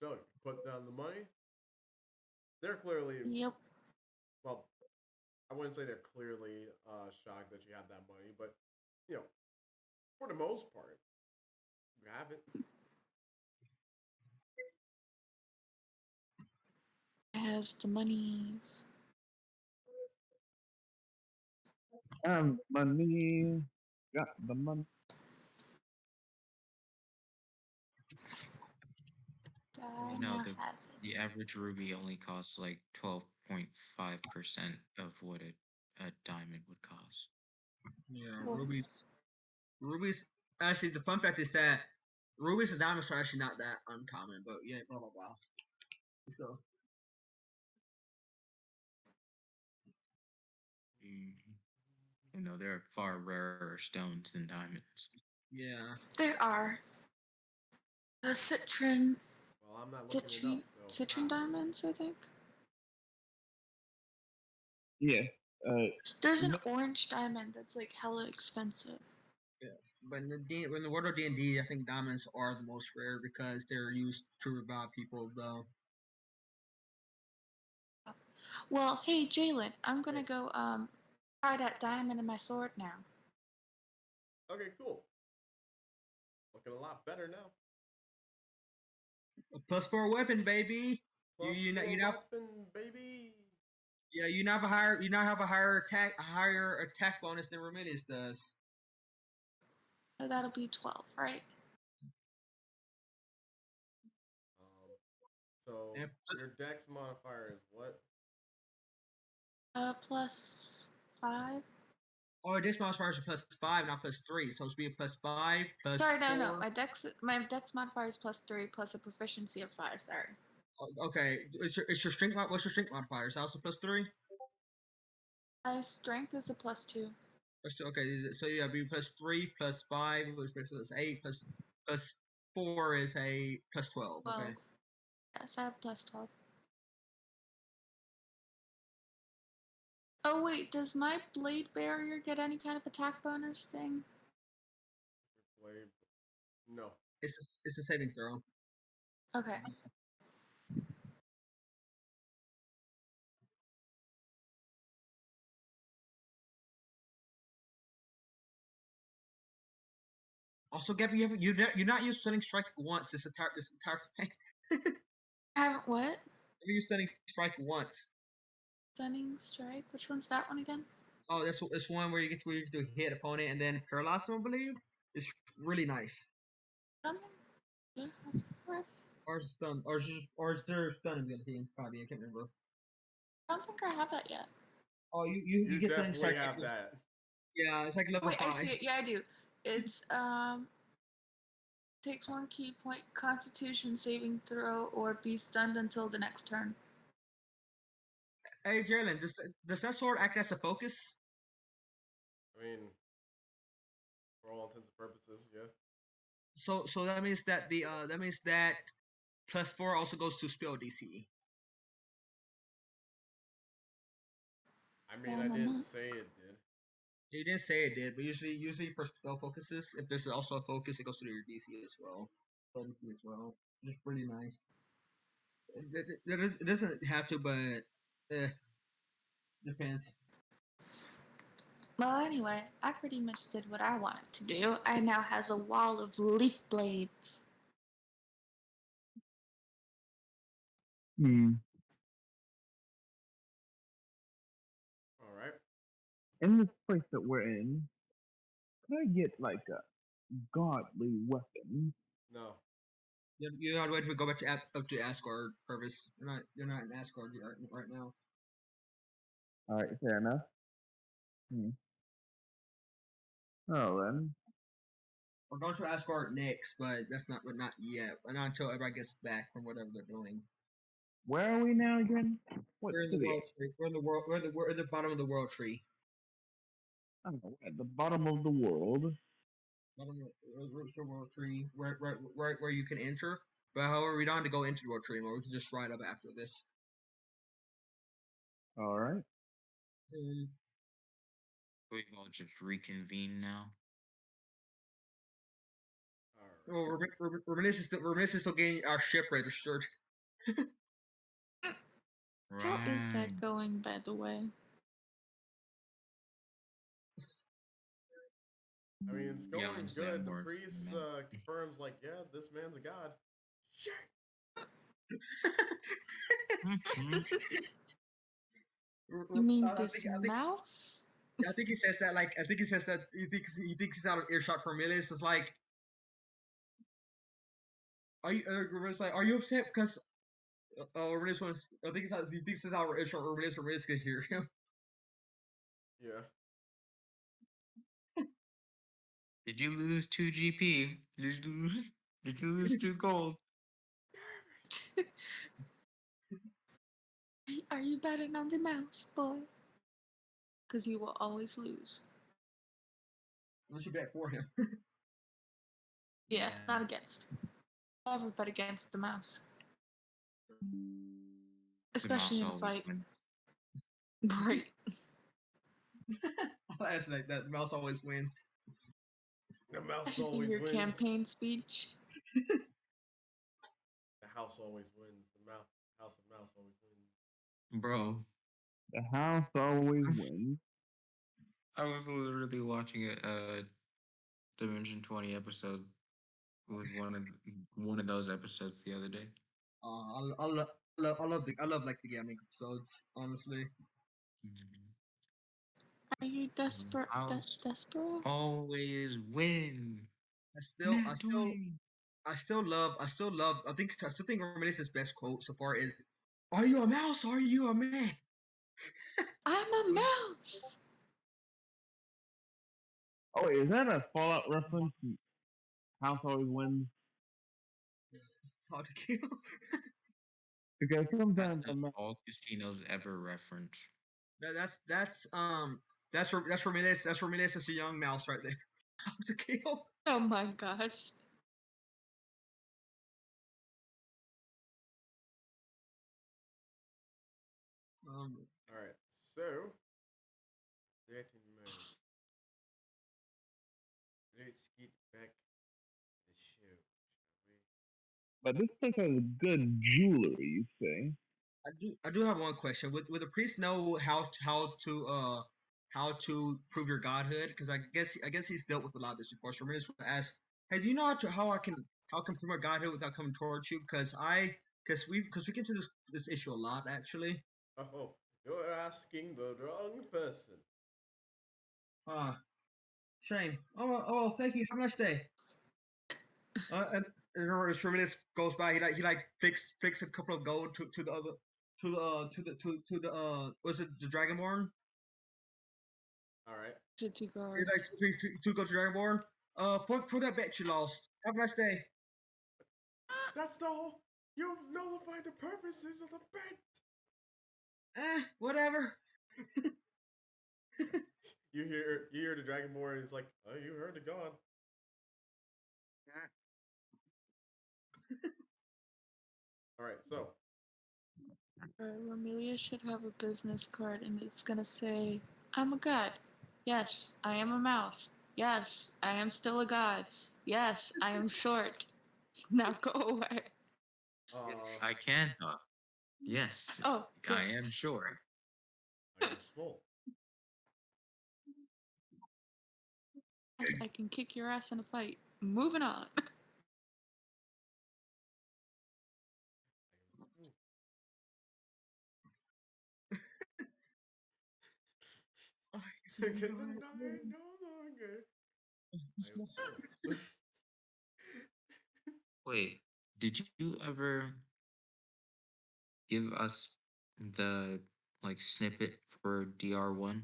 So, you put down the money. They're clearly. Yep. Well, I wouldn't say they're clearly shocked that you have that money, but, for the most part, you have it. Has the monies. Money. Got the money. No, the average ruby only costs like 12.5% of what a diamond would cost. Yeah, rubies. Actually, the fun fact is that rubies and diamonds are actually not that uncommon. But yeah, blah blah blah. Let's go. There are far rarer stones than diamonds. Yeah. There are citron Well, I'm not looking it up, so citron diamonds, I think. Yeah. There's an orange diamond that's like hella expensive. Yeah. But in the world of D&D, I think diamonds are the most rare because they're used to revive people, though. Well, hey Jalen, I'm gonna Hey. go try that diamond in my sword now. Okay, cool. Looking a lot better now. A +4 weapon, baby. Plus You four now weapon, baby. yeah you now have a higher attack bonus than Remedius does. So that'll be 12, right? So And, your dex modifier is what? +5. oh, this modifier is a +5, not +3, so it's be a +5 plus Sorry, no. 4. My dex modifier is +3 plus a proficiency of 5. Sorry. Okay, it's your strength. What's your strength modifier? Is it also +3? My strength is a +2. Okay, so yeah, be +3 +5, which makes it +8 plus 4 is a +12. 12. Okay. Yes, I have +12. Oh wait, does my blade barrier get any kind of attack bonus thing? Blade. No. It's a saving throw. Okay. Also, Gabby, you're not used stunning strike once this entire campaign. I haven't what? You used stunning strike once. Stunning strike? Which one's that one again? Oh, that's one where you get to hit opponent and then paralyze them, I believe. It's really nice. Something? Yeah, that's right. Or is stun, or is there stun ability? Probably I can't remember. I don't think I have that yet. Oh, you get stunning definitely strike. have that. Yeah, it's like level Wait, 5. I see it. Yeah, I do. It's takes 1 key point Constitution saving throw or be stunned until the next turn. Hey, Jalen, does that sword act as a focus? I mean, for all intents and purposes, yeah. So that means that +4 also goes to spell DC. I mean, I didn't say it did. You didn't say it did, but usually for spell focuses, if there's also a focus, it goes to your DC as well. Spell DC as well. It's pretty nice. It doesn't have to, but depends. Well, anyway, I pretty much did what I wanted to do. I now has a wall of leaf blades. Hmm. All right. In this place that we're in, could I get like a godly weapon? No. You gotta wait to go back to up to Asgard, Purvis. You're not in Asgard right now. All right, fair enough. Hmm. Oh, then. We're going to Asgard next, but not yet. But not until everybody gets back from whatever they're doing. Where are we now again? What We're in the city? world tree. We're at the bottom of the world tree. I don't know, at the bottom of the world. Bottom of the world tree, right where you can enter. But however, we don't have to go into the world tree anymore. We can just ride up after this. All right. We've all just reconvened now. All right. Well, Reminiscence is still getting our ship registered. How is Right. that going, by the way? I mean, it's Yeah, going honestly, good. I'm The more. priest confirms, like, yeah, this man's a god. Shit. You mean I this mouse? think he says that like I think he says that he thinks he's out of earshot for Milius. It's like, are you upset because Reminiscence wants? I think he thinks he's out of earshot. Reminiscence can hear him. Yeah. Did you lose 2 GP? Did you lose 2 gold? Are you betting on the mouse, boy? Because you will always lose. Unless you bet for him. Yeah, not against. Never bet against the mouse. The Especially mouse in a always fight. wins. Right. Actually, like that. Mouse always wins. The That mouse should be always your wins. campaign speech. The house always wins. The house of mouse always wins. Bro, The house always wins. I was literally watching a Dimension 20 episode with one of those episodes the other day. I love like the gaming episodes. Honestly, Are you desperate? House Desperate? always win. I still, I Nat still, 20. I still love. I still think Ramirez's best quote so far is, "Are you a mouse? Or are you a man?" I'm a mouse! Oh, wait, is that a Fallout reference? House always wins. How to kill? Because sometimes That I'm not. all casinos ever reference. That's Ramirez. That's Ramirez as a young mouse right there. How to kill? Oh my gosh. All right, so that in mind, let's get back to the show, shall we? But this place has good jewelry, you say? I do have one question. Would the priest know how to prove your godhood? Because I guess he's dealt with a lot of this before. So Ramirez would ask, "Hey, do you know how I can prove my godhood without coming towards you?" Because we get to this issue a lot actually. Oh, you're asking the wrong person. Uh Shame. Thank you. Have a nice day. And as Ramirez goes by, he like fix a couple of gold to the other to the was it the Dragonborn? All right. To two He's like guards. to go to Dragonborn. For that bet you lost. Have a nice day. That's the whole. You've nullified the purposes of the bet. Whatever. You hear the Dragonborn, and he's like, "Oh, you heard the god." All right, so Romelia should have a business card and it's gonna say, I'm a god. Yes, I am a mouse. Yes, I am still a god. Yes, I am short. Now go away. Yes, I can talk. Yes, Oh, yeah. I am sure. I am small. Yes, I can kick your ass in a fight. Moving on. I can deny no longer. I am small. Wait, did you ever give us the like snippet for DR1?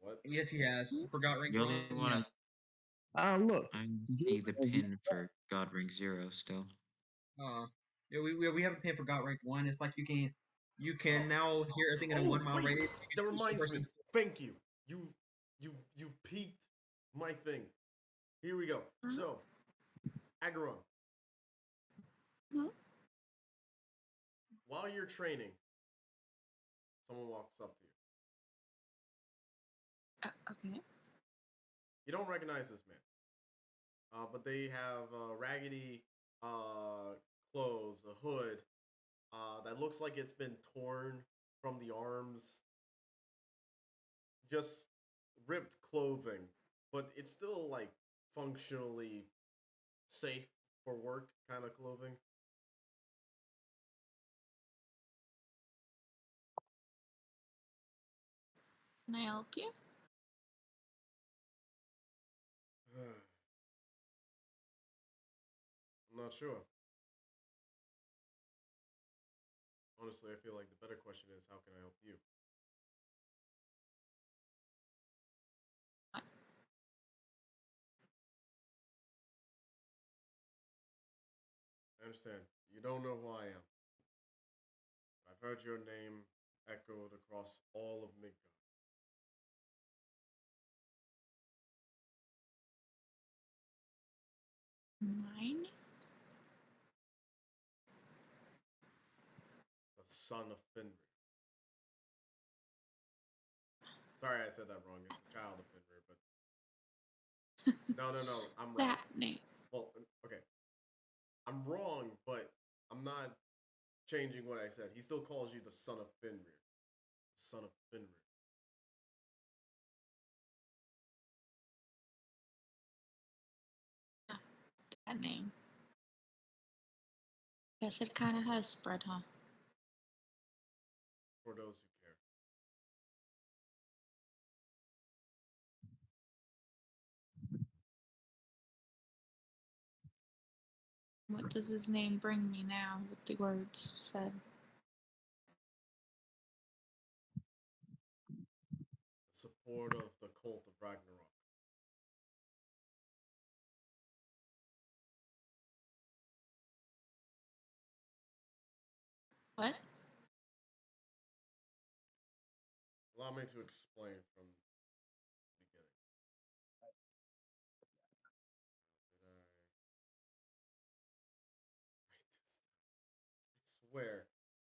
What? Yes, he has. Forgot rank The one. only one Yeah. Look. I Jewelry see the has pin for God Ring Zero still. Yeah, we have a pin for God rank one. It's like you can Oh. now hear everything in a 1 mile Wait, radius. You that can choose the reminds me. person. Thank you. You've piqued my thing. Here we go. Mhm. So, Agaron. Mhm. While you're training, someone walks up to you. Okay. You don't recognize this man, but they have raggedy clothes, a hood that looks like it's been torn from the arms, just ripped clothing, but it's still like functionally safe for work kind of clothing. Can I help you? I'm not sure. Honestly, I feel like the better question is, how can I help you? I understand. You don't know who I am. But I've heard your name echoed across all of Midgard. Mine? The son of Fenrir. Sorry, I said that wrong. It's the child of Fenrir, but no, I'm right. That name. Well, okay, I'm wrong, but I'm not changing what I said. He still calls you the son of Fenrir. Son of Fenrir. That name. Guess it kind of has spread, huh? For those who care. What does his name bring me now with the words said? The support of the cult of Ragnarok. What? Allow me to explain from the beginning. Did I write this down? I swear,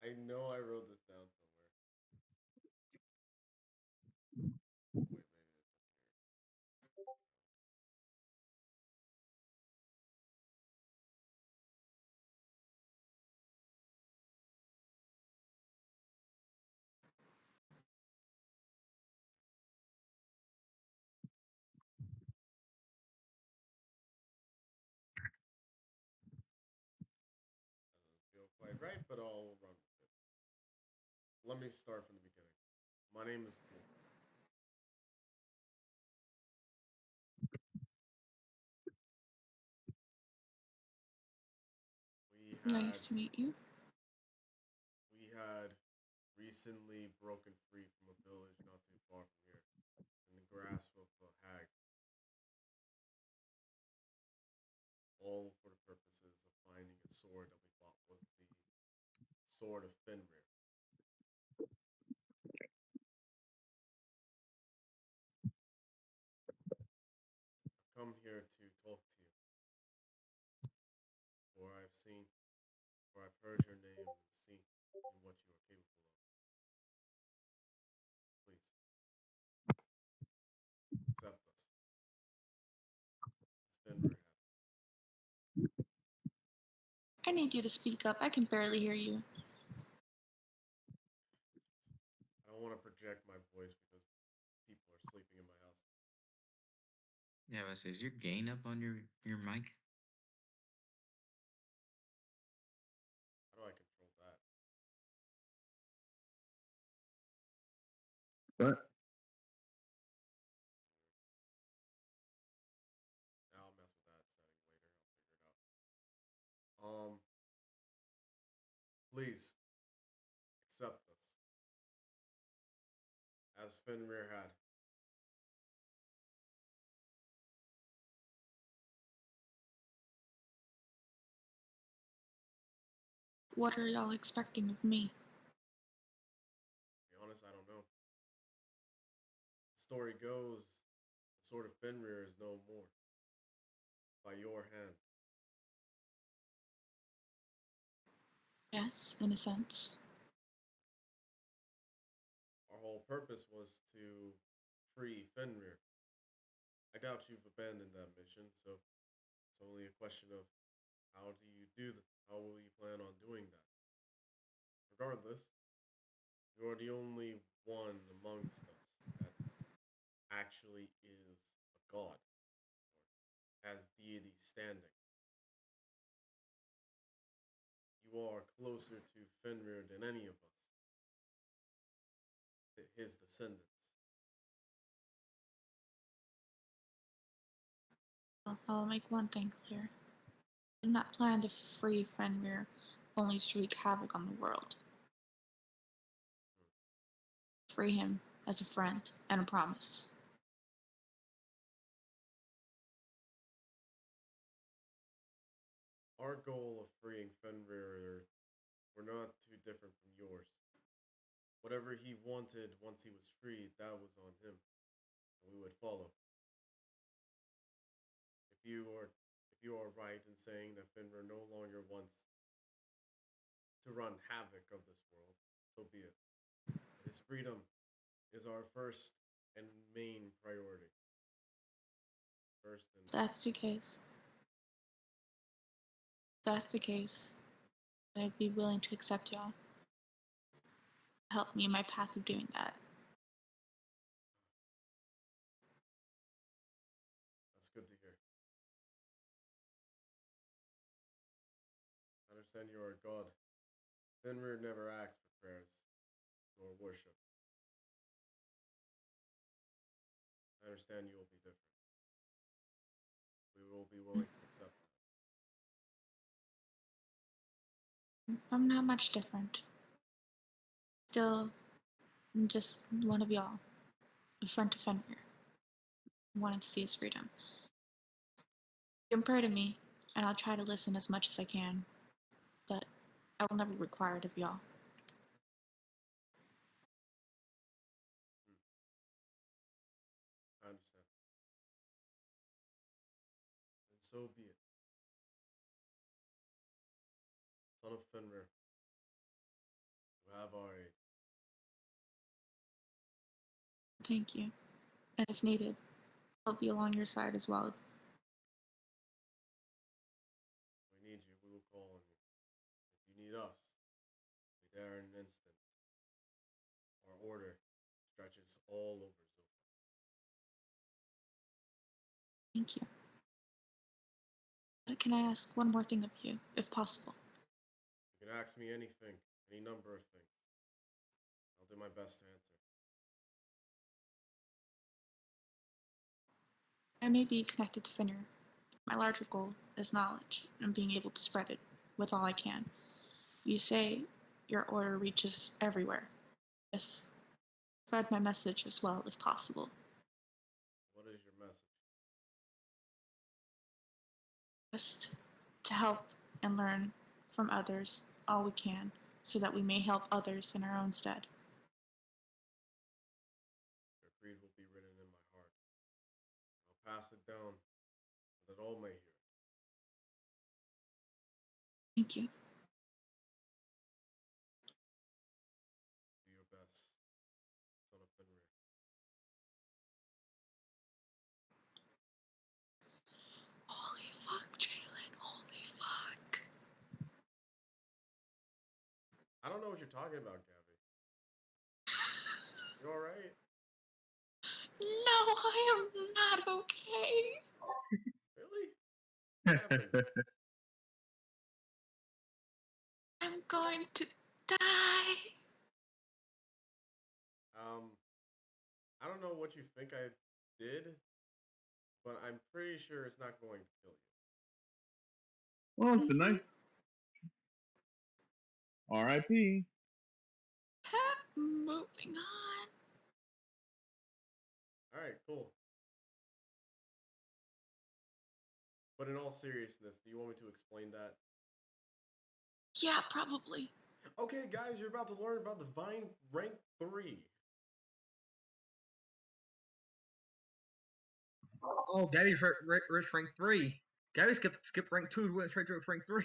I know I wrote this down somewhere. Wait, maybe it's up here. Doesn't feel quite right, but I'll run with it. Let me start from the beginning. My name is Bull. Nice to meet you. We had recently broken free from a village not too far from here, in the grasp of a hag. All for the purposes of finding a sword that we thought was the sword of Fenrir. I've come here to talk to you. For I've seen, for I've heard your name and seen in what you are capable of. Please, accept us. As Fenrir had. I need you to speak up. I can barely hear you. I don't want to project my voice because people are sleeping in my house. Yeah, I say, is your gain up on your mic? How do I control that? What? I'll mess with that setting later. I'll figure it out. Please accept us as Fenrir had. What are y'all expecting of me? To be honest, I don't know. The story goes, the sword of Fenrir is no more by your hand. Yes, in a sense. Our whole purpose was to free Fenrir. I doubt you've abandoned that mission, so it's only a question of how do you do that? How will you plan on doing that? Regardless, you're the only one amongst us that actually is a god or has deity standing. You are closer to Fenrir than any of us, his descendants. Well, I'll make one thing clear. I did not plan to free Fenrir, only to wreak havoc on the world. Free him as a friend and a promise. Our goal of freeing Fenrir were not too different from yours. Whatever he wanted once he was freed, that was on him, and we would follow. If you are, if you are right in saying that Finra no longer wants to run havoc of this world, so be it. But his freedom is our first and main priority. First and That's the case. That's the case. I'd be willing to accept y'all. Help me in my path of doing that. that's good to hear. I understand you are a god. Finra never asks for prayers nor worship. I understand you will be different. We will be willing to accept that. I'm not much different. Still, I'm just one of y'all. A front defender. Wanting to see his freedom. You can pray to me, and I'll try to listen as much as I can. But I will never require it of y'all. I understand. And so be it. Son of Fenrir, you have our aid. Thank you. And if needed, I'll be along your side as well. We need you, we will call on you. If you need us, we'll be there in an instant. Our order stretches all over Zilpa. Thank you. Can I ask one more thing of you, if possible? You can ask me anything, any number of things. I'll do my best to answer. I may be connected to Finner. My larger goal is knowledge and being able to spread it with all I can. You say your order reaches everywhere. Yes, spread my message as well if possible. What is your message? Just to help and learn from others all we can so that we may help others in our own stead. Your creed will be written in my heart. I'll pass it down so that all may hear it. Thank you. Do your best, son of Fenrir. Holy fuck, Jalen. Holy fuck. I don't know what you're talking about, Gabby. You alright? No, I am not okay. Really? What happened? I'm going to die. I don't know what you think I did, but I'm pretty sure it's not going to kill you. Well, it's a nice R.I.P. Moving on. Alright, cool. But in all seriousness, do you want me to explain that? Yeah, probably. Okay, guys, you're about to learn about Divine Rank 3. Oh, Gabby's reached rank 3. Gabby skipped rank 2 and went straight to rank 3.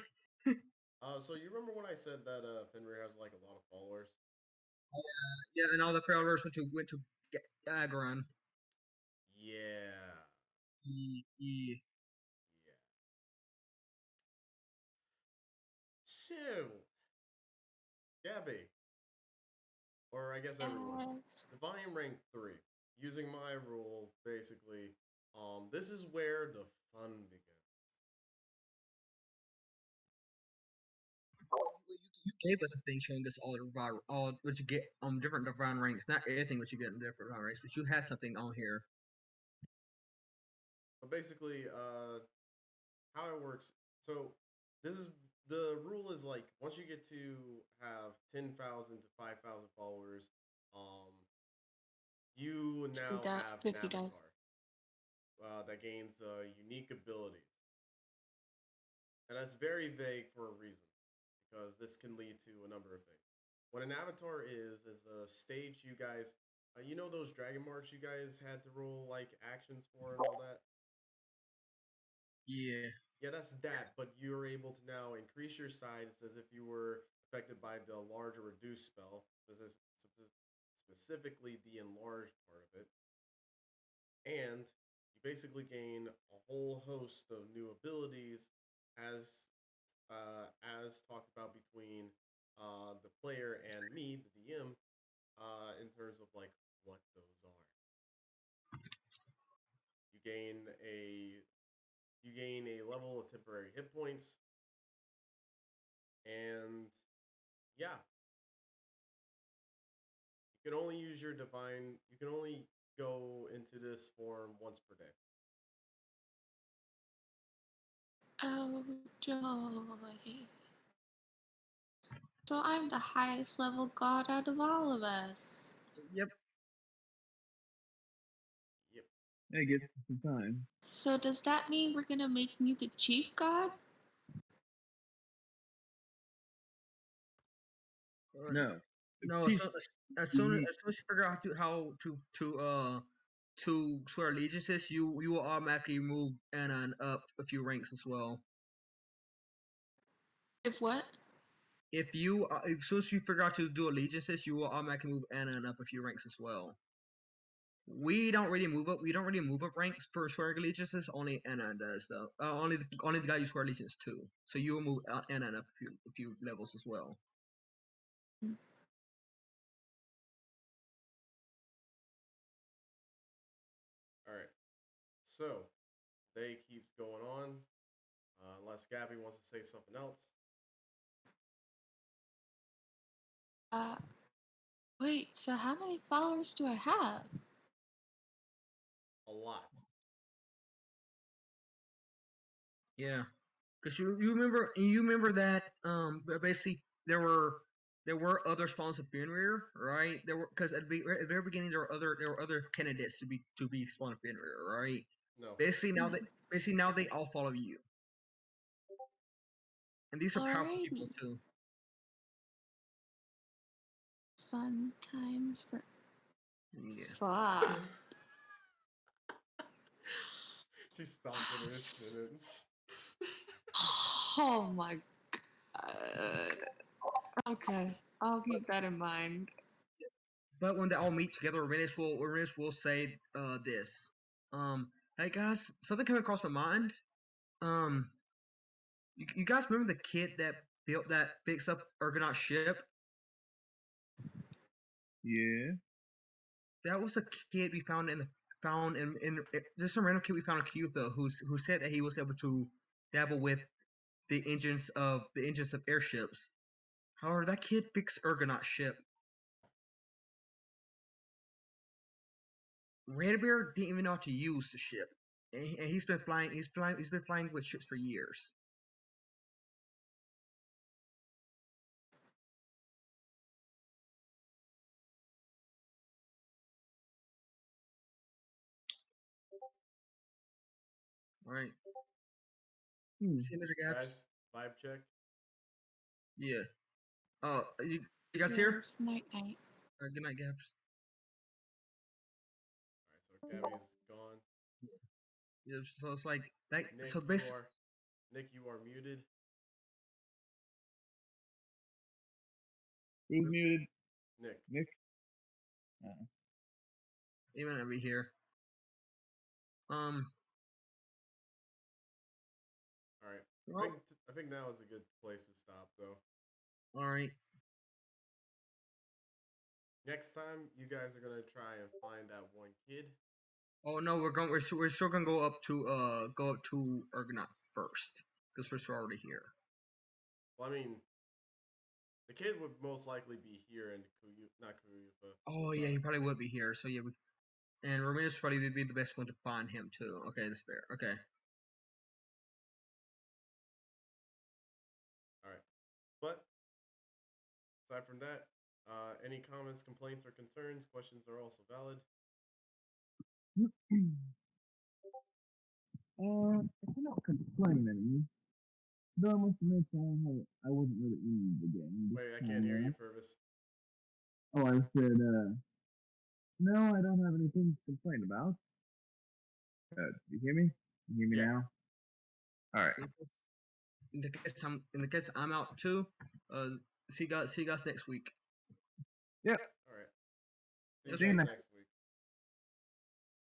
So you remember when I said that Fenrir has like a lot of followers? Yeah, and all the followers went to Agron. Yeah. Yeah. So, Gabby, or I guess everyone, Divine Rank 3. Using my rule, basically, this is where the fun begins. You gave us a thing showing us all what you get different divine ranks. Not everything what you get in different divine ranks, but you had something on here. But basically, how it works. So this is the rule is like once you get to have 10,000 to 5,000 followers, you now have an avatar that gains unique abilities, and that's very vague for a reason because this can lead to a number of things. What an avatar is a stage you guys, you know those dragon marks you guys had to roll like actions for and all that. Yeah. Yeah, that's that. But you're able to now increase your size as if you were affected by the large or reduced spell, specifically the enlarged part of it. And you basically gain a whole host of new abilities, as as talked about between the player and me, the DM, in terms of like what those are. You gain a level of temporary hit points, and yeah, you can only use your divine. You can only go into this form once per day. Oh, joy. So I'm the highest level god out of all of us. Yep. Yep. I guess some time. So does that mean we're gonna make me the chief god? No. No, Chief- as soon as you figure out to swear allegiances, you will automatically move Anon up a few ranks as well. If what? If you as soon as you figure out to do allegiances, you will automatically move Anon up a few ranks as well. We don't really move up. We don't really move up ranks for swearing allegiances. Only Anon does though. Only the guy you swear allegiance to. So you will move Anon up a few levels as well. All right. So day keeps going on, unless Gabby wants to say something else. Wait, so how many followers do I have? A lot. Yeah, because you remember that basically there were other spawns of Fenrir, right? There were because at the very beginning there were other candidates to be spawned of Fenrir, right? No. Basically now they all follow you, and these are powerful people Alrighty. too. Fun times for. Yeah. Fuck. She stopped in her sentence. Oh my god. Okay, I'll keep that in mind. But when they all meet together, Ramirez will say this. Hey guys, something came across my mind. Um, you guys remember the kid that built that fixed up Argonaut ship? Yeah. That was a kid we found in just some random kid we found in Kyoto who said that he was able to dabble with the engines of airships. However, that kid fixed Argonaut ship. Redbeard didn't even know how to use the ship, and he's been flying. He's been flying with ships for years. All right. See any other gaps? Guys, vibe check. Yeah. Oh, you guys here? Yes, night night. Good night, gaps. All right, so Gabby's gone. Yeah, so it's like that. Nick, So basically, you are muted. Who's muted? Nick. Nick? he might not be here. All right. Well, I think now is a good place to stop, though. all right. Next time, you guys are gonna try and find that one kid. Oh no, we're still gonna go up to Argonaut first because we're still already here. Well, I mean, the kid would most likely be here in not Kuyupa. Oh yeah, he probably would be here. So yeah, and Ramirez probably would be the best one to find him too. Okay, that's fair. Okay. All right. But aside from that, any comments, complaints, or concerns, questions are also valid. If I'm not complaining, though I must admit I wasn't really in the game. Wait, I can't hear you, Purvis. Oh, I said, no, I don't have anything to complain about. Do you hear me? You hear me Yeah. now? All right. In the case I'm out too. See you guys next week. Yep. All right. Yes, See you sir. guys next week.